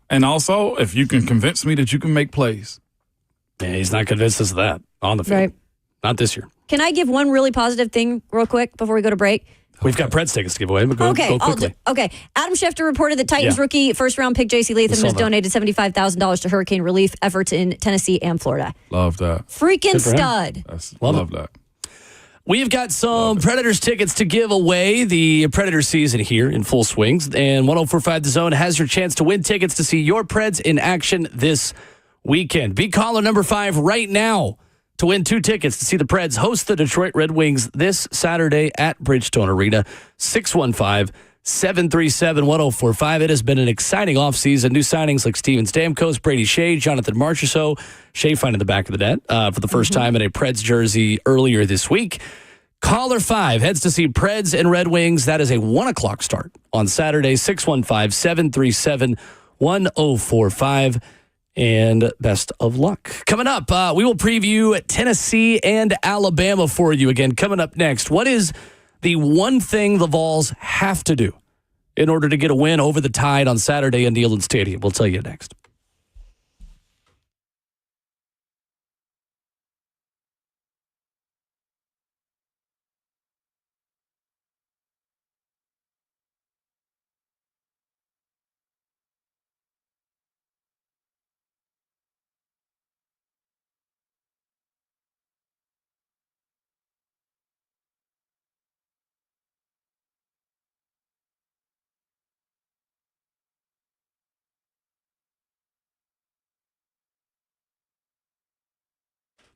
And also, if you can convince me that you can make plays. Yeah, he's not convinced us of that on the field. Right. Not this year. Can I give one really positive thing real quick before we go to break? We've got Preds tickets to give away, but go quickly. Okay. Adam Schefter reported that Titans rookie first-round pick J.C. Latham has donated $75,000 to hurricane relief efforts in Tennessee and Florida. Love that. Freaking stud. Love that. We've got some Predators tickets to give away. The Predator season here in full swings, and 104.5 The Zone has your chance to win tickets to see your Preds in action this weekend. Be caller number 5 right now to win 2 tickets to see the Preds host the Detroit Red Wings this Saturday at Bridgestone Arena. 615-737-1045. It has been an exciting offseason. New signings like Steven Stamkos, Brady Shea, Jonathan Marchessault. Shea finding the back of the net for the first time in a Preds jersey earlier this week. Caller 5 heads to see Preds and Red Wings. That is a 1 o'clock start on Saturday. 615-737-1045. And best of luck. Coming up, we will preview Tennessee and Alabama for you again. Coming up next, what is the one thing the Vols have to do in order to get a win over the Tide on Saturday in Neyland Stadium? We'll tell you next.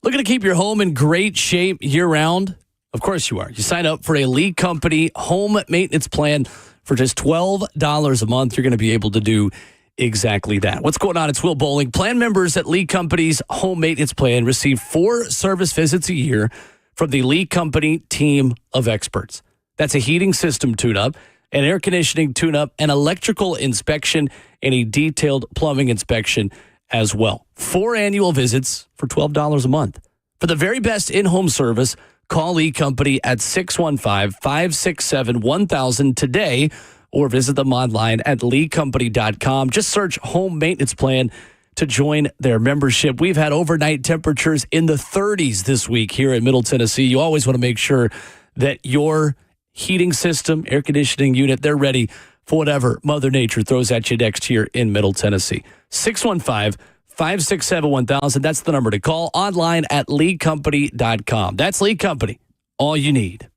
Looking to keep your home in great shape year-round? Of course you are. You sign up for a Lee Company home maintenance plan for just $12 a month. You're going to be able to do exactly that. What's going on? It's Will Bowling. Plan members at Lee Company's home maintenance plan receive 4 service visits a year from the Lee Company team of experts. That's a heating system tune-up, an air conditioning tune-up, an electrical inspection, and a detailed plumbing inspection as well. 4 annual visits for $12 a month. For the very best in-home service, call Lee Company at 615-567-1000 today or visit them online at leecompany.com. Just search home maintenance plan to join their membership. We've had overnight temperatures in the 30s this week here in Middle Tennessee. You always want to make sure that your heating system, air conditioning unit, they're ready for whatever Mother Nature throws at you next here in Middle Tennessee. 615 567-1000. That's the number to call. Online at leadcompany.com. That's Lead Company. All you need.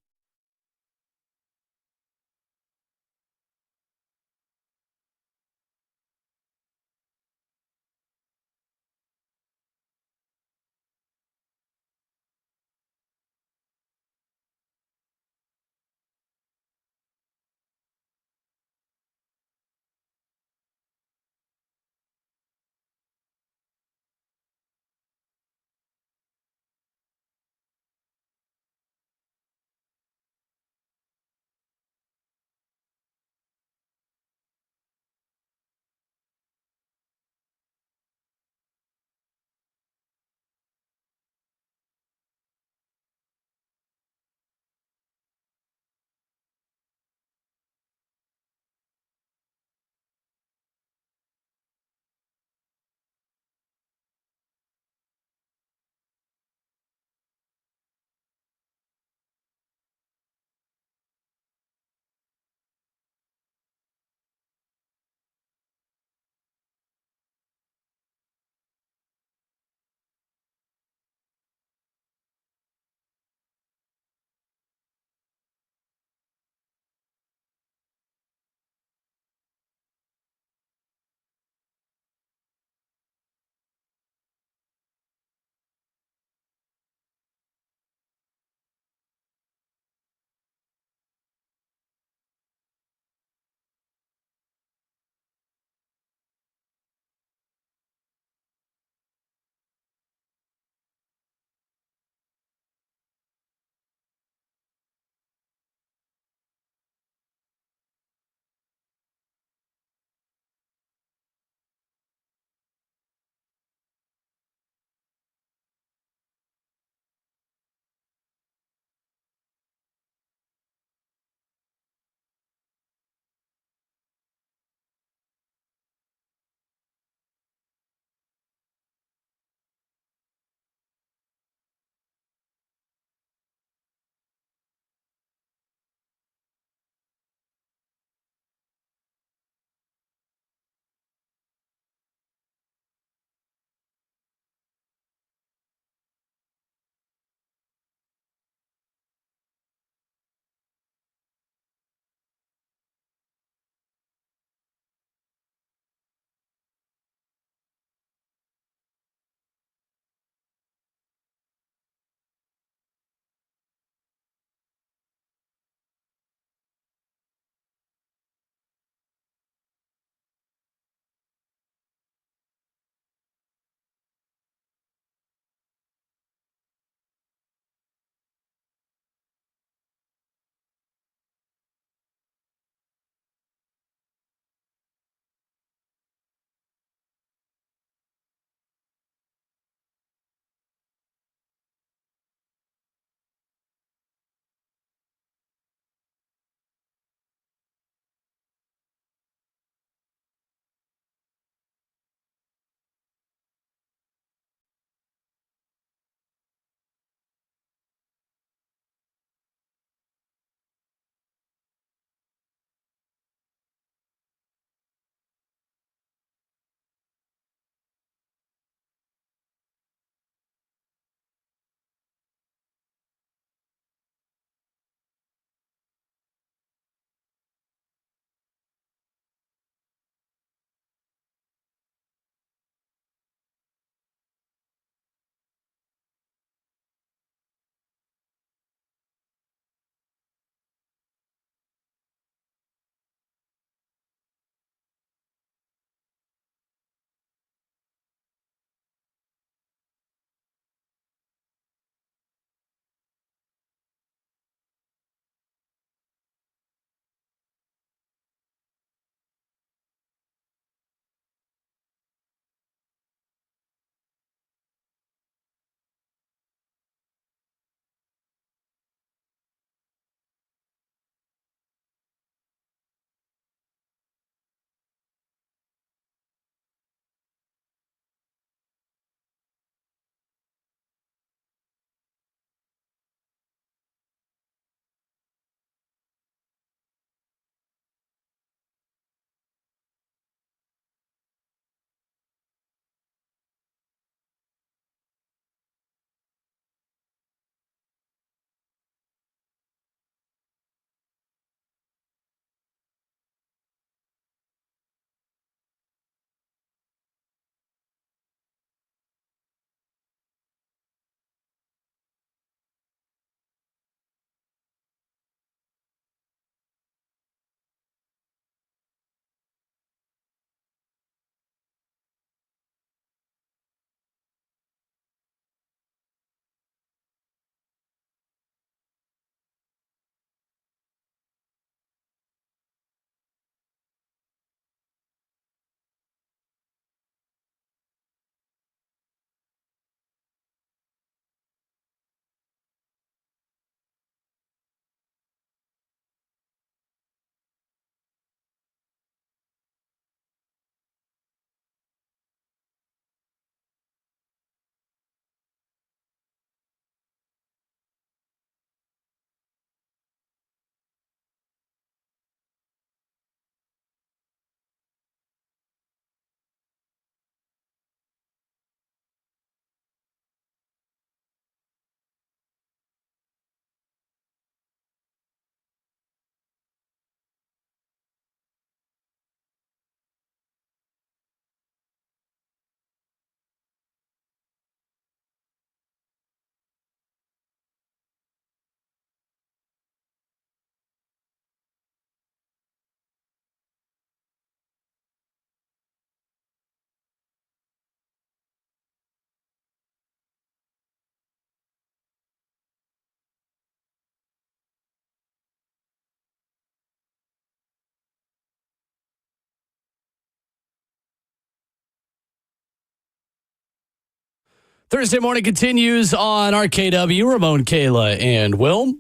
Thursday morning continues on RKW. Ramon, Kayla, and Will.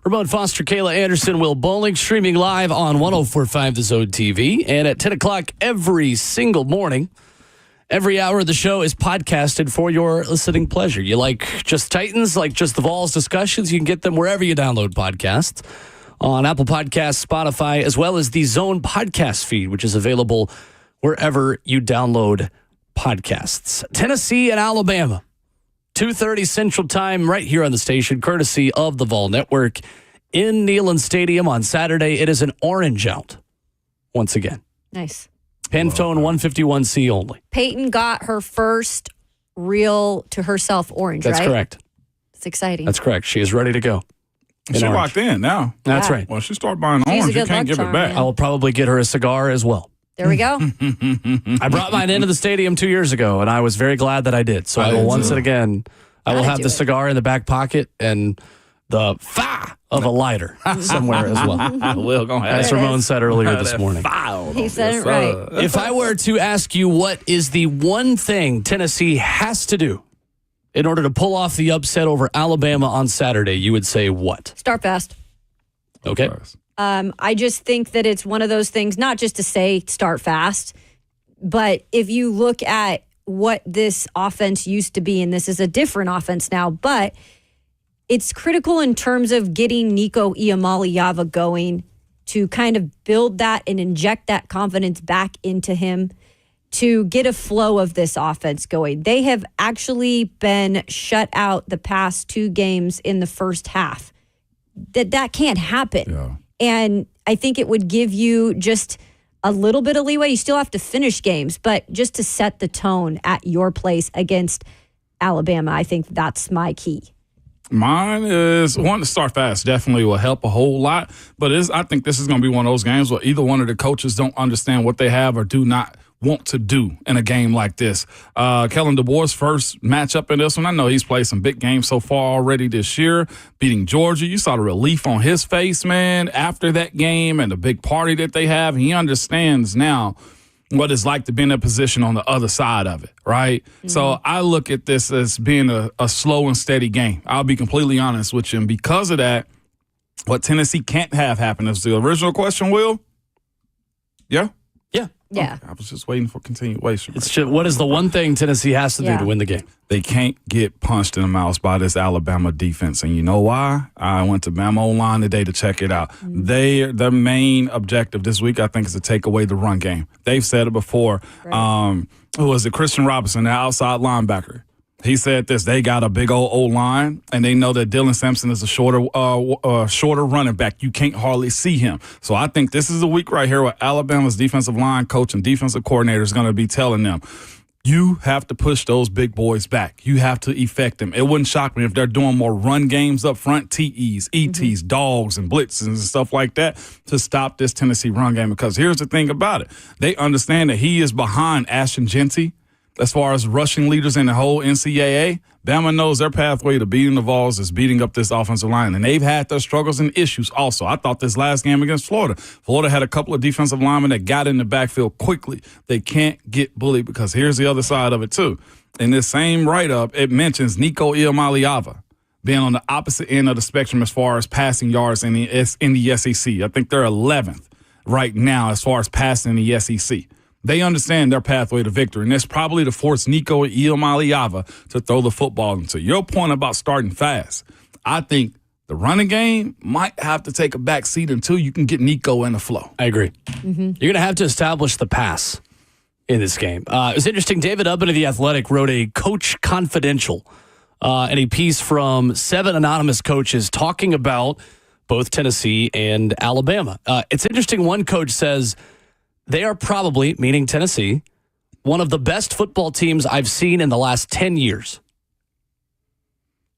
Ramon Foster, Kayla Anderson, Will Bowling, streaming live on 104.5 The Zone TV. And at 10 o'clock every single morning, every hour of the show is podcasted for your listening pleasure. You like Just Titans, like Just the Vols discussions, you can get them wherever you download podcasts. On Apple Podcasts, Spotify, as well as the Zone podcast feed, which is available wherever you download podcasts. Tennessee and Alabama, 2:30 Central Time, right here on the station, courtesy of the Vol Network in Neyland Stadium on Saturday. It is an orange out once again. Nice. Pantone 151C only. Peyton got her first real to herself orange, That's right? correct. It's exciting. That's correct. She is ready to go. She orange. locked in now. That's Yeah. right. When she start buying She's a orange, you good can't luck give charm, it back. man. I will probably get her a cigar as well. There we go. I brought mine into the stadium 2 years ago, and I was very glad that I did. So I will once and again, I will Gotta have do the it. cigar in the back pocket and the fa of a lighter somewhere as well. Will gonna have As There it Ramon is. said earlier this morning. He said it right. If I were to ask you what is the one thing Tennessee has to do in order to pull off the upset over Alabama on Saturday, you would say what? Start fast. Okay. I just think that it's one of those things, not just to say start fast, but if you look at what this offense used to be, and this is a different offense now, but it's critical in terms of getting Nico Iamaleava going to kind of build that and inject that confidence back into him to get a flow of this offense going. They have actually been shut out the past 2 games in the first half. That can't happen. Yeah. And I think it would give you just a little bit of leeway. You still have to finish games, but just to set the tone at your place against Alabama, I think that's my key. Mine is one to start fast. Definitely will help a whole lot. But I think this is going to be one of those games where either one of the coaches don't understand what they have or do not want to do in a game like this. Kellen DeBoer's first matchup in this one. I know he's played some big games so far already this year, beating Georgia. You saw the relief on his face, man, after that game and the big party that they have. He understands now what it's like to be in a position on the other side of it, right? Mm-hmm. So I look at this as being a slow and steady game. I'll be completely honest with you. And because of that, what Tennessee can't have happen is the original question, Will? Yeah? Yeah. Okay, I was just waiting for continuation. It's just, what is the one thing Tennessee has to do to win the game? They can't get punched in the mouth by this Alabama defense. And you know why? I went to Bama online today to check it out. Their main objective this week, I think, is to take away the run game. They've said it before. Right. Who was it? Christian Robinson, the outside linebacker. He said this, they got a big old O-line, and they know that Dylan Sampson is a shorter running back. You can't hardly see him. So I think this is a week right here where Alabama's defensive line coach and defensive coordinator is going to be telling them, you have to push those big boys back. You have to effect them. It wouldn't shock me if they're doing more run games up front, TEs, ETs, dogs, and blitzes and stuff like that to stop this Tennessee run game. Because here's the thing about it. They understand that he is behind Ashton Jeanty as far as rushing leaders in the whole NCAA. Bama knows their pathway to beating the Vols is beating up this offensive line, and they've had their struggles and issues also. I thought this last game against Florida had a couple of defensive linemen that got in the backfield quickly. They can't get bullied because here's the other side of it too. In this same write-up, it mentions Nico Iamaleava being on the opposite end of the spectrum as far as passing yards in the SEC. I think they're 11th right now as far as passing in the SEC. They understand their pathway to victory, and that's probably to force Nico Iamaleava to throw the football. And to your point about starting fast, I think the running game might have to take a back seat until you can get Nico in the flow. I agree. Mm-hmm. You're going to have to establish the pass in this game. It was interesting. David Ubben of The Athletic wrote a Coach Confidential and a piece from 7 anonymous coaches talking about both Tennessee and Alabama. It's interesting. One coach says, they are probably, meaning Tennessee, one of the best football teams I've seen in the last 10 years.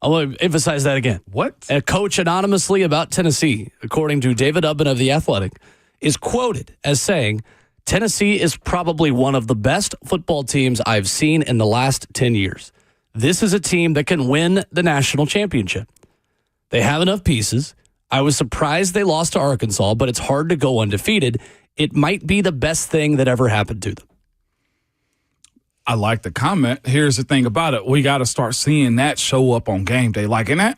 I want to emphasize that again. What? A coach anonymously about Tennessee, according to David Ubben of The Athletic, is quoted as saying, Tennessee is probably one of the best football teams I've seen in the last 10 years. This is a team that can win the national championship. They have enough pieces. I was surprised they lost to Arkansas, but it's hard to go undefeated. It might be the best thing that ever happened to them. I like the comment. Here's the thing about it. We got to start seeing that show up on game day. Like, and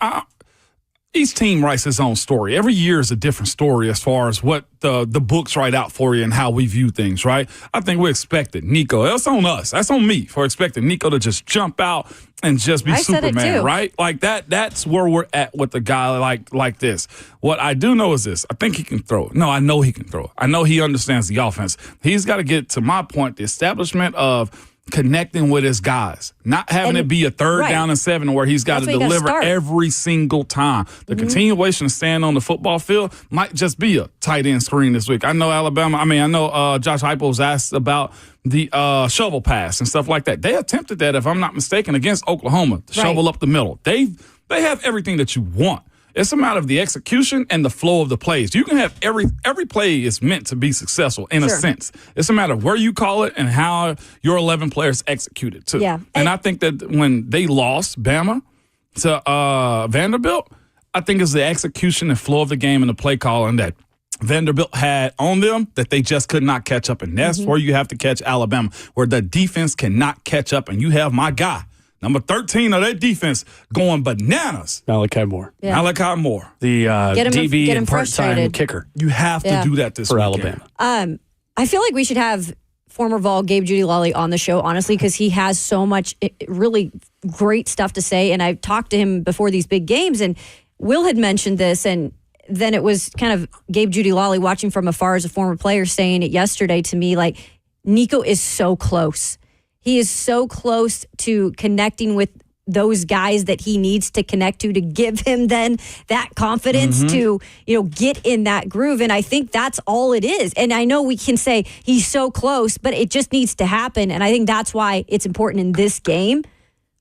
each team writes its own story. Every year is a different story as far as what the books write out for you and how we view things, right? I think we expected Nico. That's on us. That's on me for expecting Nico to just jump out and just be Superman, right? Like that's where we're at with a guy like this. What I do know is this. I think he can throw it. No, I know he can throw it. I know he understands the offense. He's got to get, to my point, the establishment of connecting with his guys, not having it be a third down and 7 where he's got to deliver every single time. The continuation of staying on the football field might just be a tight end screen this week. I know Josh Heupel was asked about the shovel pass and stuff like that. They attempted that, if I'm not mistaken, against Oklahoma, to shovel up the middle. They have everything that you want. It's a matter of the execution and the flow of the plays. You can have every play is meant to be successul in a sense. It's a matter of where you call it and how your 11 players execute it too. Yeah. And I think that when they lost Bama to Vanderbilt, I think it's the execution and flow of the game and the play calling that Vanderbilt had on them that they just could not catch up. And that's where you have to catch Alabama, where the defense cannot catch up. And you have my guy, number 13 of that defense, going bananas. Malachi Moore. Yeah. Malachi Moore. The DB and part-time kicker. You have to do that this for weekend. Alabama. I feel like we should have former Vol Gabe Judy-Lally on the show, honestly, because he has so much really great stuff to say. And I've talked to him before these big games, and Will had mentioned this, and then it was kind of Gabe Judy-Lally watching from afar as a former player saying it yesterday to me, like, Nico is so close. He is so close to connecting with those guys that he needs to connect to give him then that confidence to, get in that groove. And I think that's all it is. And I know we can say he's so close, but it just needs to happen. And I think that's why it's important in this game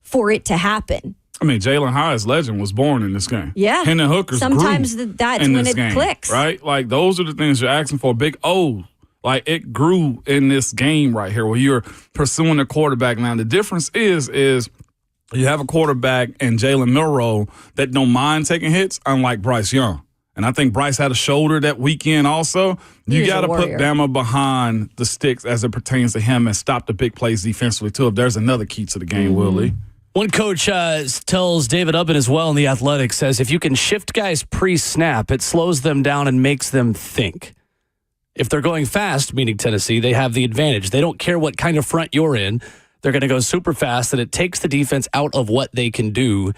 for it to happen. I mean, Jalen Hyatt's legend was born in this game. Yeah. Hendon Hooker's sometimes that's when it clicks. Right? Like, those are the things you're asking for. Big O. Like, it grew in this game right here where you're pursuing the quarterback. Now, the difference is you have a quarterback in Jalen Milroe that don't mind taking hits, unlike Bryce Young. And I think Bryce had a shoulder that weekend also. You got to put Bama behind the sticks as it pertains to him and stop the big plays defensively, too, if there's another key to the game, Willie. One coach tells David Ubben as well in The Athletic, says if you can shift guys pre-snap, it slows them down and makes them think. If they're going fast, meaning Tennessee, they have the advantage. They don't care what kind of front you're in. They're going to go super fast, and it takes the defense out of what they can do.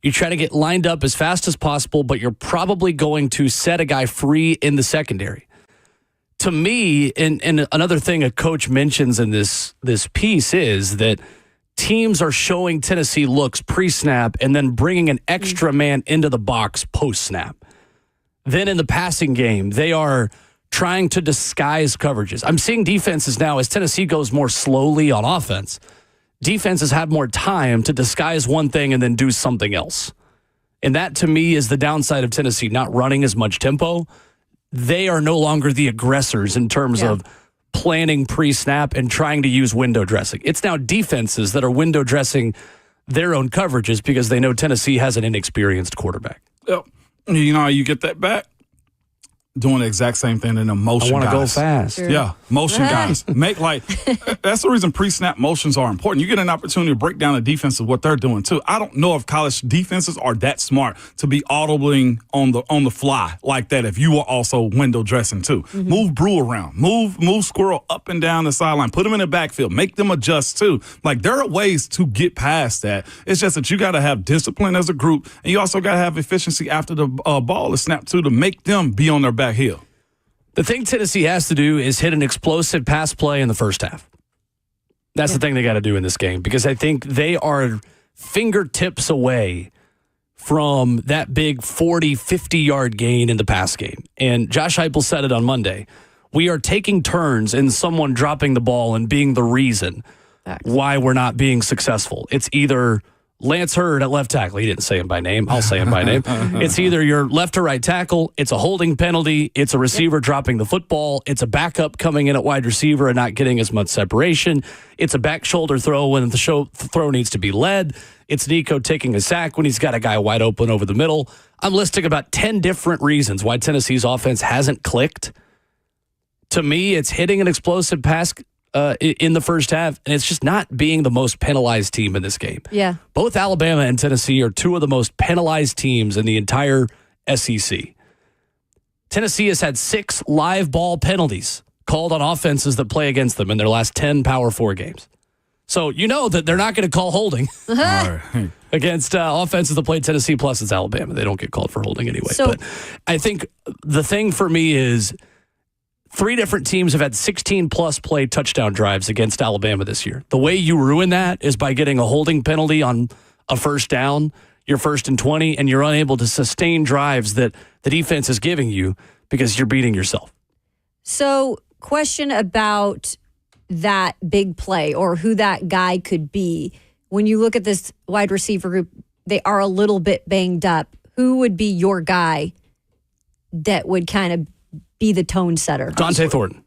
You try to get lined up as fast as possible, but you're probably going to set a guy free in the secondary. To me, and another thing a coach mentions in this piece is that teams are showing Tennessee looks pre-snap and then bringing an extra man into the box post-snap. Then in the passing game, they are trying to disguise coverages. I'm seeing defenses now, as Tennessee goes more slowly on offense, defenses have more time to disguise one thing and then do something else. And that, to me, is the downside of Tennessee not running as much tempo. They are no longer the aggressors in terms of planning pre-snap and trying to use window dressing. It's now defenses that are window dressing their own coverages because they know Tennessee has an inexperienced quarterback. Yep. You know how you get that back? Doing the exact same thing in the motion guys. I want to go fast. Sure. Yeah, motion guys. That's the reason pre-snap motions are important. You get an opportunity to break down the defense of what they're doing too. I don't know if college defenses are that smart to be audibling on the fly like that if you are also window dressing too. Move Brew around. Move Squirrel up and down the sideline. Put them in the backfield. Make them adjust too. Like, there are ways to get past that. It's just that you got to have discipline as a group, and you also got to have efficiency after the ball is snapped too to make them be on their back heel. The thing Tennessee has to do is hit an explosive pass play in the first half. That's the thing they got to do in this game, because I think they are fingertips away from that big 40, 50-yard gain in the pass game. And Josh Heupel said it on Monday. We are taking turns in someone dropping the ball and being the reason why we're not being successful. It's either Lance Hurd at left tackle. He didn't say him by name. I'll say him by name. It's either your left or right tackle. It's a holding penalty. It's a receiver dropping the football. It's a backup coming in at wide receiver and not getting as much separation. It's a back shoulder throw when the throw needs to be led. It's Nico taking a sack when he's got a guy wide open over the middle. I'm listing about 10 different reasons why Tennessee's offense hasn't clicked. To me, it's hitting an explosive pass in the first half, and it's just not being the most penalized team in this game. Yeah. Both Alabama and Tennessee are two of the most penalized teams in the entire SEC. Tennessee has had 6 live ball penalties called on offenses that play against them in their last 10 Power 4 games. So you know that they're not going to call holding against offenses that play Tennessee, plus it's Alabama. They don't get called for holding anyway. So, but I think the thing for me is 3 different teams have had 16-plus play touchdown drives against Alabama this year. The way you ruin that is by getting a holding penalty on a first down, you're 1st and 20, and you're unable to sustain drives that the defense is giving you because you're beating yourself. So, question about that big play or who that guy could be. When you look at this wide receiver group, they are a little bit banged up. Who would be your guy that would kind of be the tone setter? Dante Thornton.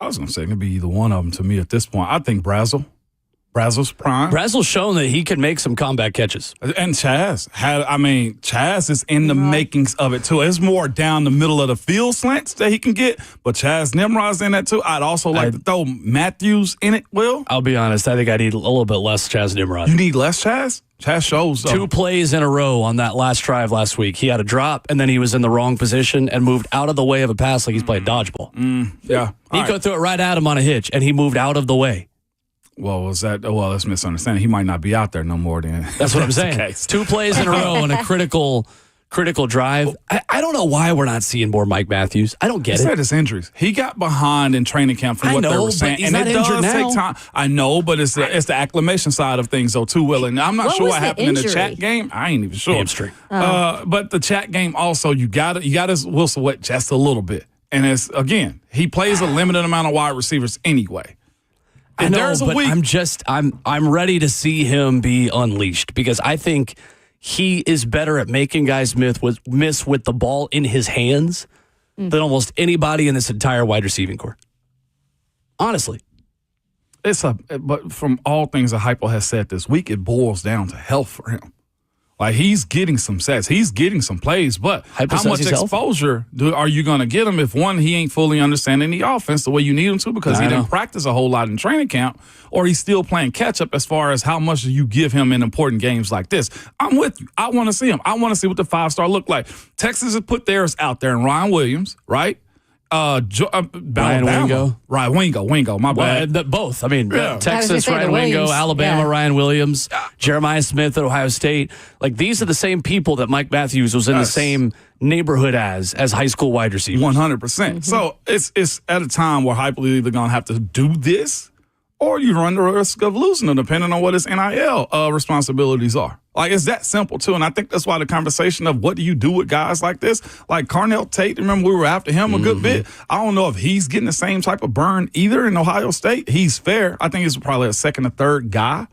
I was going to say it could be either one of them to me at this point. I think Brazel's prime. Brazel's shown that he can make some comeback catches. And Chaz is in the makings of it too. It's more down the middle of the field slants that he can get, but Chaz Nimrod's in that too. I'd also like to throw Matthews in it, Will. I'll be honest, I think I need a little bit less Chaz Nimrod. You need less Chaz? Chaz shows. 2 plays in a row on that last drive last week. He had a drop, and then he was in the wrong position and moved out of the way of a pass like he's playing dodgeball. Yeah. Nico threw it right at him on a hitch, and he moved out of the way. Well, that's misunderstanding. He might not be out there no more than. That's what I'm saying. 2 plays in a row on a critical drive. I don't know why we're not seeing more Mike Matthews. I don't get it. He had his injuries. He got behind in training camp from what they were saying. But he's not injured now. Take time. I know, but it's the acclimation side of things, though, too, Will. And I'm not sure what happened in the chat game. I ain't even sure. Hamstring. But the chat game also, you got to Wilson wet just a little bit. And it's, again, he plays a limited amount of wide receivers anyway. I know, but I'm ready to see him be unleashed because I think he is better at making guys miss with the ball in his hands than almost anybody in this entire wide receiving corps. Honestly. But from all things that Hypo has said this week, it boils down to health for him. Like, he's getting some sets. He's getting some plays, but how much exposure are you going to get him if, one, he ain't fully understanding the offense the way you need him to because he didn't practice a whole lot in training camp, or he's still playing catch-up as far as how much do you give him in important games like this. I'm with you. I want to see him. I want to see what the 5-star look like. Texas has put theirs out there, and Ryan Williams, right? Ryan Wingo. Ryan Wingo, my bad. Both. I mean, Texas, Ryan Wingo, Alabama, Ryan Williams, Jeremiah Smith at Ohio State. Like, these are the same people that Mike Matthews was in the same neighborhood as high school wide receivers. 100%. So it's at a time where Hyper either going to have to do this or you run the risk of losing them, depending on what his NIL responsibilities are. Like, it's that simple, too. And I think that's why the conversation of what do you do with guys like this, like Carnell Tate, remember we were after him a good bit. I don't know if he's getting the same type of burn either in Ohio State. He's fair. I think he's probably a second or third guy.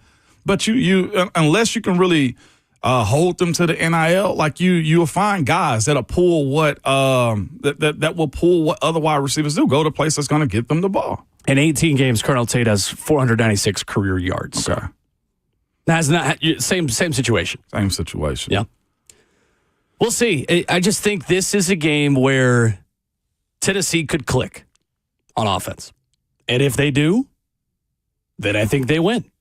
But you unless you can really hold them to the NIL, like you'll find guys that'll pull what that will pull what other wide receivers do. Go to a place that's going to get them the ball. In 18 games, Carnell Tate has 496 career yards. Okay. So. That's not same situation. Same situation. Yeah. We'll see. I just think this is a game where Tennessee could click on offense. And if they do, then I think they win.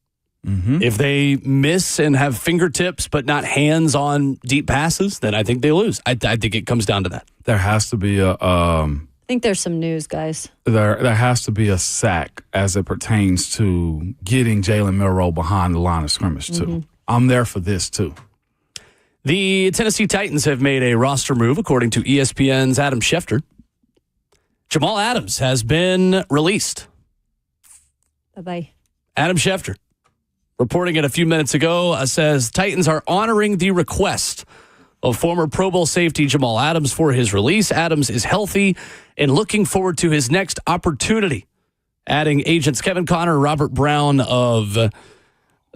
Mm-hmm. If they miss and have fingertips but not hands on deep passes, then I think they lose. I think it comes down to that. There has to be I think there's some news, guys. There has to be a sack as it pertains to getting Jalen Milroe behind the line of scrimmage, too. Mm-hmm. I'm there for this, too. The Tennessee Titans have made a roster move, according to ESPN's Adam Schefter. Jamal Adams has been released. Bye-bye. Adam Schefter, reporting it a few minutes ago, says Titans are honoring the request of former Pro Bowl safety Jamal Adams for his release. Adams is healthy and looking forward to his next opportunity. Adding agents Kevin Connor, Robert Brown of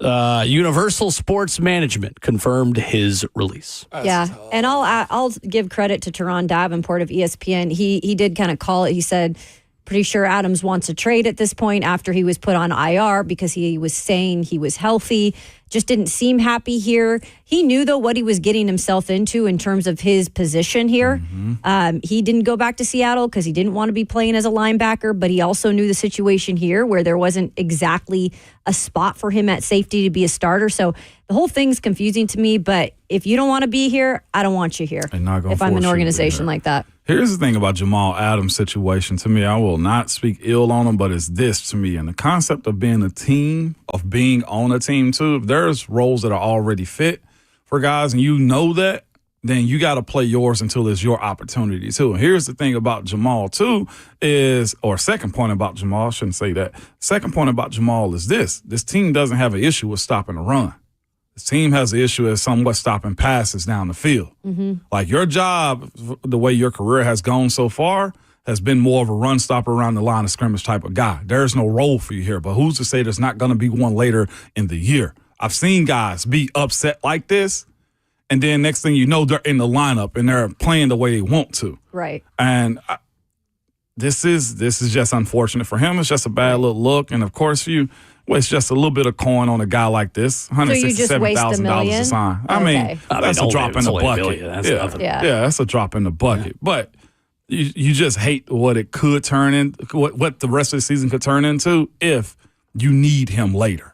Universal Sports Management confirmed his release. And I'll give credit to Teron Davenport of ESPN. He did kind of call it. He said Pretty sure Adams wants a trade at this point after he was put on IR because he was saying he was healthy. Just didn't seem happy here. He knew, though, what he was getting himself into in terms of his position here. He didn't go back to Seattle because he didn't want to be playing as a linebacker, but he also knew the situation here where there wasn't exactly a spot for him at safety to be a starter. So the whole thing's confusing to me, but if you don't want to be here, I don't want you here if I'm an organization like that. Here's the thing about Jamal Adams' situation. To me, I will not speak ill on him, but it's this to me. And the concept of being a team, of being on a team too, if there's roles that are already fit for guys and you know that, then you got to play yours until it's your opportunity too. And here's the thing about Jamal too second point about Jamal, I shouldn't say that. Second point about Jamal is this team doesn't have an issue with stopping a run. This team has an issue with somewhat stopping passes down the field. Like your job, the way your career has gone so far, has been more of a run stopper around the line of scrimmage type of guy. There's no role for you here, but who's to say there's not going to be one later in the year? I've seen guys be upset like this, and then next thing you know, they're in the lineup and they're playing the way they want to. Right. And this is just unfortunate for him. It's just a bad little look, and of course you waste just a little bit of coin on a guy like this. $167,000 to sign. I mean, that's a drop in the bucket. That's nothing. Yeah, that's a drop in the bucket. But you just hate what it could turn in, what the rest of the season could turn into if you need him later.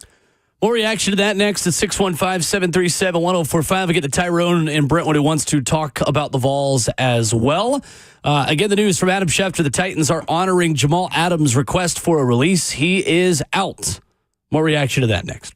More reaction to that next at 615-737-1045. We get to Tyrone in Brentwood who wants to talk about the Vols as well. Again, the news from Adam Schefter. The Titans are honoring Jamal Adams' request for a release. He is out. More reaction to that next.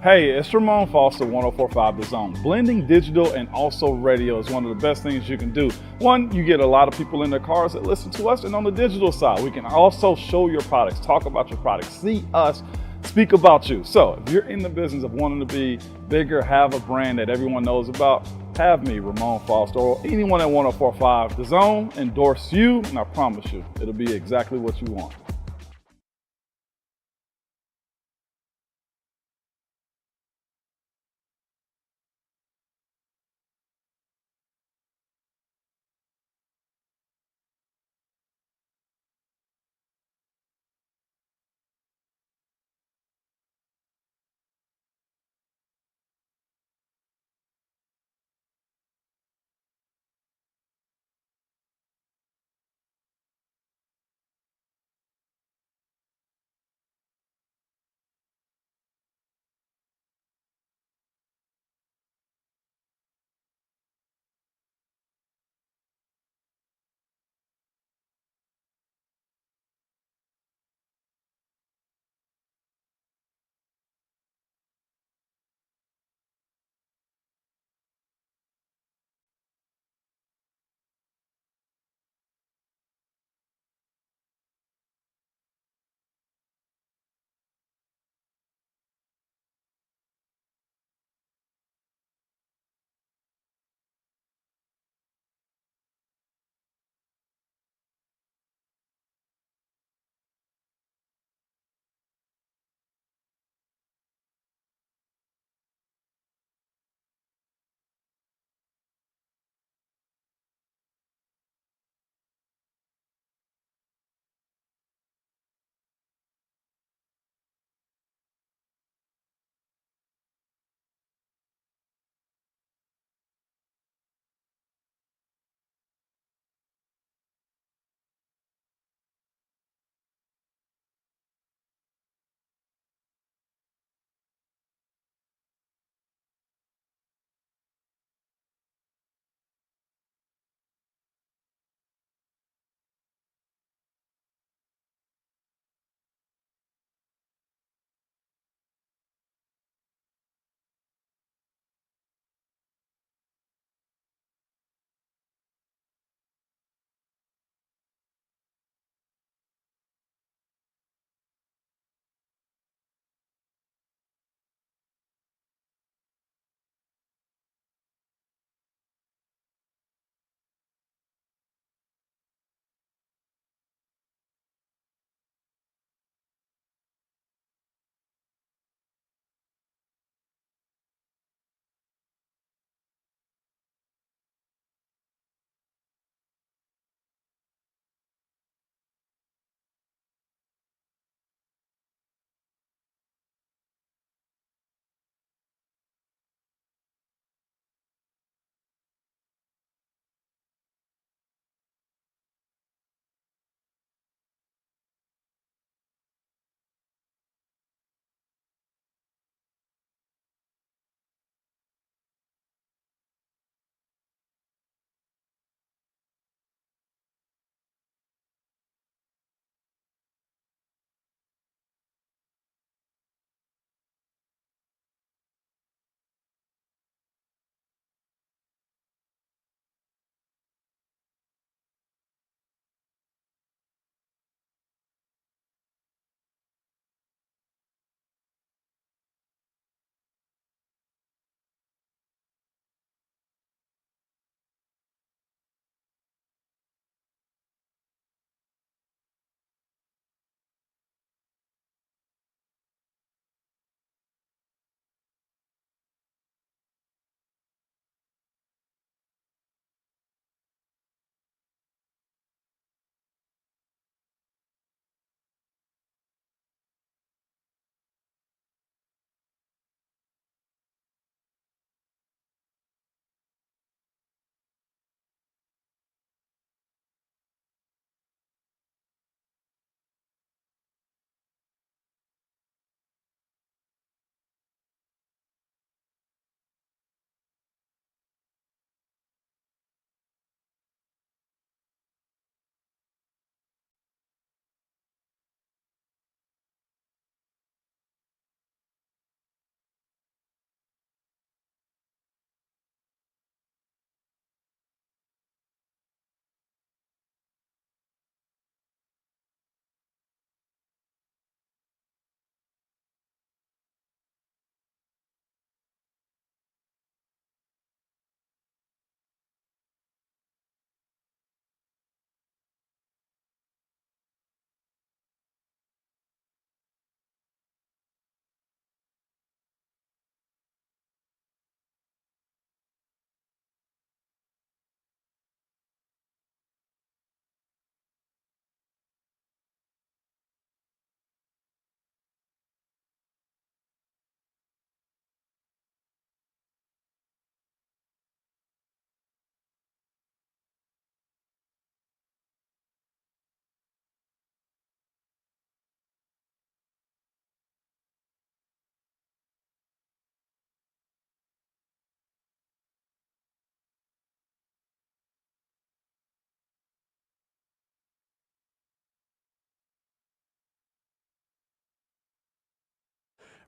Hey, it's Ramon Foster, 104.5 The Zone. Blending digital and also radio is one of the best things you can do. One, you get a lot of people in their cars that listen to us, and on the digital side, we can also show your products, talk about your products, see us, speak about you. So if you're in the business of wanting to be bigger, have a brand that everyone knows about, have me, Ramon Foster, or anyone at 104.5 The Zone endorse you, and I promise you, it'll be exactly what you want.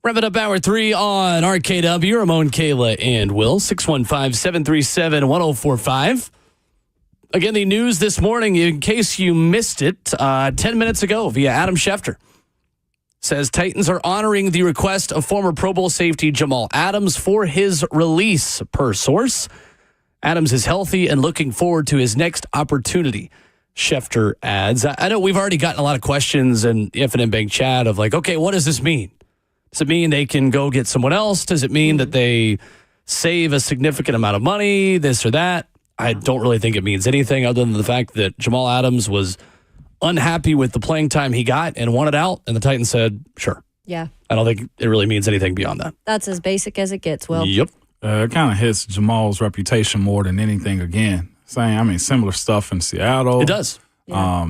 Wrapping up hour 3 on RKW. Ramon, Kayla, and Will. 615-737-1045. Again, the news this morning, in case you missed it, 10 minutes ago via Adam Schefter. Says Titans are honoring the request of former Pro Bowl safety Jamal Adams for his release, per source. Adams is healthy and looking forward to his next opportunity, Schefter adds. I know we've already gotten a lot of questions in the F&M Bank chat of like, okay, what does this mean? Does it mean they can go get someone else? Does it mean that they save a significant amount of money, this or that? I don't really think it means anything other than the fact that Jamal Adams was unhappy with the playing time he got and wanted out, and the Titans said, sure. Yeah. I don't think it really means anything beyond that. That's as basic as it gets, Will. Yep. It kind of hits Jamal's reputation more than anything again. Similar stuff in Seattle. It does. Yeah.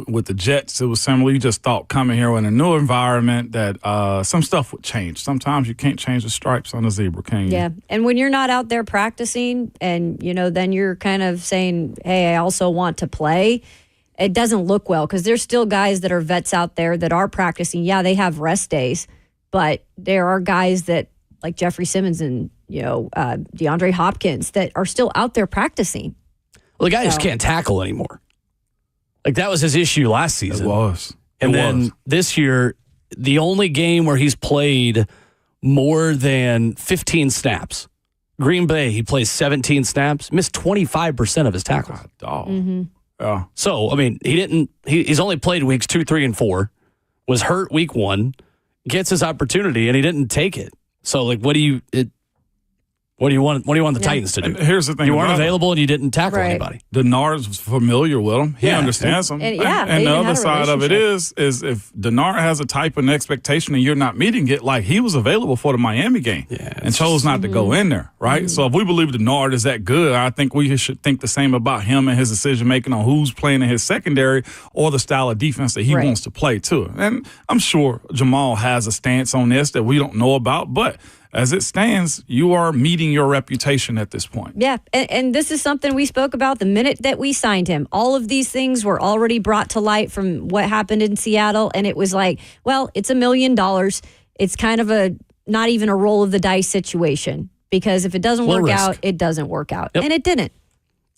With the Jets, it was similar. You just thought coming here in a new environment that some stuff would change. Sometimes you can't change the stripes on a zebra, can you? Yeah. And when you're not out there practicing and, then you're kind of saying, hey, I also want to play, it doesn't look well because there's still guys that are vets out there that are practicing. Yeah, they have rest days, but there are guys that like Jeffery Simmons and, Deandre Hopkins that are still out there practicing. Well, the guy just can't tackle anymore. Like, that was his issue last season. It was. And then this year, the only game where he's played more than 15 snaps, Green Bay, he plays 17 snaps, missed 25% of his tackles. Mm-hmm. Yeah. So, he's only played weeks 2, 3, and 4, was hurt week 1, gets his opportunity, and he didn't take it. So, like, what do you want the Titans to do? And here's the thing. You weren't available and you didn't tackle anybody. Denard's was familiar with him. He understands him. And the other side of it is if Denard has a type of expectation and you're not meeting it, like he was available for the Miami game and chose not to go in there, right? Mm-hmm. So if we believe Denard is that good, I think we should think the same about him and his decision-making on who's playing in his secondary or the style of defense that he wants to play too. And I'm sure Jamal has a stance on this that we don't know about, but as it stands, you are meeting your reputation at this point. Yeah, and this is something we spoke about the minute that we signed him. All of these things were already brought to light from what happened in Seattle, and it was like, well, it's $1 million. It's kind of not even a roll of the dice situation because if it doesn't work out, it doesn't work out. Yep. And it didn't.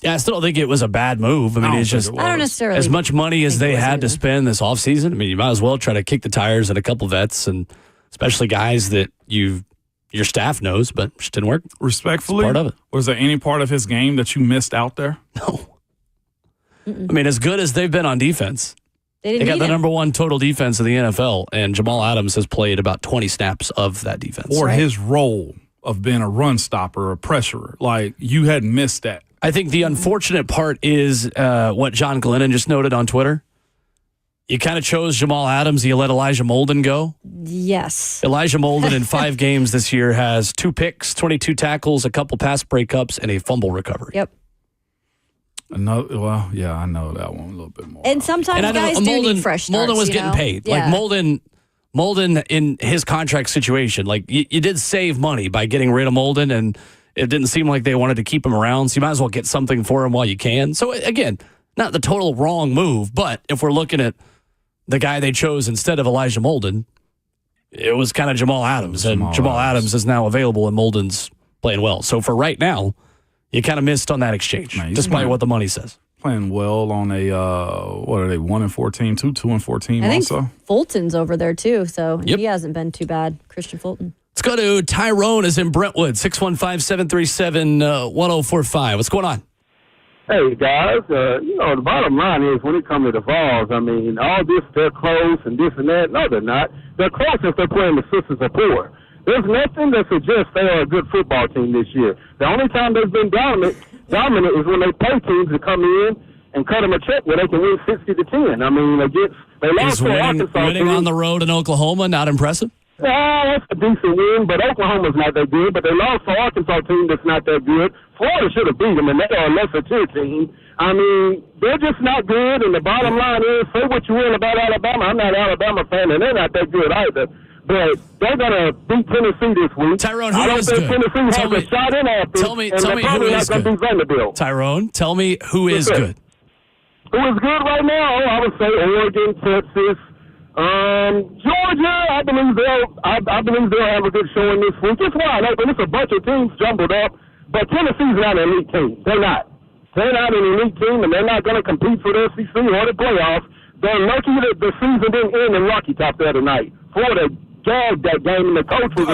Yeah, I still don't think it was a bad move. It's just I don't necessarily as much money as they had to spend this offseason. You might as well try to kick the tires at a couple vets, and especially guys that your staff knows, but it just didn't work. Respectfully, part of it. Was there any part of his game that you missed out there? No. As good as they've been on defense, they got the number 1 total defense in the NFL, and Jamal Adams has played about 20 snaps of that defense. Or his role of being a run stopper, a pressurer. Like, you hadn't missed that. I think the unfortunate part is what John Glennon just noted on Twitter. You kind of chose Jamal Adams. You let Elijah Molden go. Yes. Elijah Molden in 5 games this year has 2 picks, 22 tackles, a couple pass breakups, and a fumble recovery. Yep. I know that one a little bit more. And sometimes guys do need fresh starts. Molden was getting paid. Yeah. Like Molden in his contract situation, like you did save money by getting rid of Molden, and it didn't seem like they wanted to keep him around. So you might as well get something for him while you can. So again, not the total wrong move, but if we're looking at the guy they chose instead of Elijah Molden, it was kind of Jamal Adams. And Jamal Adams is now available, and Molden's playing well. So for right now, you kind of missed on that exchange, despite what the money says. Playing well on a, 1-4 team, 2-4 team I also. think Fulton's over there too, so he hasn't been too bad. Christian Fulton. Let's go to Tyrone is in Brentwood, 615-737-1045. What's going on? Hey, guys, the bottom line is when it comes to the Vols, all this, they're close and this and that. No, they're not. They're close if they're playing the Sisters of Poor. There's nothing that suggests they are a good football team this year. The only time they've been dominant is when they play teams that come in and cut them a check where they can win 60-10. They lost to Arkansas. Winning on the road in Oklahoma not impressive? That's a decent win, but Oklahoma's not that good. But they lost to Arkansas team that's not that good. Florida should have beat them, and they are a lesser tier team. They're just not good, and the bottom line is, say what you will about Alabama. I'm not an Alabama fan, and they're not that good either. But they're going to beat Tennessee this week. Tyrone, who is good? Tennessee has a shot in after, tell me who is good. Tyrone, tell me who is good. Who is good right now? I would say Oregon, Texas, Georgia, I believe they'll have a good showing this week. It's wide open. It's a bunch of teams jumbled up, but Tennessee's not an elite team. They're not. They're not an elite team, and they're not going to compete for the SEC or the playoffs. They're lucky that the season didn't end in Rocky Top the other night. Florida gagged that game, and the coach was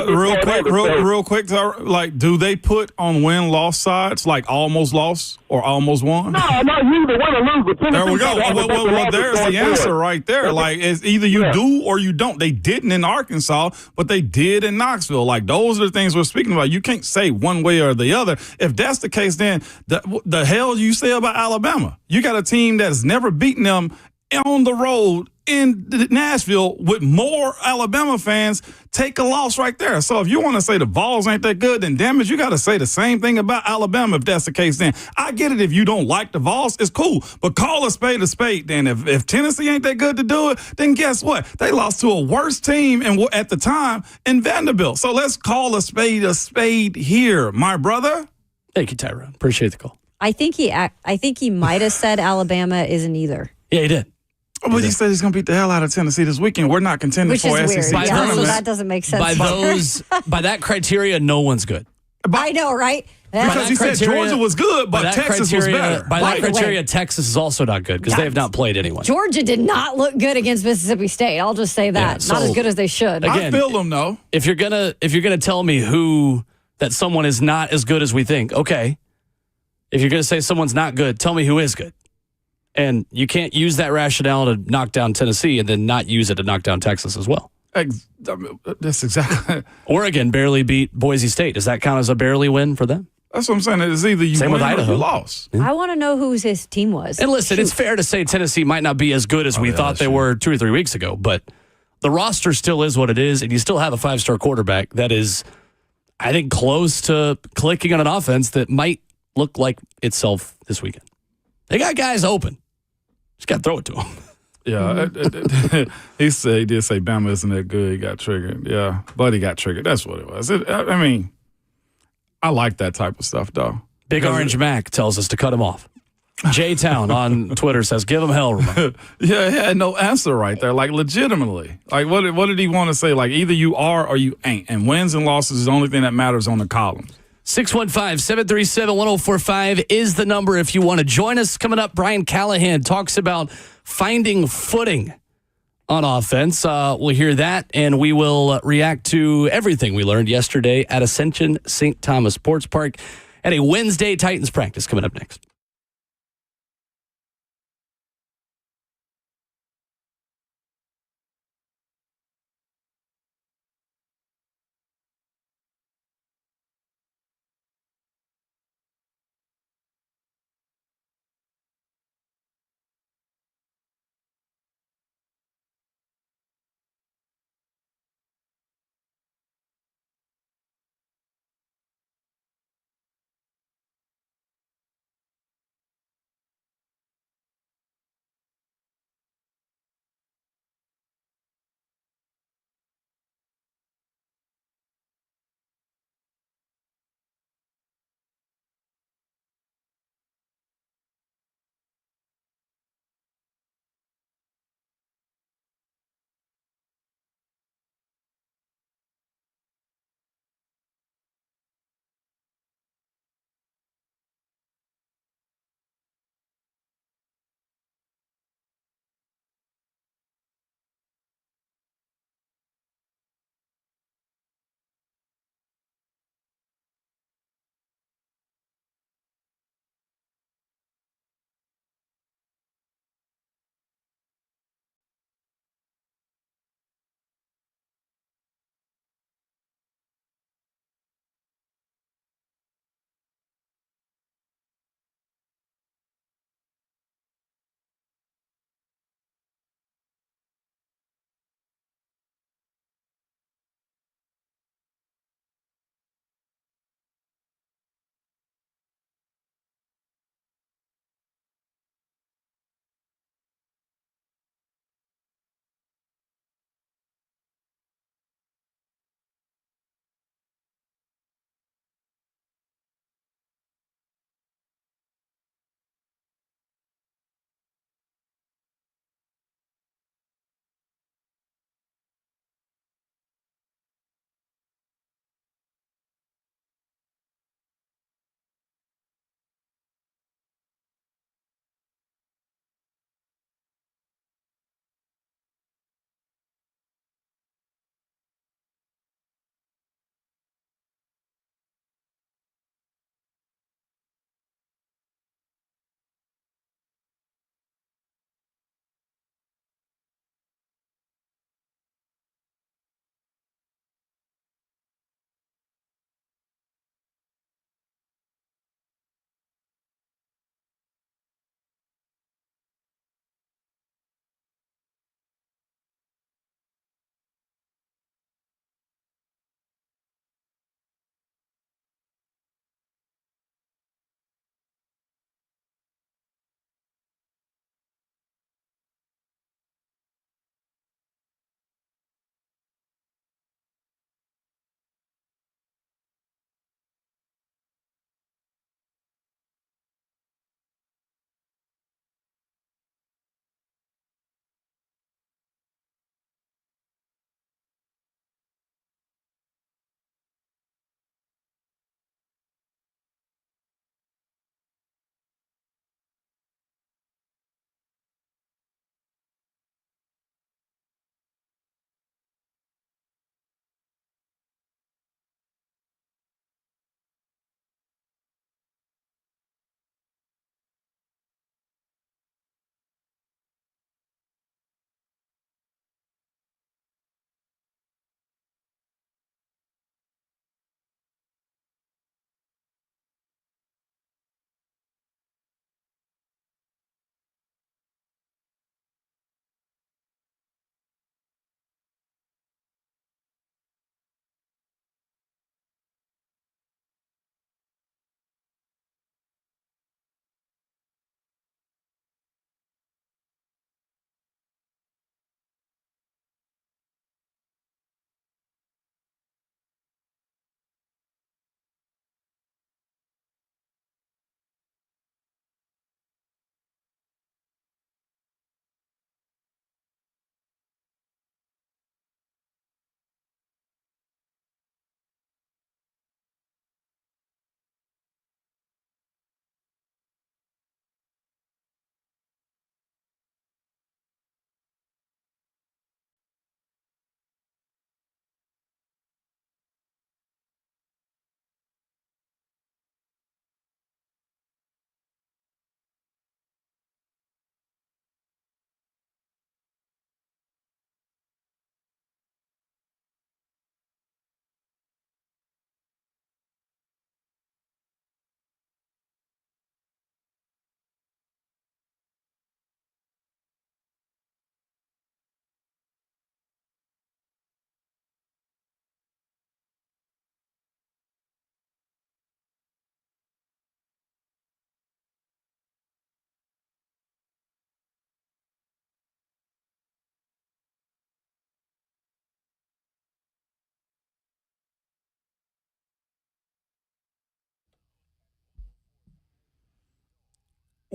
real quick. Like, do they put on win-loss sides, like almost lost or almost won? No, you either win or lose. But there we go. Well, there's the answer right there. Like, it's either you do or you don't. They didn't in Arkansas, but they did in Knoxville. Like, those are the things we're speaking about. You can't say one way or the other. If that's the case, then the hell you say about Alabama? You got a team that has never beaten them on the road in Nashville with more Alabama fans. Take a loss right there. So if you want to say the Vols ain't that good, then damn it, you got to say the same thing about Alabama if that's the case. Then I get it if you don't like the Vols, it's cool. But call a spade then. If Tennessee ain't that good to do it, then guess what? They lost to a worse team at the time in Vanderbilt. So let's call a spade here, my brother. Thank you, Tyrone. Appreciate the call. I think he might have said Alabama isn't either. Yeah, he did. But he said he's going to beat the hell out of Tennessee this weekend. We're not contending Which for is SEC weird. tournament. So that doesn't make sense. By that criteria, no one's good. I know, right? Because he said Georgia was good, but Texas was better. By that criteria, Texas is also not good because they have not played anyone. Georgia did not look good against Mississippi State. I'll just say that. Not as good as they should. Again, I feel them, though. If you're gonna tell me that someone is not as good as we think, okay. If you're gonna say someone's not good, tell me who is good. And you can't use that rationale to knock down Tennessee and then not use it to knock down Texas as well. That's exactly. Oregon barely beat Boise State. Does that count as a barely win for them? That's what I'm saying. It's either you win or you lost. I want to know who his team was. And listen, it's fair to say Tennessee might not be as good as we thought they were 2 or 3 weeks ago, but the roster still is what it is, and you still have a 5-star quarterback that is, I think, close to clicking on an offense that might look like itself this weekend. They got guys open. Just got to throw it to him. Yeah, he did say Bama isn't that good. He got triggered. Yeah, but he got triggered. That's what it was. I mean, I like that type of stuff, though. Big Orange Mac tells us to cut him off. J-Town on Twitter says, give him hell, Ramon. Yeah, he had no answer right there. Like, legitimately. Like, what did he want to say? Like, either you are or you ain't. And wins and losses is the only thing that matters on the columns. 615-737-1045 is the number if you want to join us. Coming up, Brian Callahan talks about finding footing on offense. We'll hear that, and we will react to everything we learned yesterday at Ascension St. Thomas Sports Park at a Wednesday Titans practice coming up next.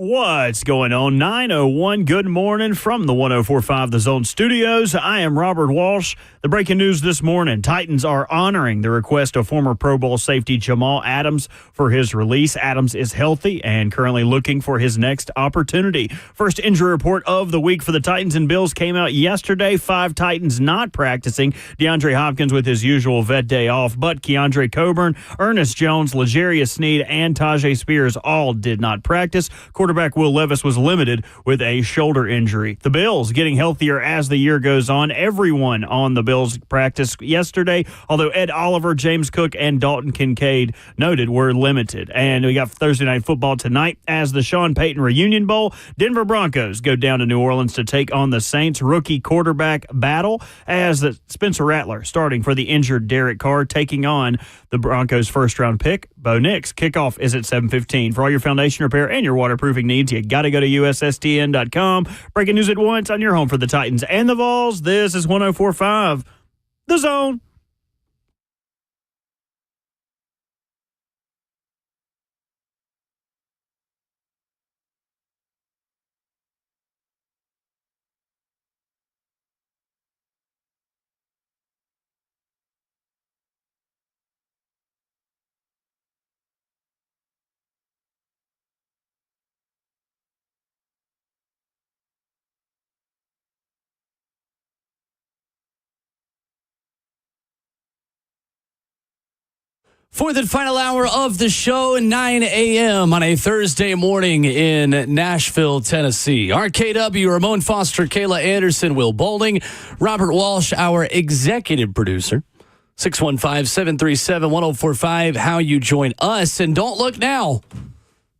What's going on? 9:01. Good morning from the 104.5 The Zone Studios. I am Robert Walsh. The breaking news this morning: Titans are honoring the request of former Pro Bowl safety Jamal Adams for his release. Adams is healthy and currently looking for his next opportunity. First injury report of the week for the Titans and Bills came out yesterday. 5 Titans not practicing. Deandre Hopkins with his usual vet day off, but Keandre Coburn, Ernest Jones, L'Jarius Sneed, and Tajay Spears all did not practice. Quarterback Will Levis was limited with a shoulder injury. The Bills getting healthier as the year goes on. Everyone on the Bills practiced yesterday, although Ed Oliver, James Cook, and Dalton Kincaid noted were limited. And we got Thursday Night Football tonight as the Sean Payton Reunion Bowl. Denver Broncos go down to New Orleans to take on the Saints. Rookie quarterback battle as Spencer Rattler starting for the injured Derek Carr, taking on the Broncos' first-round pick, Bo Nix. Kickoff is at 7:15. For all your foundation repair and your waterproofing needs, you got to go to USSTN.com. Breaking news at once on your home for the Titans and the Vols. This is 104.5 The Zone. Fourth and final hour of the show, 9 a.m. on a Thursday morning in Nashville, Tennessee. RKW, Ramon Foster, Kayla Anderson, Will Bowling, Robert Walsh, our executive producer. 615-737-1045, how you join us. And don't look now,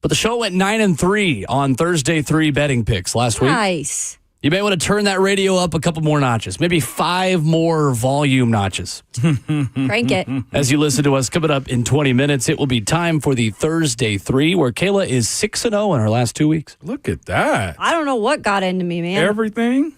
but the show went 9-3 on Thursday 3 betting picks last week. Nice. You may want to turn that radio up a couple more notches, maybe 5 more volume notches. Crank it. As you listen to us coming up in 20 minutes, it will be time for the Thursday 3, where Kayla is 6-0 in her last 2 weeks. Look at that. I don't know what got into me, man. Everything.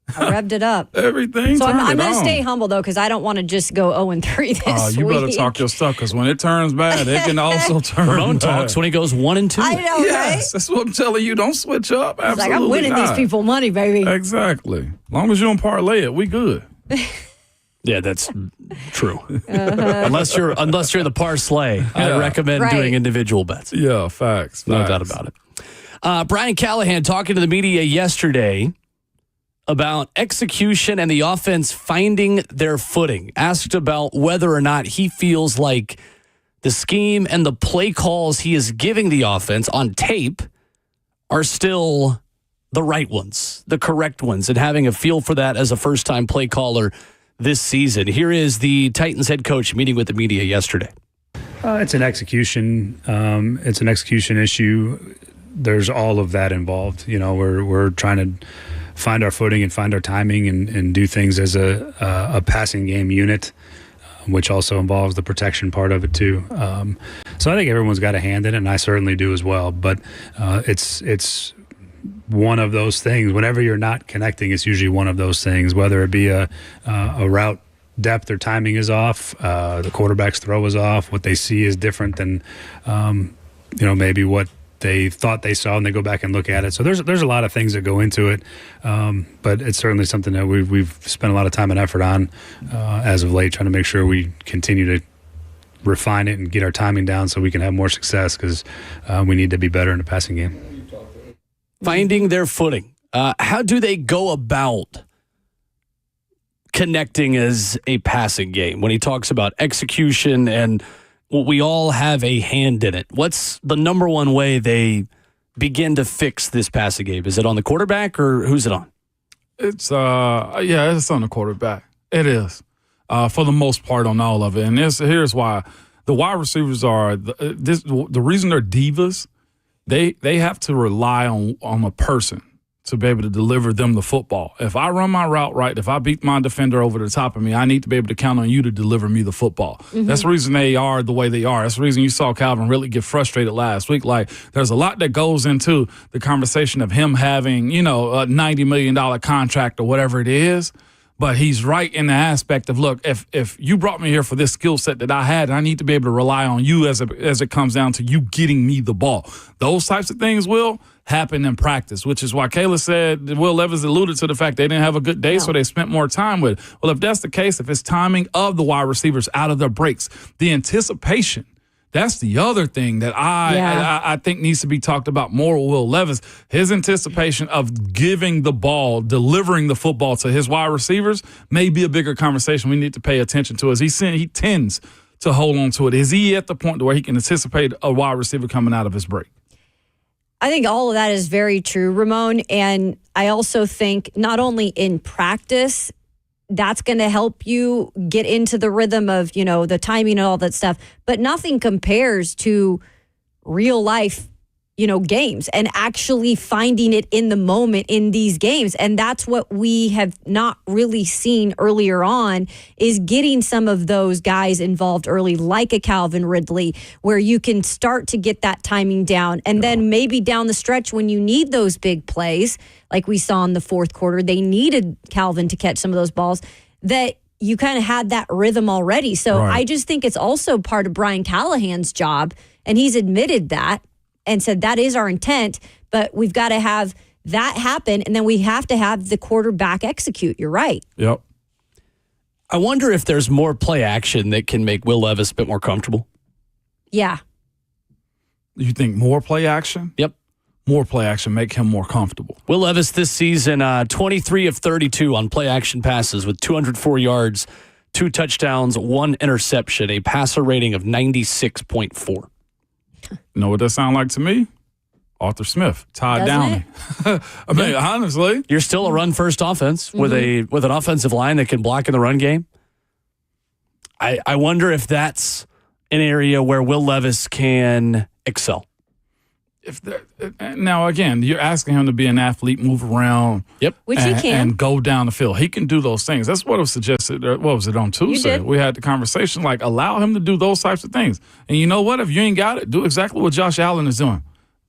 I revved it up. Everything. So I'm going to on. stay humble, though, because I don't want to just go 0-3 this Oh, you week. better talk your stuff, because when it turns bad, it can also turn Ramon bad. talks when he goes 1-2. I know, Yes, that's what I'm telling you. Don't switch up. right? It's Absolutely like, I'm winning not. these people money, baby. Exactly. As long as you don't parlay it, we good. Yeah, that's true. Unless you're the parlay, I recommend Right. doing individual bets. Yeah, facts. No doubt about it. Brian Callahan talking to the media yesterday about execution and the offense finding their footing. Asked about whether or not he feels like the scheme and the play calls he is giving the offense on tape are still the right ones, the correct ones, and having a feel for that as a first-time play caller this season. Here is the Titans head coach meeting with the media yesterday. It's an execution. It's an execution issue. There's all of that involved. You know, we're trying to find our footing and find our timing and do things as a passing game unit, which also involves the protection part of it too. So I think everyone's got a hand in it, and I certainly do as well. But it's one of those things. Whenever you're not connecting, it's usually one of those things, whether it be a route depth or timing is off, the quarterback's throw is off, what they see is different than maybe what they thought they saw, and they go back and look at it. So there's a lot of things that go into it, but it's certainly something that we've spent a lot of time and effort on as of late, trying to make sure we continue to refine it and get our timing down so we can have more success, because we need to be better in the passing game. Finding their footing. How do they go about connecting as a passing game? When he talks about execution and we all have a hand in it, what's the number one way they begin to fix this passing game? Is it on the quarterback, or who's it on? It's it's on the quarterback. It is for the most part on all of it, and here's why: the wide receivers are the reason they're divas. They have to rely on a person to be able to deliver them the football. If I run my route right, if I beat my defender over the top of me, I need to be able to count on you to deliver me the football. Mm-hmm. That's the reason they are the way they are. That's the reason you saw Calvin really get frustrated last week. Like, there's a lot that goes into the conversation of him having, a $90 million contract or whatever it is. But he's right in the aspect of, look, if you brought me here for this skill set that I had, I need to be able to rely on you as it comes down to you getting me the ball. Those types of things, Will, happen in practice, which is why Kayla said Will Levis alluded to the fact they didn't have a good day, so they spent more time with it. Well, if that's the case, if it's timing of the wide receivers out of their breaks, the anticipation, that's the other thing that I think needs to be talked about more with Will Levis. His anticipation of giving the ball, delivering the football to his wide receivers may be a bigger conversation we need to pay attention to as he tends to hold on to it. Is he at the point where he can anticipate a wide receiver coming out of his break? I think all of that is very true, Ramon. And I also think not only in practice, that's going to help you get into the rhythm of, the timing and all that stuff. But nothing compares to real life, games and actually finding it in the moment in these games. And that's what we have not really seen earlier on, is getting some of those guys involved early, like a Calvin Ridley, where you can start to get that timing down. And then maybe down the stretch when you need those big plays, like we saw in the fourth quarter, they needed Calvin to catch some of those balls, that you kind of had that rhythm already. So I just think it's also part of Brian Callahan's job, and he's admitted that and said that is our intent, but we've got to have that happen, and then we have to have the quarterback execute. You're right. Yep. I wonder if there's more play action that can make Will Levis a bit more comfortable. Yeah. You think more play action? Yep. More play action make him more comfortable. Will Levis this season, 23 of 32 on play action passes with 204 yards, 2 touchdowns, 1 interception, a passer rating of 96.4. You know what that sounds like to me? Arthur Smith, Todd Downey. I mean, honestly, you're still a run-first offense with an offensive line that can block in the run game. I wonder if that's an area where Will Levis can excel. Now, again, you're asking him to be an athlete, move around, which he can, and go down the field. He can do those things. That's what was suggested. What was it on Tuesday? We had the conversation, like, allow him to do those types of things. And you know what? If you ain't got it, do exactly what Josh Allen is doing.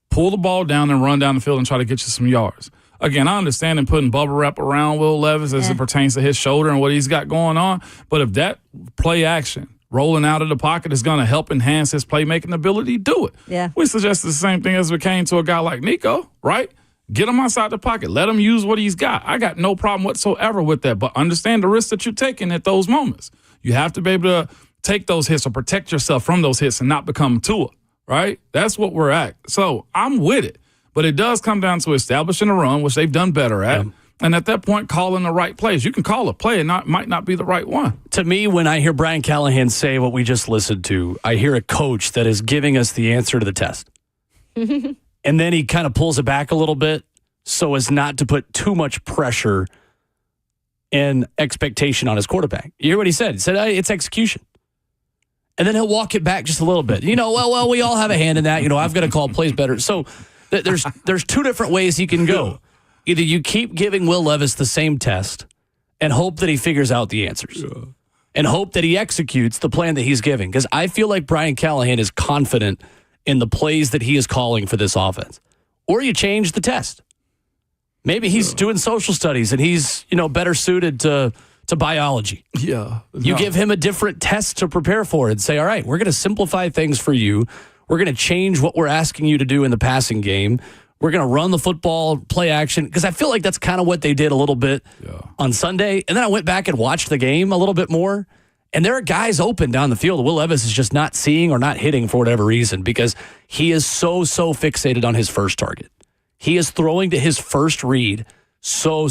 Pull the ball down and run down the field and try to get you some yards. Again, I understand him putting bubble wrap around Will Levis as it pertains to his shoulder and what he's got going on. But if that play action, rolling out of the pocket, is going to help enhance his playmaking ability, do it. Yeah. We suggested the same thing as we came to a guy like Nico, right? Get him outside the pocket. Let him use what he's got. I got no problem whatsoever with that, but understand the risks that you're taking at those moments. You have to be able to take those hits or protect yourself from those hits and not become Tua, right? That's what we're at. So I'm with it, but it does come down to establishing a run, which they've done better at. Yeah. And at that point, calling the right plays. You can call a play and might not be the right one. To me, when I hear Brian Callahan say what we just listened to, I hear a coach that is giving us the answer to the test. And then he kind of pulls it back a little bit so as not to put too much pressure and expectation on his quarterback. You hear what he said? He said, hey, it's execution. And then he'll walk it back just a little bit. Well, we all have a hand in that. I've got to call plays better. So there's two different ways he can go. Either you keep giving Will Levis the same test and hope that he figures out the answers and hope that he executes the plan that he's giving. Because I feel like Brian Callahan is confident in the plays that he is calling for this offense. Or you change the test. Maybe he's doing social studies and he's, better suited to biology. Yeah. You give him a different test to prepare for and say, all right, we're going to simplify things for you. We're going to change what we're asking you to do in the passing game. We're going to run the football, play action, because I feel like that's kind of what they did a little bit on Sunday. And then I went back and watched the game a little bit more, and there are guys open down the field. Will Levis is just not seeing or not hitting for whatever reason because he is so fixated on his first target. He is throwing to his first read so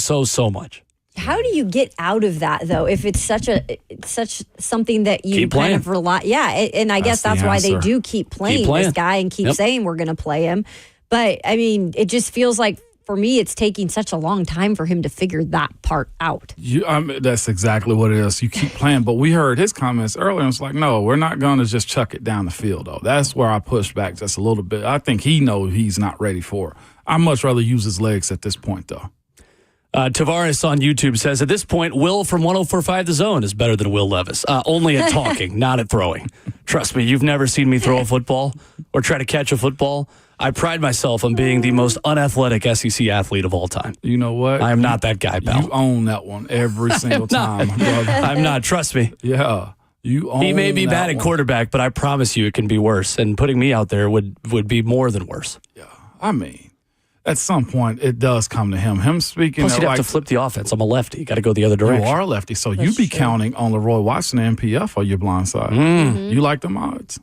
much. How do you get out of that, though, if it's such something that you kind of rely? Yeah, and I guess that's why they do keep playing this guy and keep saying we're going to play him. But, I mean, it just feels like, for me, it's taking such a long time for him to figure that part out. That's exactly what it is. You keep playing. But we heard his comments earlier, and it's like, no, we're not going to just chuck it down the field, though. That's where I push back just a little bit. I think he knows he's not ready for it. I'd much rather use his legs at this point, though. Tavares on YouTube says, at this point, Will from 104.5 The Zone is better than Will Levis. Only at talking, not at throwing. Trust me, you've never seen me throw a football or try to catch a football. I pride myself on being the most unathletic SEC athlete of all time. You know what? I am not that guy, pal. You own that one every single time, brother. I'm not. Trust me. Yeah. You own He may be bad at one. quarterback, but I promise you it can be worse. And putting me out there would be more than worse. Yeah. I mean, at some point it does come to him. Him speaking. Plus, you'd like, have to flip the offense. I'm a lefty. Got to go the other direction. You are a lefty, so you be counting on Leroy Watson and MPF on your blind side. You like the odds?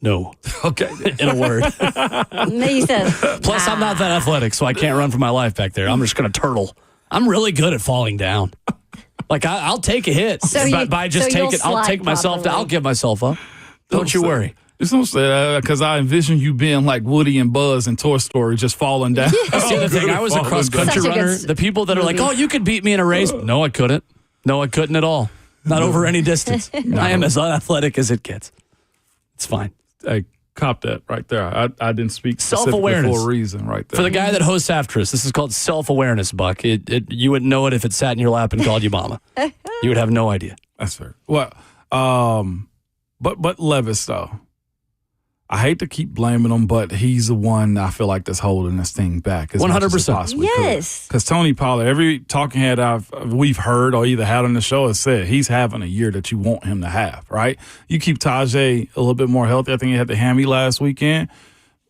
No. Okay. In a word. He says. Plus, I'm not that athletic, so I can't run for my life back there. I'm just going to turtle. I'm really good at falling down. Like I'll take a hit I'll take myself down. I'll give myself up. Don't you worry. Just don't say that because I envision you being like Woody and Buzz in Toy Story, just falling down. That's the other thing. I was a cross country runner. The people that are like, "Oh, you could beat me in a race." No, I couldn't. No, I couldn't at all. Not over any distance. I am as unathletic as it gets. It's fine. Hey, cop that right there. I didn't speak self-awareness for a reason right there. For the guy that hosts after us, this is called self-awareness, Buck. You wouldn't know it if it sat in your lap and called you mama. You would have no idea. That's fair. Well, but Levis though, I hate to keep blaming him, but he's the one I feel like that's holding this thing back. 100%. Yes. Because Tony Pollard, every talking head we've heard or either had on the show has said he's having a year that you want him to have, right? You keep Tajay a little bit more healthy. I think he had the hammy last weekend.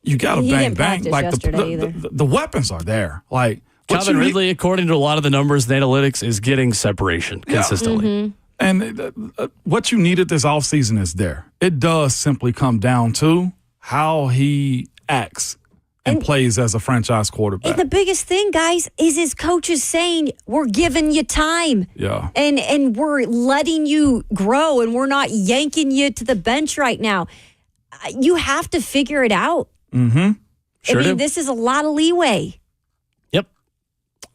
You got to bang. Like the weapons are there. Like Calvin Ridley, according to a lot of the numbers and analytics, is getting separation consistently. Mm-hmm. And what you needed this offseason is there. It does simply come down to how he acts and plays as a franchise quarterback. And the biggest thing, guys, is his coaches saying, we're giving you time. Yeah. And we're letting you grow, and we're not yanking you to the bench right now. You have to figure it out. Mm-hmm. Sure this is a lot of leeway. Yep.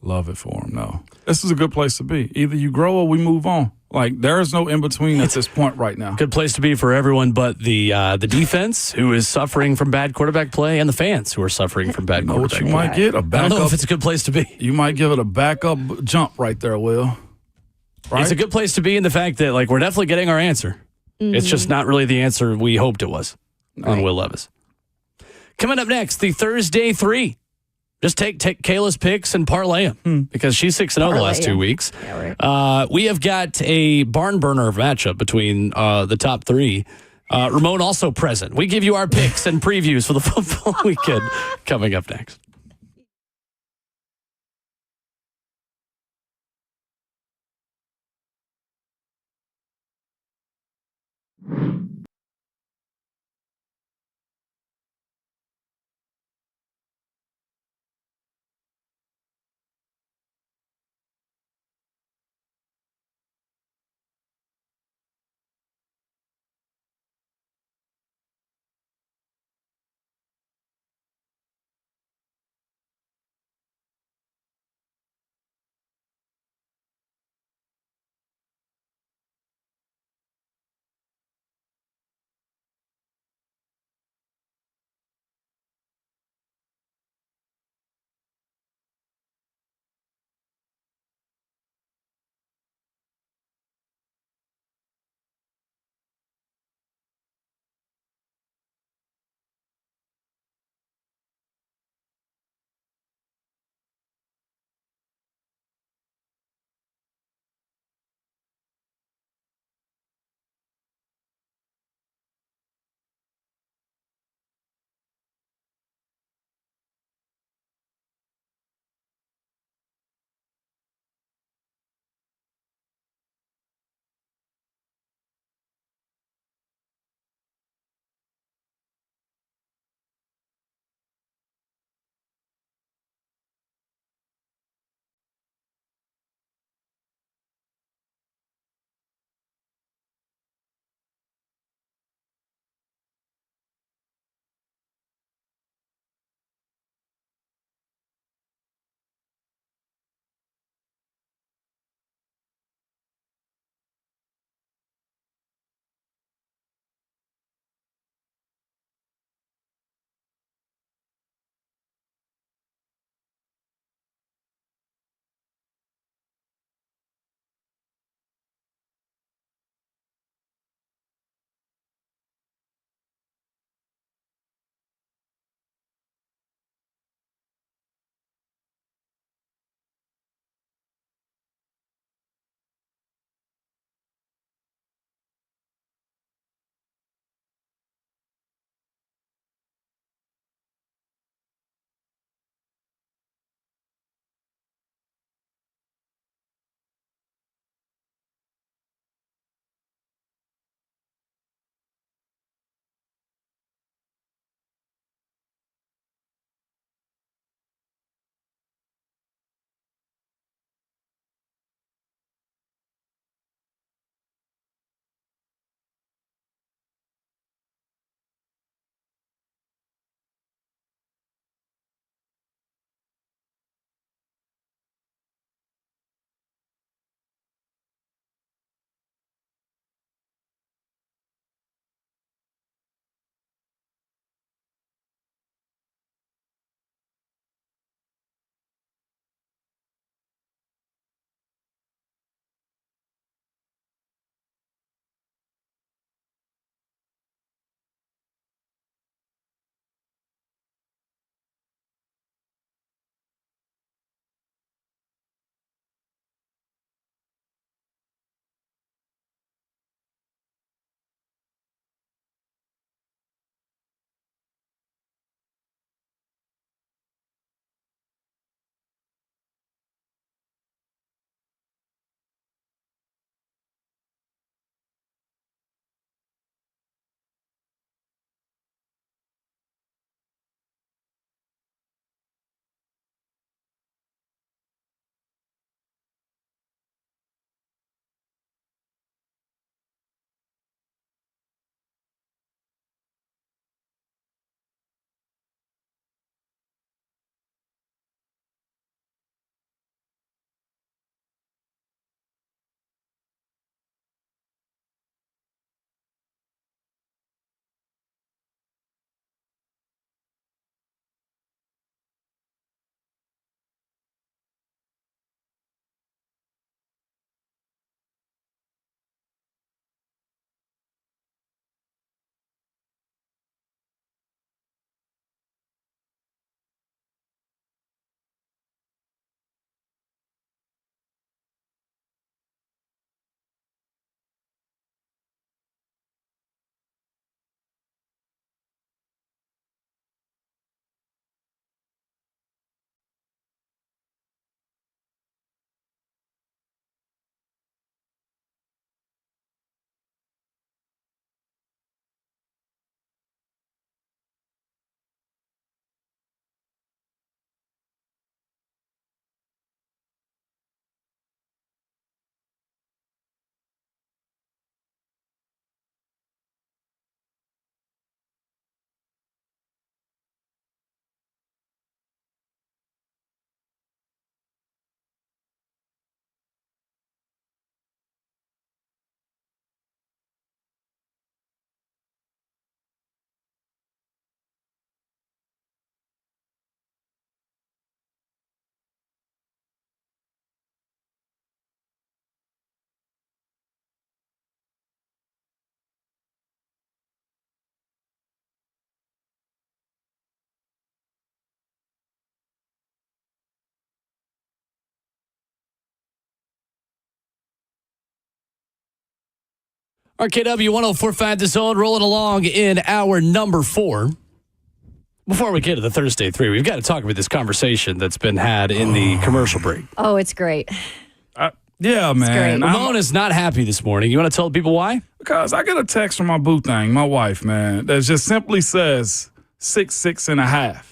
Love it for him, though. This is a good place to be. Either you grow or we move on. Like, there is no in-between at this point right now. Good place to be for everyone but the defense, who is suffering from bad quarterback play, and the fans, who are suffering from bad quarterback play. You might get a backup. I don't know if it's a good place to be. You might give it a backup jump right there, Will. Right? It's a good place to be in the fact that, like, we're definitely getting our answer. Mm-hmm. It's just not really the answer we hoped it was on Will Levis. Coming up next, the Thursday 3. Just take Kayla's picks and parlay them because she's 6-0 the last 2 weeks. Yeah, right. We have got a barn burner matchup between the top 3. Ramon also present. We give you our picks and previews for the football weekend coming up next. RKW 104.5 The Zone, rolling along in hour number 4. Before we get to the Thursday 3, we've got to talk about this conversation that's been had in the commercial break. Oh, it's great. Yeah, man. Ramon is not happy this morning. You want to tell people why? Because I get a text from my boo thing, my wife, man, that just simply says 6'6.5".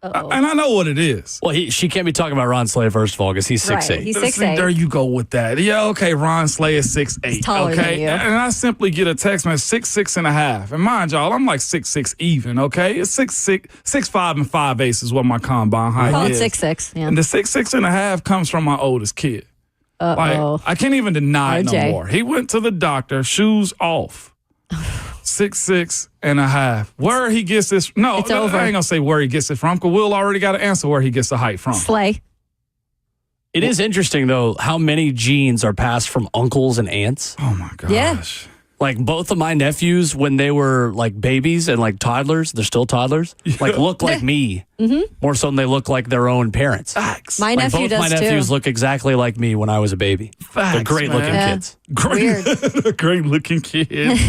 And I know what it is. Well, she can't be talking about Ron Slay, first of all, because he's 6'8". Right, he's 6'8". There you go with that. Yeah, okay, Ron Slay is 6'8". He's taller okay? than you. And I simply get a text message, 6'6.5". And mind y'all, I'm like 6'6" even, okay? It's 6'5" and 5/8 is what my combine height Call it is. 6'6", yeah. And the 6'6.5" comes from my oldest kid. Uh-oh. Like, I can't even deny it no RJ. more. He went to the doctor, shoes off. 6'6.5". Where he gets this? No, It's over. I ain't gonna say where he gets it from, because Will already got an answer where he gets the height from. Slay. It is interesting, though, how many genes are passed from uncles and aunts. Oh my gosh. Yeah. Like, both of my nephews, when they were like babies and like toddlers, they're still toddlers, like look like me more so than they look like their own parents. Facts. My Like, nephew both my does nephews too. look exactly like me when I was a baby. Facts, They're great looking Yeah. kids. Great looking kid.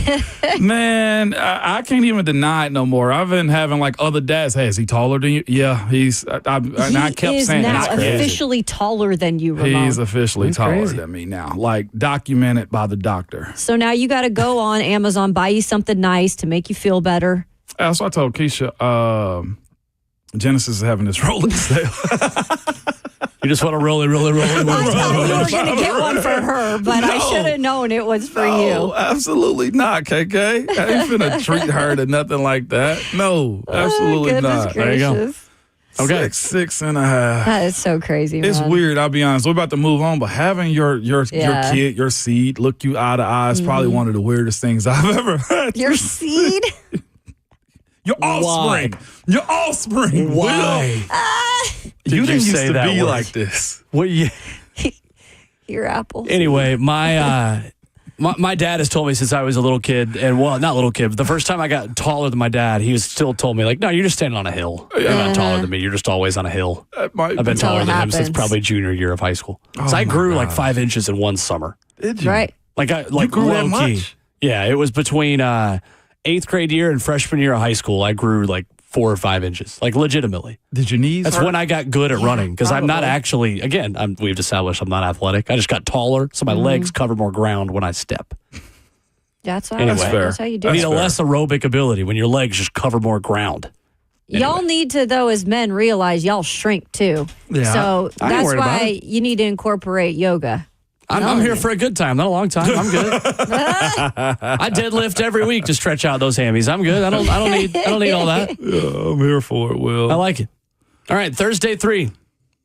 Man, I can't even deny it no more. I've been having like other dads. Hey, is he taller than you? Yeah, he's. And I kept He is saying now that's crazy. officially taller than you, Ramon. He's officially That's taller crazy. than me now, like documented by the doctor. So now you got to go on Amazon, buy you something nice to make you feel better. So I told Keisha, Genesis is having this rolling sale. You just want to roll it. I thought you were going to get one for her, but I should have known it was for No, you. absolutely not, KK. I ain't finna treat her to nothing like that. No, absolutely Goodness not. There you go. gracious. Okay. 6'6.5". That is so crazy, man. It's weird, I'll be honest. We're about to move on, but having your Yeah. kid, your seed, look you eye to eye is probably one of the weirdest things I've ever had. Your seed? Your offspring. Your offspring. Why? Will. Did You you didn't used say to that be word? like this. What? Yeah. Your apple. Anyway, my dad has told me since I was a little kid, and well, not little kid, but the first time I got taller than my dad, he was still told me like, no, you're just standing on a hill. You're not taller than me. You're just always on a hill. That might I've been be- how taller it than him since happens. probably junior year of high school. So I my grew like God. 5 inches in one summer. Did you? Right. Like grew that low key. much? Yeah, it was between 8th grade year and freshman year of high school. I grew like 4 or 5 inches, like legitimately. Did your knees That's hurt? when I got good at running because I'm not probably. actually. Again, we've established I'm not athletic. I just got taller, so my legs cover more ground when I step. That's all Anyway. right. fair. That's how you do You it. need a less aerobic ability when your legs just cover more ground. Y'all need to, though, as men, realize y'all shrink too. Yeah. So I ain't that's worried about why you need to incorporate yoga. I'm here for a good time, not a long time. I'm good. I deadlift every week to stretch out those hammies. I'm good. I don't need all that. Yeah, I'm here for it, Will. I like it. All right, Thursday 3.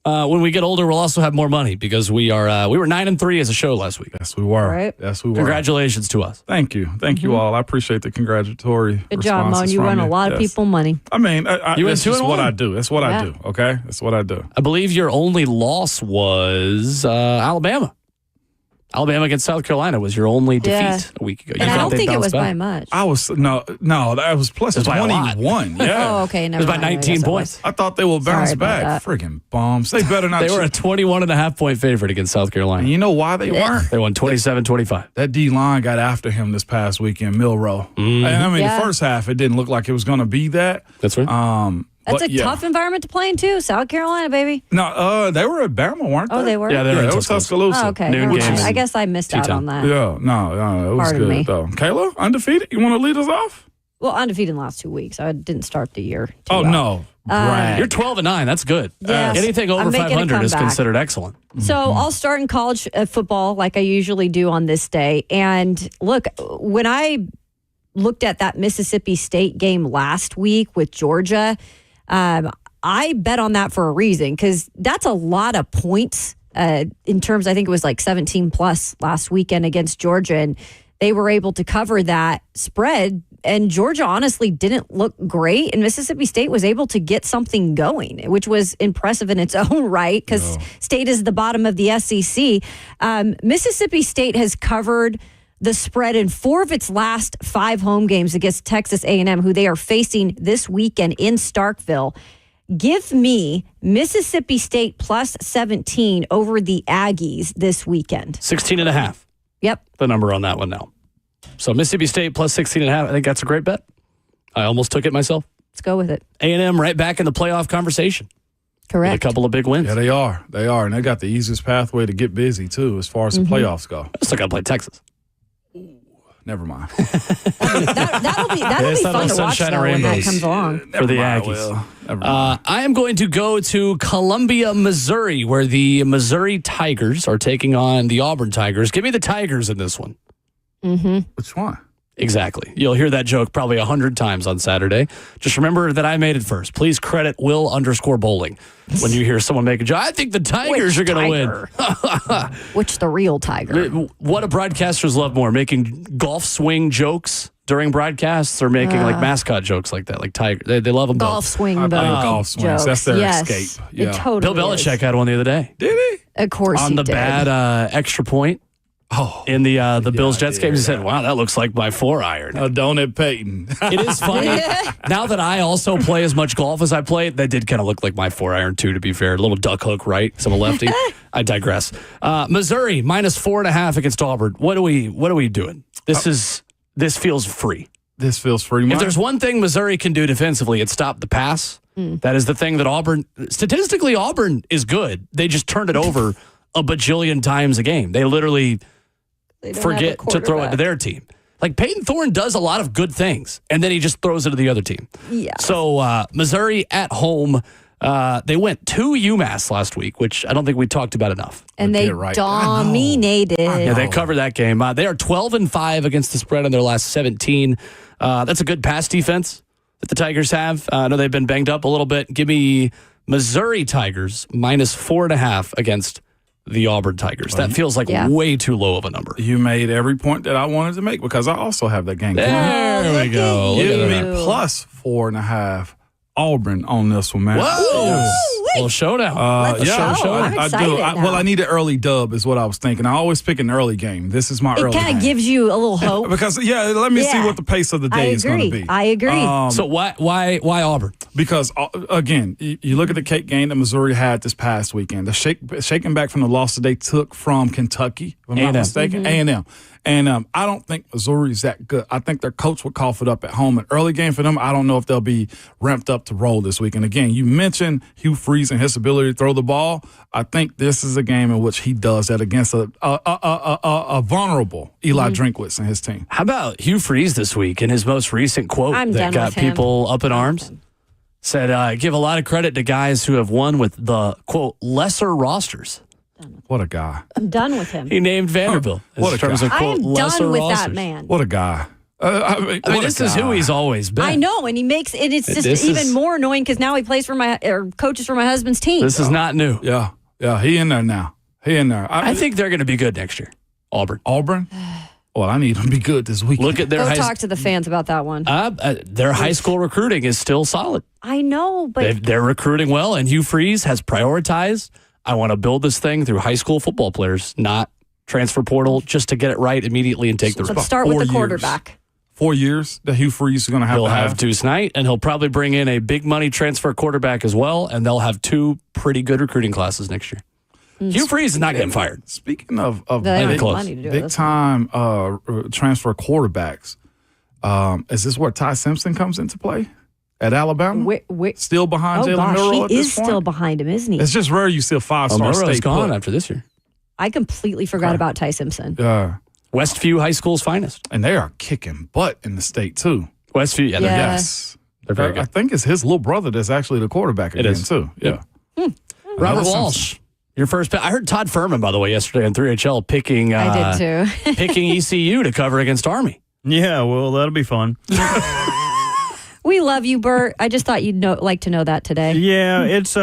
When we get older, we'll also have more money because we were 9-3 as a show last week. Yes, we were. Right. Yes, we were. Congratulations to us. Thank you. Thank you all. I appreciate the congratulatory Good job, Mon. responses You from run a lot of Yes. people money. I mean, You went that's just 2-1. what I do. That's what I Yeah. do, okay? That's what I do. I believe your only loss was Alabama. Alabama against South Carolina was your only Yeah. defeat a week ago. You And I thought don't they'd think it bounce was back. by much. I was, no, that was plus It was by a lot. 21. Yeah. Oh, okay. It Never was by mind. I 19 guess it points. I thought they would bounce Sorry about back. that. Friggin' bombs. They better not. They were a 21.5-point favorite against South Carolina. And you know why they weren't? They won 27-25. That D-line got after him this past weekend, Milrow. And I mean, Yeah. the first half, it didn't look like it was going to be that. That's right. That's but a yeah. tough environment to play in, too. South Carolina, baby. No, they were at Bama, weren't they? Oh, they were? Yeah, they were Yeah, in it was Tuscaloosa. Tuscaloosa. Oh, okay. Noon Never game mind. I in guess I missed out on that. Yeah, no, it was Pardon good, me. though. Kayla, undefeated? You want to lead us off? Well, undefeated in the last 2 weeks. I didn't start the year. too Oh, well. no. Brag. You're 12-9. That's good. Yes. Anything over I'm making a 500 is comeback. considered excellent. So I'll start in college football like I usually do on this day. And look, when I looked at that Mississippi State game last week with Georgia, I bet on that for a reason because that's a lot of points in terms, I think it was like 17 plus last weekend against Georgia. And they were able to cover that spread. And Georgia honestly didn't look great. And Mississippi State was able to get something going, which was impressive in its own right because State is the bottom of the SEC. Mississippi State has covered the spread in 4 of its last 5 home games against Texas A&M, who they are facing this weekend in Starkville. Give me Mississippi State plus 17 over the Aggies this weekend. 16.5. Yep. The number on that one now. So Mississippi State plus 16.5. I think that's a great bet. I almost took it myself. Let's go with it. A&M right back in the playoff conversation. Correct. With a couple of big wins. Yeah, they are. They are. And they got the easiest pathway to get busy, too, as far as the playoffs go. Still got to play Texas. Never mind. That'll be fun to watch though, when that comes along. For the Aggies. I am going to go to Columbia, Missouri, where the Missouri Tigers are taking on the Auburn Tigers. Give me the Tigers in this one. Which one? Exactly. You'll hear that joke probably 100 times on Saturday. Just remember that I made it first. Please credit Will_bowling when you hear someone make a joke. I think the Tigers are going to win. Which the real Tiger? What do broadcasters love more? Making golf swing jokes during broadcasts or making like mascot jokes like that? Like Tiger. They love them Golf both. swing. Golf swings. Jokes. That's their Yes. escape. Yeah. It totally Bill Belichick had one the other day. Did he? Of course On he the did. bad extra point. In the Bills Jets game, he said, "Wow, that looks like my 4-iron." Don't it, Peyton? It is funny. Now that I also play as much golf as I play, that did kind of look like my 4-iron too, to be fair. A little duck hook right, so I'm a lefty. I digress. Missouri minus 4.5 against Auburn. What are we doing? This feels free. This feels free. If there's one thing Missouri can do defensively, it's stop the pass. That is the thing that Auburn is good. They just turned it over a bajillion times a game. They literally forget to throw it to their team. Like Peyton Thorne does a lot of good things, and then he just throws it to the other team. Yeah. So Missouri at home, they went to UMass last week, which I don't think we talked about enough. And they dominated. Yeah, they covered that game. They are 12-5 against the spread in their last 17. That's a good pass defense that the Tigers have. I know they've been banged up a little bit. Give me Missouri Tigers minus 4.5 against the Auburn Tigers. That feels like way too low of a number. You made every point that I wanted to make because I also have that game. There we go. Give me plus 4.5 Auburn on this one, man. Whoa! Yes. Little showdown. Let's go. I'm I excited do. now. I need an early dub is what I was thinking. I always pick an early game. This is my early game. It kind of gives you a little hope. Because, let me see what the pace of the day is going to be. I agree. So why Auburn? Because, again, you look at the cake game that Missouri had this past weekend. The shaking back from the loss that they took from Kentucky, if I'm not mistaken, A&M. And I don't think Missouri's that good. I think their coach would cough it up at home. An early game for them, I don't know if they'll be ramped up to roll this week. And again, you mentioned Hugh Freeze and his ability to throw the ball. I think this is a game in which he does that against a vulnerable Eli Drinkwitz and his team. How about Hugh Freeze this week in his most recent quote that got people up in arms? Said, give a lot of credit to guys who have won with the, quote, lesser rosters. What a guy. I'm done with him. He named Vanderbilt in terms of, I quote, am lesser done with rosters. that man. What a guy. This is who he's always been. I know, and he makes it. It's just even more annoying because now he plays for coaches for my husband's team. This is not new. Yeah, he in there now. He in there. I think they're going to be good next year. Auburn? Well, I need them to be good this week. Look at their talk to the fans about that one. Their high school recruiting is still solid. I know, but They're recruiting well, and Hugh Freeze has prioritized, I want to build this thing through high school football players, not transfer portal, just to get it right immediately and take the let's start with the quarterback. 4 years that Hugh Freeze is going to have. He'll have Deuce Knight, and he'll probably bring in a big money transfer quarterback as well, and they'll have 2 pretty good recruiting classes next year. Hugh Freeze is not getting fired. Speaking of big time transfer quarterbacks, is this where Ty Simpson comes into play at Alabama? Still behind Jalen Milroe at this point? He is still behind him, isn't he? It's just rare you see a 5-star Milroe's state gone put. after this year. I completely forgot about Ty Simpson. Westview High School's finest. And they are kicking butt in the state, too. Westview, Yes. They're very good. I think it's his little brother that's actually the quarterback again, too. Yeah. Robert Walsh, your first pick. I heard Todd Furman, by the way, yesterday on 3HL picking I did too. picking ECU to cover against Army. Yeah, well, that'll be fun. We love you, Bert. I just thought you'd like to know that today. Yeah, it's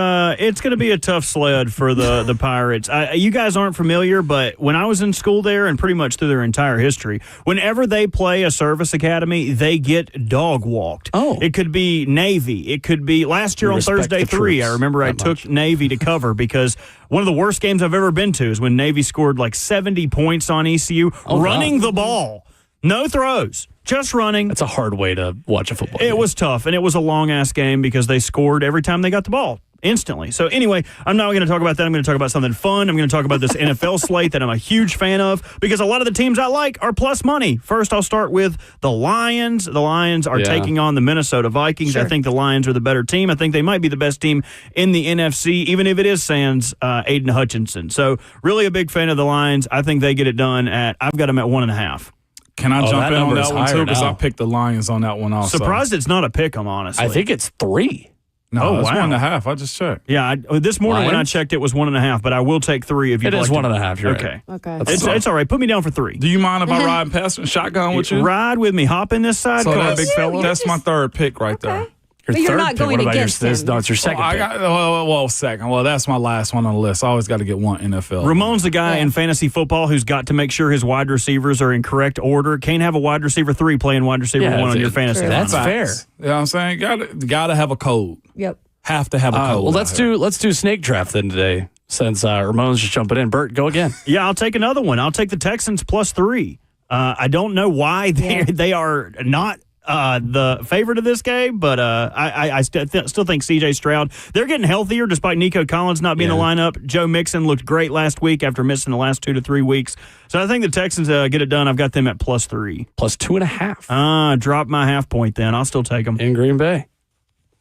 going to be a tough sled for the Pirates. You guys aren't familiar, but when I was in school there and pretty much through their entire history, whenever they play a service academy, they get dog walked. Oh. It could be Navy. It could be last year on Thursday 3. I remember I took Navy to cover because one of the worst games I've ever been to is when Navy scored like 70 points on ECU running the ball. No throws. Just running. That's a hard way to watch a football game. It was tough, and it was a long-ass game because they scored every time they got the ball. instantly. So anyway, I'm not going to talk about that. I'm going to talk about something fun. I'm going to talk about this NFL slate that I'm a huge fan of because a lot of the teams I like are plus money. First, I'll start with the Lions. The Lions are taking on the Minnesota Vikings. Sure. I think the Lions are the better team. I think they might be the best team in the NFC, even if it is sans Aiden Hutchinson. So really a big fan of the Lions. I think they get it done I've got them at 1.5. Can I jump in on that one too? Because now. I picked the Lions on that one also. Surprised it's not a pick 'em, honestly. I think it's 3. No, it's wow. 1.5. I just checked. Yeah, this morning when I Lions? checked, it was 1.5, but I will take 3 if you. It is 1.5. You're okay. right. Okay. It's all right. Put me down for 3. Do you mind if I ride past and shotgun with you? Ride with me. Hop in this side. So Come on, that's, big fella. that's my third pick right there. Your But you're third not pick. going What about against your, him. No, it's your second I pick. got second. Well, that's my last one on the list. I always got to get one NFL. Ramon's the guy in fantasy football who's got to make sure his wide receivers are in correct order. Can't have a wide receiver 3 playing wide receiver 1 on your fantasy line. That's fair. You know what I'm saying? Got to have a code. Yep. Have to have a code. Well, let's do snake draft then today since Ramon's just jumping in. Bert, go again. Yeah, I'll take another one. I'll take the Texans plus 3. I don't know why they are not the favorite of this game, but I still think C.J. Stroud, they're getting healthier despite Nico Collins not being in the lineup. Joe Mixon looked great last week after missing the last 2 to 3 weeks. So I think the Texans get it done. I've got them at plus 3. Plus 2.5. Drop my half point then. I'll still take them. In Green Bay.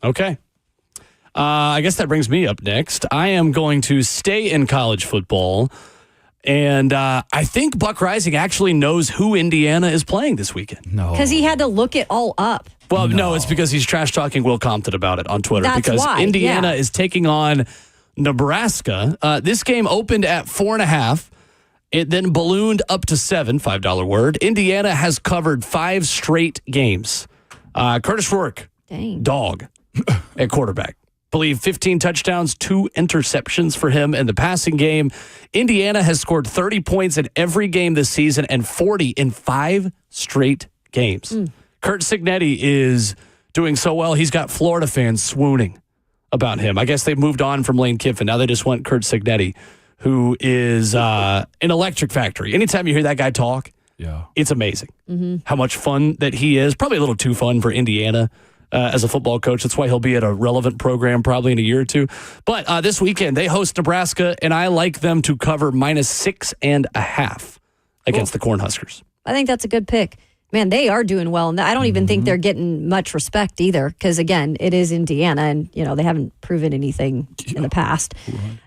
Okay. I guess that brings me up next. I am going to stay in college football. And I think Buck Rising actually knows who Indiana is playing this weekend. No. Because he had to look it all up. Well, no, it's because he's trash talking Will Compton about it on Twitter. That's because why, Indiana yeah. is taking on Nebraska. This game opened at 4.5. It then ballooned up to 7, $5 word. Indiana has covered 5 straight games. Curtis Rourke, Dang. dog at quarterback. Believe 15 touchdowns, 2 interceptions for him in the passing game. Indiana has scored 30 points in every game this season and 40 in 5 straight games. Kurt Cignetti is doing so well, he's got Florida fans swooning about him. I guess they've moved on from Lane Kiffin. Now they just want Kurt Cignetti, who is an electric factory. Anytime you hear that guy talk, it's amazing how much fun that he is. Probably a little too fun for Indiana. As a football coach. That's why he'll be at a relevant program probably in a year or two. But this weekend, they host Nebraska, and I like them to cover -6.5 against the Cornhuskers. I think that's a good pick. Man, they are doing well. And I don't even think they're getting much respect either because, again, it is Indiana, and, they haven't proven anything in the past.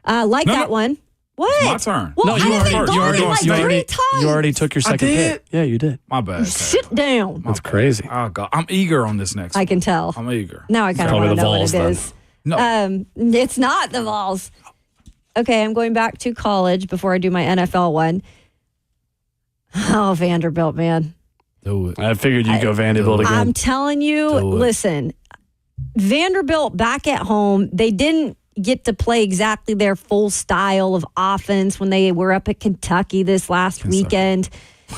That one. What? It's my turn. Well, No, I haven't gone in like 3 times. You already took your second pick. Yeah, you did. My bad. Sit down. That's crazy. Oh, God. I'm eager on this next I one. can tell. I'm eager. Now I kind of Probably want to the know Vols, what it then. is. No. It's not the Vols. Okay, I'm going back to college before I do my NFL one. Oh, Vanderbilt, man. Do it. I figured you'd go Vanderbilt again. I'm telling you, listen, Vanderbilt back at home, they didn't get to play exactly their full style of offense when they were up at Kentucky this last weekend.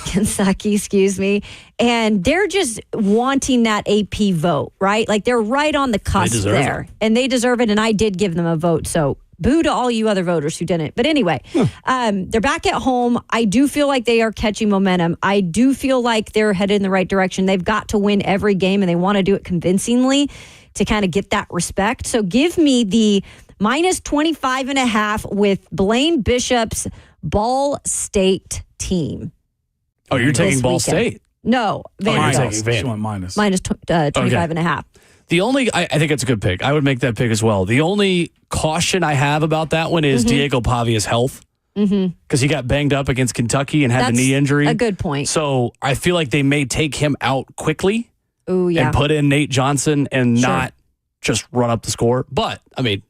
Kentucky, excuse me. And they're just wanting that AP vote, right? Like they're right on the cusp there. And they deserve it. And I did give them a vote. So boo to all you other voters who didn't. But anyway, they're back at home. I do feel like they are catching momentum. I do feel like they're headed in the right direction. They've got to win every game and they want to do it convincingly to kind of get that respect. So give me the -25.5 with Blaine Bishop's Ball State team. Oh, you're taking this Ball weekend. State? No, Vanderbilt. She went minus. -25.5. The only, I think it's a good pick. I would make that pick as well. The only caution I have about that one is Diego Pavia's health. Because he got banged up against Kentucky and had That's the knee injury. a good point. So I feel like they may take him out quickly Ooh, yeah. and put in Nate Johnson and not just run up the score. But, I mean,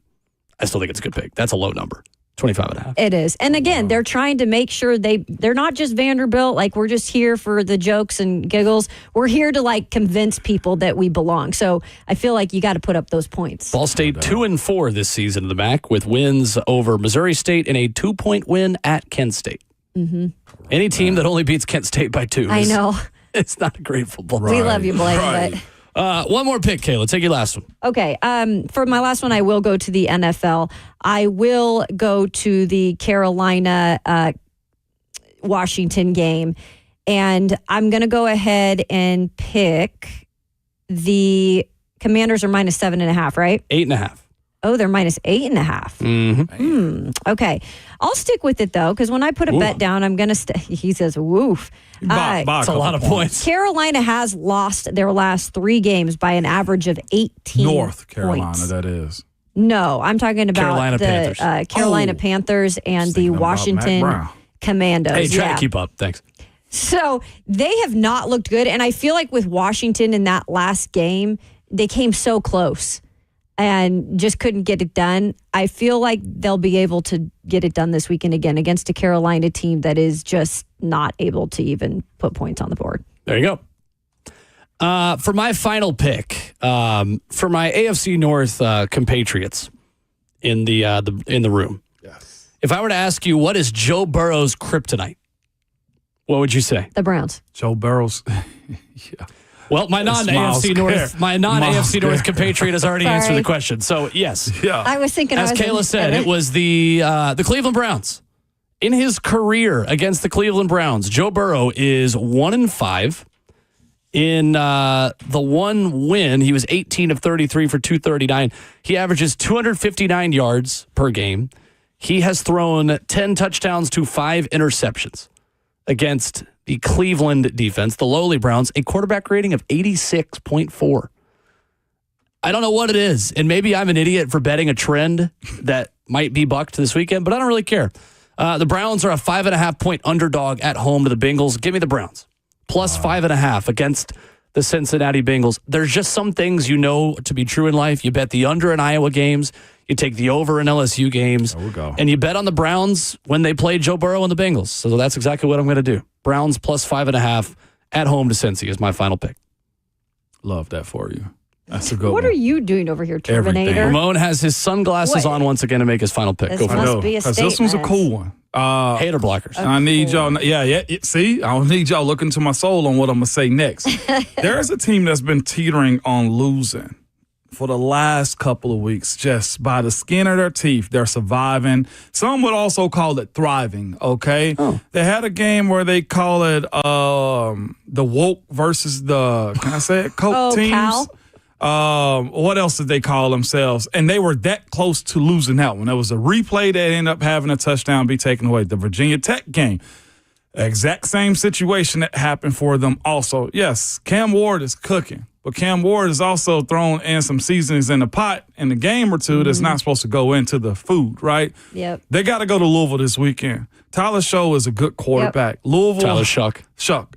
I still think it's a good pick. That's a low number. 25.5. It is. And again, they're trying to make sure they're not just Vanderbilt, like we're just here for the jokes and giggles. We're here to like convince people that we belong. So I feel like you got to put up those points. Ball State 2-4 this season in the MAC with wins over Missouri State and a 2-point win at Kent State. Any team that only beats Kent State by 2. I know. It's not a great football. We love you, Blaine. But One more pick, Kayla. Take your last one. okay. For my last one, I will go to the NFL. I will go to the Carolina Washington game. And I'm going to go ahead and pick the Commanders are -7.5, right? 8.5. Oh, they're minus 8.5. Okay. I'll stick with it, though, because when I put a bet down, I'm going to he says, woof. That's a lot of points. Carolina has lost their last 3 games by an average of 18 North Carolina, points. that is. No, I'm talking about Carolina the Panthers. Carolina Panthers and the Washington Commandos. Hey, try to keep up. Thanks. So they have not looked good. And I feel like with Washington in that last game, they came so close and just couldn't get it done. I feel like they'll be able to get it done this weekend again against a Carolina team that is just not able to even put points on the board. There you go. For my final pick, for my AFC North compatriots in the room. Yes. If I were to ask you, what is Joe Burrow's kryptonite? What would you say? The Browns. Joe Burrow's. Yeah. Well, my non-AFC North compatriot has already answered the question. So, yes. Yeah. I was thinking, as Kayla said, it was the Cleveland Browns. In his career against the Cleveland Browns, Joe Burrow is 1-5. In the one win, he was 18 of 33 for 239. He averages 259 yards per game. He has thrown 10 touchdowns to 5 interceptions against the Cleveland defense, the lowly Browns, a quarterback rating of 86.4. I don't know what it is, and maybe I'm an idiot for betting a trend that might be bucked this weekend, but I don't really care. The Browns are a 5.5-point underdog at home to the Bengals. Give me the Browns. Plus 5.5 against the Cincinnati Bengals. There's just some things you know to be true in life. You bet the under in Iowa games. You take the over in LSU games. There we go. And you bet on the Browns when they play Joe Burrow and the Bengals. So that's exactly what I'm going to do. Browns plus 5.5 at home to Cincy is my final pick. Love that for you. That's a good What one. are you doing over here, Terminator? Everything. Ramon has his sunglasses on once again to make his final pick. This Go for must it. be a Because this one's a statement. cool one. Hater blockers. I need y'all. Yeah. See, I don't need y'all looking to my soul on what I'm going to say next. There's a team that's been teetering on losing for the last couple of weeks, just by the skin of their teeth. They're surviving. Some would also call it thriving, okay? They had a game where they call it the woke versus the, can I say it, coke teams. Cal? What else did they call themselves? And they were that close to losing that one. There was a replay that ended up having a touchdown be taken away. The Virginia Tech game, exact same situation that happened for them also. Yes, Cam Ward is cooking, but Cam Ward is also thrown in some seasonings in the pot in a game or two that's not supposed to go into the food, right? Yep. They got to go to Louisville this weekend. Tyler Show is a good quarterback. Louisville. Tyler Shuck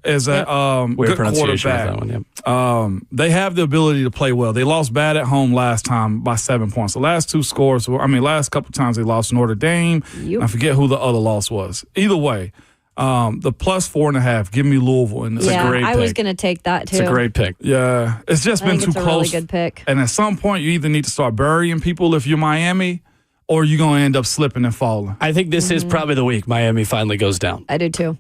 is a Weird good pronunciation quarterback. of that one, yep. They have the ability to play well. They lost bad at home last time by 7 points. The last two scores last couple times they lost Notre Dame. Yep. I forget who the other loss was. Either way, the plus 4.5, give me Louisville. And it's a great pick. I was going to take that too. It's a great pick. Yeah, it's just I been think too it's a close. really good pick. And at some point, you either need to start burying people if you're Miami, or you're going to end up slipping and falling. I think this is probably the week Miami finally goes down. I do too.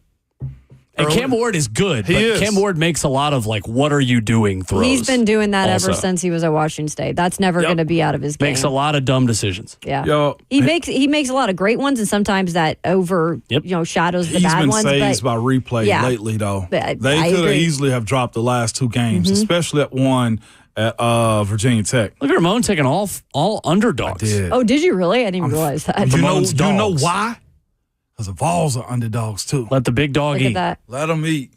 And Cam Ward is good, but is. Cam Ward makes a lot of what are you doing throws. He's been doing that also. ever since he was at Washington State. That's never going to be out of his game. Makes a lot of dumb decisions. Yeah. Yo, He makes a lot of great ones, and sometimes that shadows the he's bad been ones. saved by replay yeah. lately, though. But I They could have agree. easily have dropped the last two games, especially at one at Virginia Tech. Look at Ramon taking all underdogs. Did. Oh, did you really? I didn't even realize that. You know Ramon's dogs. why? Because the Vols are underdogs, too. Let the big dog Look eat. at that. Let them eat.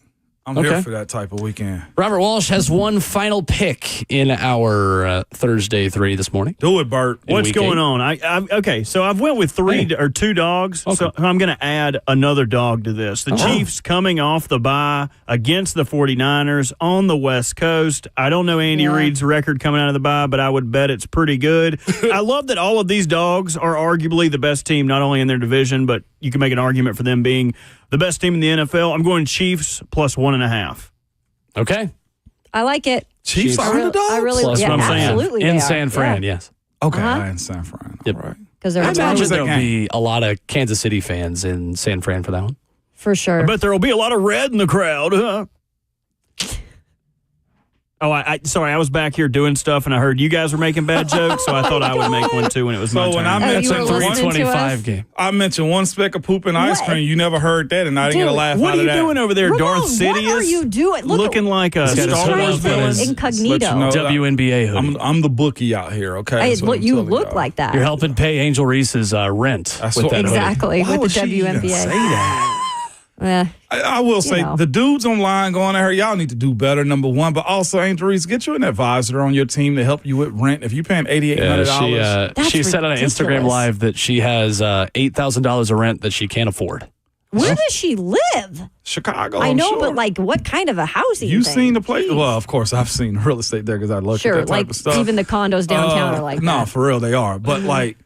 I'm Okay. here for that type of weekend. Robert Walsh has one final pick in our Thursday 3 this morning. Do it, Bert. In What's week going 8. on? Okay, so I've went with two dogs, so I'm going to add another dog to this. The Chiefs coming off the bye against the 49ers on the West Coast. I don't know Andy Reid's record coming out of the bye, but I would bet it's pretty good. I love that all of these dogs are arguably the best team, not only in their division, but you can make an argument for them being the best team in the NFL. I'm going Chiefs plus 1.5. Okay. I like it. Chiefs are underdogs? I really, Plus yeah, what I'm saying. absolutely. In they San are. Fran, Yeah. yes. Okay, Uh-huh. in San Fran. Yep. All right. Because they're I imagine was that there'll game? be a lot of Kansas City fans in San Fran for that one. for sure. I bet there will be a lot of red in the crowd. Huh? Oh, sorry. I was back here doing stuff, and I heard you guys were making bad jokes, so I thought I would make one too when it was my So when turn. I That's a you were listening to 325 us? game. I mentioned one speck of poop and ice What? cream. You never heard that, and I didn't get a Dude, laugh What out are of you that. doing over there, Ramon, Darth Sidious? what are you doing? Look Looking like a He's got his Star hood Wars up villain. and his- Incognito. Let you know. WNBA hoodie. I'm the bookie out here, okay? Hey, That's what look, I'm you telling look y'all. like that. You're helping pay Angel Reese's rent That's with what- that hoodie. Exactly, Why with would the she even WNBA. say that? I will say know. the dudes online going at her, y'all need to do better, number one. But also, Angel Reese, get you an advisor on your team to help you with rent. If you're paying $8,800, That's she said on an Instagram ridiculous. Live that she has $8,000 of rent that she can't afford. Where does she live? Chicago. I I'm know, sure. but like, what kind of a housing? You've thing? seen the place. Jeez. Well, of course, I've seen real estate there because I look Sure, at that type like of stuff. even the condos downtown are like no, that. Mm-hmm. for real, they are. But like,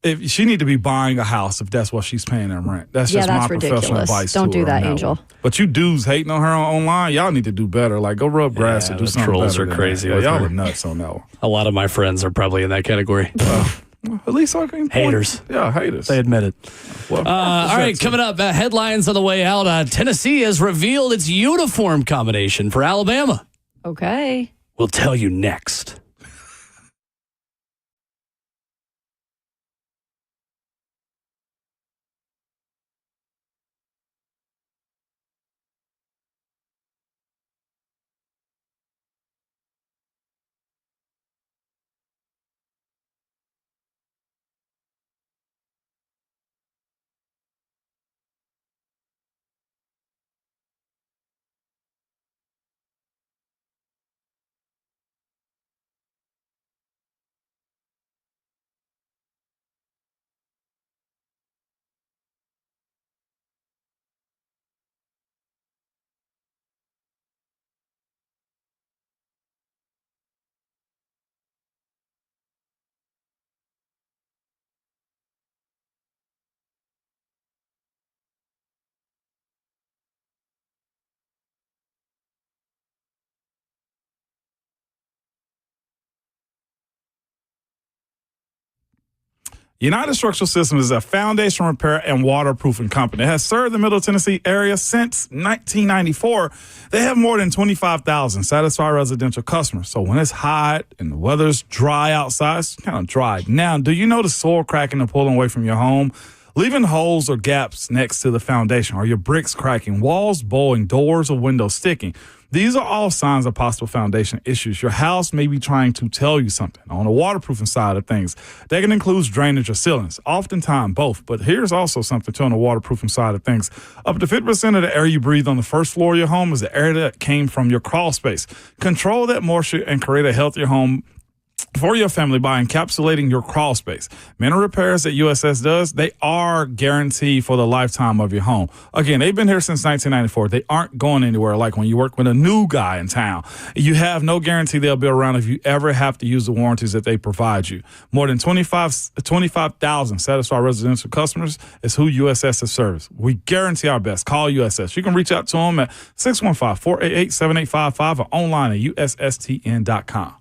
if she need to be buying a house if that's what she's paying in rent. That's Yeah, just my that's professional ridiculous. advice. Don't to do her on that, Angel. one. But you dudes hating on her online, y'all need to do better. Like, go rub grass Yeah, or do the something trolls better are than crazy that. with Yeah, y'all her. are nuts on that one. A lot of my friends are probably in that category. At least I can point- Haters. Yeah, haters. They admit it. Well, All right, coming up, headlines on the way out. Tennessee has revealed its uniform combination for Alabama. Okay. We'll tell you next. United Structural Systems is a foundation repair and waterproofing company. It has served the Middle Tennessee area since 1994. They have more than 25,000 satisfied residential customers. So when it's hot and the weather's dry outside, it's kind of dry. Now, do you know the soil cracking and pulling away from your home? Leaving holes or gaps next to the foundation, or your bricks cracking, walls bowing, doors or windows sticking. These are all signs of possible foundation issues. Your house may be trying to tell you something. On the waterproofing side of things, that can include drainage or ceilings, oftentimes both. But here's also something too on the waterproofing side of things. Up to 50% of the air you breathe on the first floor of your home is the air that came from your crawl space. Control that moisture and create a healthier home for your family by encapsulating your crawl space. Many repairs that USS does, they are guaranteed for the lifetime of your home. Again, they've been here since 1994. They aren't going anywhere like when you work with a new guy in town. You have no guarantee they'll be around if you ever have to use the warranties that they provide you. More than 25,000 satisfied residential customers is who USS has serviced. We guarantee our best. Call USS. You can reach out to them at 615-488-7855 or online at USSTN.com.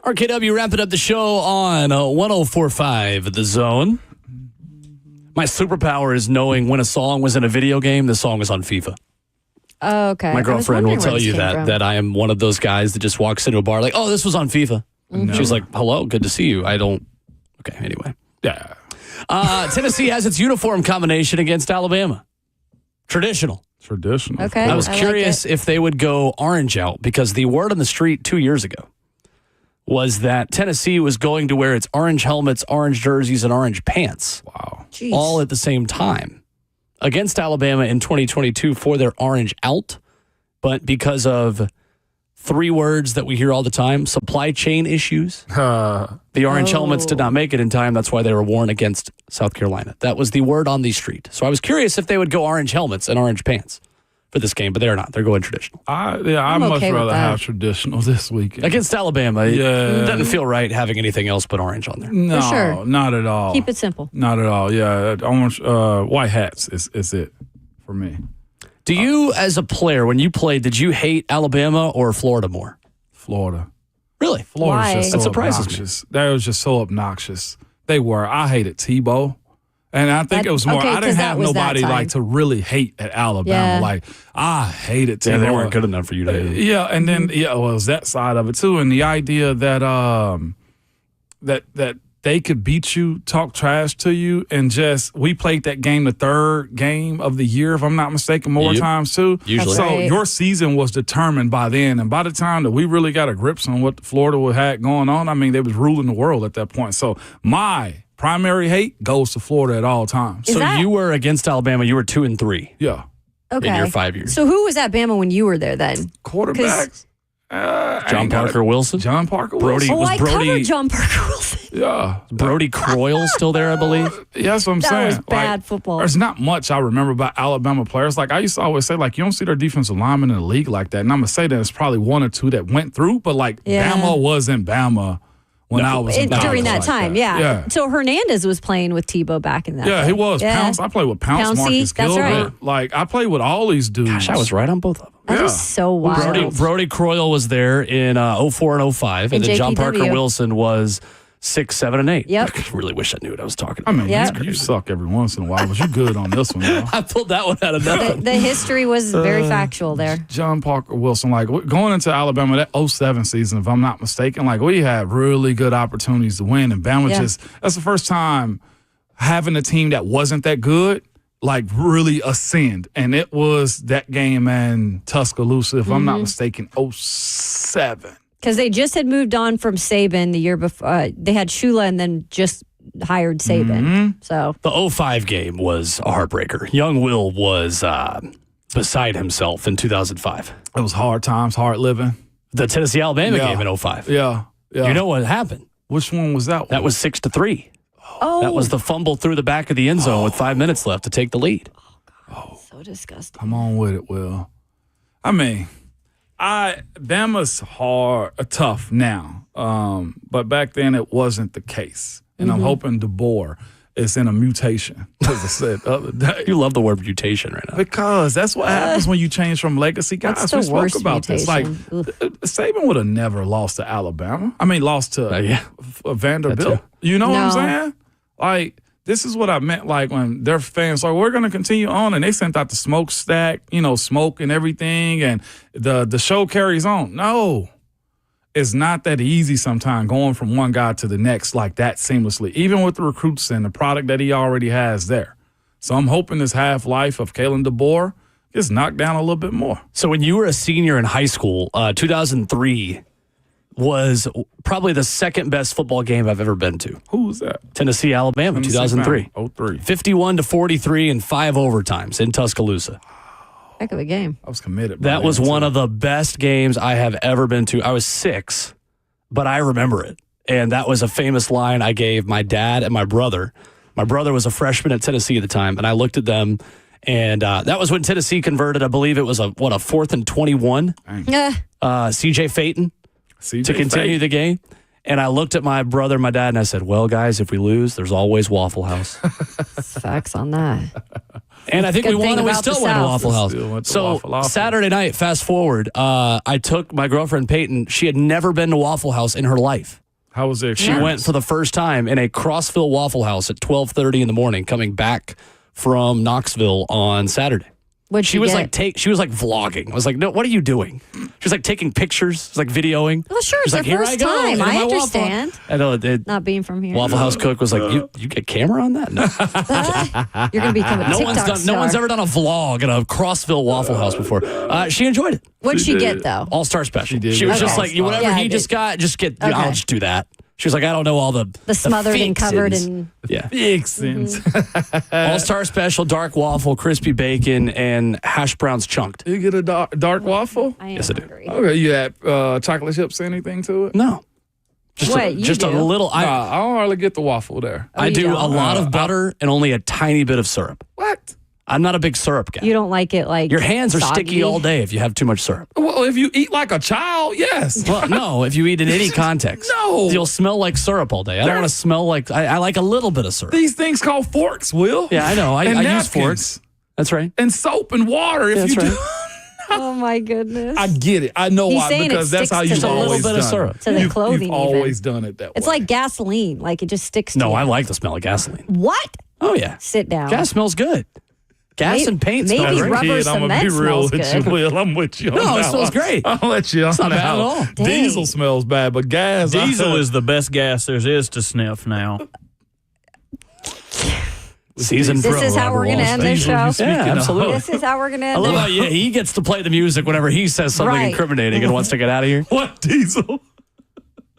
RKW wrapping up the show on 104.5 The Zone. My superpower is knowing when a song was in a video game, the song was on FIFA. Oh, okay. My girlfriend will tell you that I am one of those guys that just walks into a bar like, oh, this was on FIFA. Mm-hmm. She's like, hello, good to see you. I don't. Okay, anyway. Yeah. Tennessee has its uniform combination against Alabama. Traditional. Okay. I was curious if they would go orange out because the word on the street 2 years ago was that Tennessee was going to wear its orange helmets, orange jerseys, and orange pants. Wow. Jeez. All at the same time against Alabama in 2022 for their orange out. But because of 3 words that we hear all the time, supply chain issues, the orange helmets did not make it in time. That's why they were worn against South Carolina. That was the word on the street. So I was curious if they would go orange helmets and orange pants for this game, but they're not. They're going traditional. I'd much rather have traditional this weekend. Against Alabama, it doesn't feel right having anything else but orange on there. No, for sure. Not at all. Keep it simple. Not at all. Yeah, orange, white hats is it for me. Do you, as a player, when you played, did you hate Alabama or Florida more? Florida. Really? Florida's just so that surprises obnoxious. They was just so obnoxious. They were. I hated Tebow. And I think it was more, I didn't have nobody like to really hate at Alabama. Yeah. Like, I hated Tebow. Yeah, they weren't good enough for you to hate. Yeah, and then, it was that side of it too. And the idea that that they could beat you, talk trash to you, and we played that game the 3rd game of the year, if I'm not mistaken, more times too. Usually. So right. your season was determined by then. And by the time that we really got a grip on what Florida had going on, I mean, they was ruling the world at that point. So my primary hate goes to Florida at all times. Is that- you were against Alabama. You were 2-3 Yeah. Okay. in your 5 years. So who was at Bama when you were there then? Quarterbacks. John Parker Wilson. John Parker Brody Wilson. was I Brody. covered John Parker Wilson. Yeah. Brody Croyle still there, I believe. Yeah, that's what I'm That saying. was bad football. There's not much I remember about Alabama players. Like I used to always say, like, you don't see their defensive linemen in the league like that. And I'm going to say that it's probably 1 or 2 that went through, but like Yeah. Bama wasn't Bama when I was in During that like time, yeah. So Hernandez was playing with Tebow back in that Yeah, day. he was. Yeah. Pounce. I played with Pounce, Pouncey, Marcus that's Gilbert. right. Like, I played with all these dudes. Gosh, I was right on both of them. That is so wild. Brody Croyle was there in 04 and 05, and then John Parker JPW. Wilson was 6, 7, and 8. Yep. I really wish I knew what I was talking I about. mean, Yep. you suck every once in a while, but you're good on this one, though. I pulled that one out of nothing. The history was very factual there. John Parker Wilson, like going into Alabama, that 07 season, if I'm not mistaken, like we had really good opportunities to win. And Bama that's the first time having a team that wasn't that good, like really ascend. And it was that game in Tuscaloosa, if I'm not mistaken, 07. Because they just had moved on from Saban the year before. They had Shula and then just hired Saban. So The 05 game was a heartbreaker. Young Will was beside himself in 2005. It was hard times, hard living. The Tennessee-Alabama Yeah. game in 05. Yeah. You know what happened? Which one was that one? That was 6-3. Oh, That was the fumble through the back of the end zone with 5 minutes left to take the lead. so disgusting. Come on with it, Will. I mean, Bama's hard, tough now, but back then it wasn't the case. And I'm hoping DeBoer is in a mutation, as I said the other day. You love the word mutation right now. Because that's what happens when you change from legacy guys. That's the We spoke worst about this. Like, mutation. Saban would have never lost to Alabama. I mean, lost to Vanderbilt. You know what I'm No. saying? Like, this is what I meant, like, when their fans are, we're going to continue on, and they sent out the smokestack, smoke and everything, and the show carries on. No. It's not that easy sometimes going from one guy to the next like that seamlessly, even with the recruits and the product that he already has there. So I'm hoping this half-life of Kalen DeBoer gets knocked down a little bit more. So when you were a senior in high school, 2003 was probably the second best football game I've ever been to. Who was that? Tennessee, Alabama, 2003. 03. 51-43 and 5 overtimes in Tuscaloosa. Heck of a game. I was committed. That was one of the best games I have ever been to. I was 6, but I remember it. And that was a famous line I gave my dad and my brother. My brother was a freshman at Tennessee at the time, and I looked at them, and that was when Tennessee converted, I believe it was a 4th and 21. Yeah. C.J. Phaeton to continue the game. And I looked at my brother and my dad, and I said, well, guys, if we lose, there's always Waffle House. Facts on that. And I think Good we won, thing and we about still the went to South. Waffle House. Still went to So Waffle House. Saturday night, fast forward, I took my girlfriend Peyton. She had never been to Waffle House in her life. How was it? She went for the first time in a Crossville Waffle House at 12:30 in the morning, coming back from Knoxville on Saturday. What'd She was get? like she was like vlogging. I was like, no, what are you doing? She was like taking pictures, she was like videoing. Well, sure, She's it's like, their here first I go. time. into I my Waffle understand. House. I know. Not being from here. Waffle House cook was like, you get camera on that? No. You're going to become a No TikTok one's star. ever done a vlog at a Crossville Waffle House before. She enjoyed it. What'd she get, though? All-star special. did. She was Okay. just like, whatever Yeah, he it just did. got, just get. Okay. I'll just do that. She was like, I don't know all the smothered and covered fixins. and Yeah. Fixins. All-star special, dark waffle, crispy bacon, and hash browns chunked. You get a dark waffle? I am Yes, I do. hungry. Okay, you add chocolate chips, anything to it? No. Just What, you just a do? little. I don't hardly get the waffle there. I you do don't? a lot of butter and only a tiny bit of syrup. What? I'm not a big syrup guy. You don't like it like Your hands are sticky soggy? all day if you have too much syrup. Well, if you eat like a child, yes. Well, no, if you eat in any context. No. You'll smell like syrup all day. I don't want to smell like, I like a little bit of syrup. These things called forks, Will. Yeah, I know. I And use napkins. forks. That's right. And soap and water. If That's you right. do. Oh, my goodness. I get it. I know He's why, saying it because that's sticks how to you've the- always A little bit of done syrup. it. To the You've- clothing You've always even. done it that way. It's like gasoline. Like it just sticks to No, you. I like the smell of gasoline. What? Oh, yeah. Sit down. Gas smells good. Gas Maybe- and paint maybe smell great. rubber I'm gonna cement be real smells with you, good. Will. I'm with you. on No, it that smells one. great. I'll let you on It's not that bad at one. all. Dang. Diesel smells bad, but gas. Diesel is the best gas there is to sniff now. Season This pro, is how Robert we're going to Walsh. end this show. Yeah, absolutely. This is how we're going to I end love it. how he gets to play the music whenever he says something Right. incriminating and wants to get out of here. What diesel?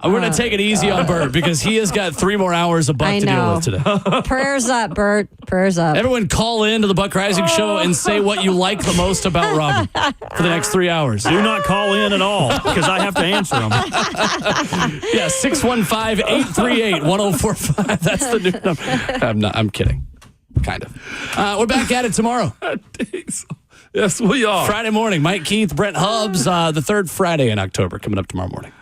We're going to take it easy on Bert because he has got 3 more hours of Buck I to deal know. with today. Prayers up, Bert. Prayers up. Everyone call in to the Buck Rising Show and say what you like the most about Robin for the next 3 hours. Do not call in at all because I have to answer them. Yeah, 615-838-1045. That's the new number. I'm kidding. Kind of. We're back at it tomorrow. Diesel. Yes, we are. Friday morning. Mike Keith, Brent Hubbs, the third Friday in October coming up tomorrow morning.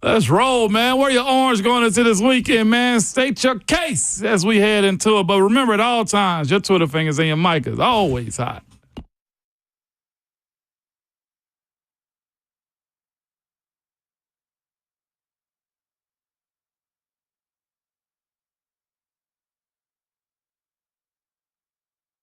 Let's roll, man. Where your orange going into this weekend, man? State your case as we head into it. But remember, at all times, your Twitter fingers and your mic is always hot.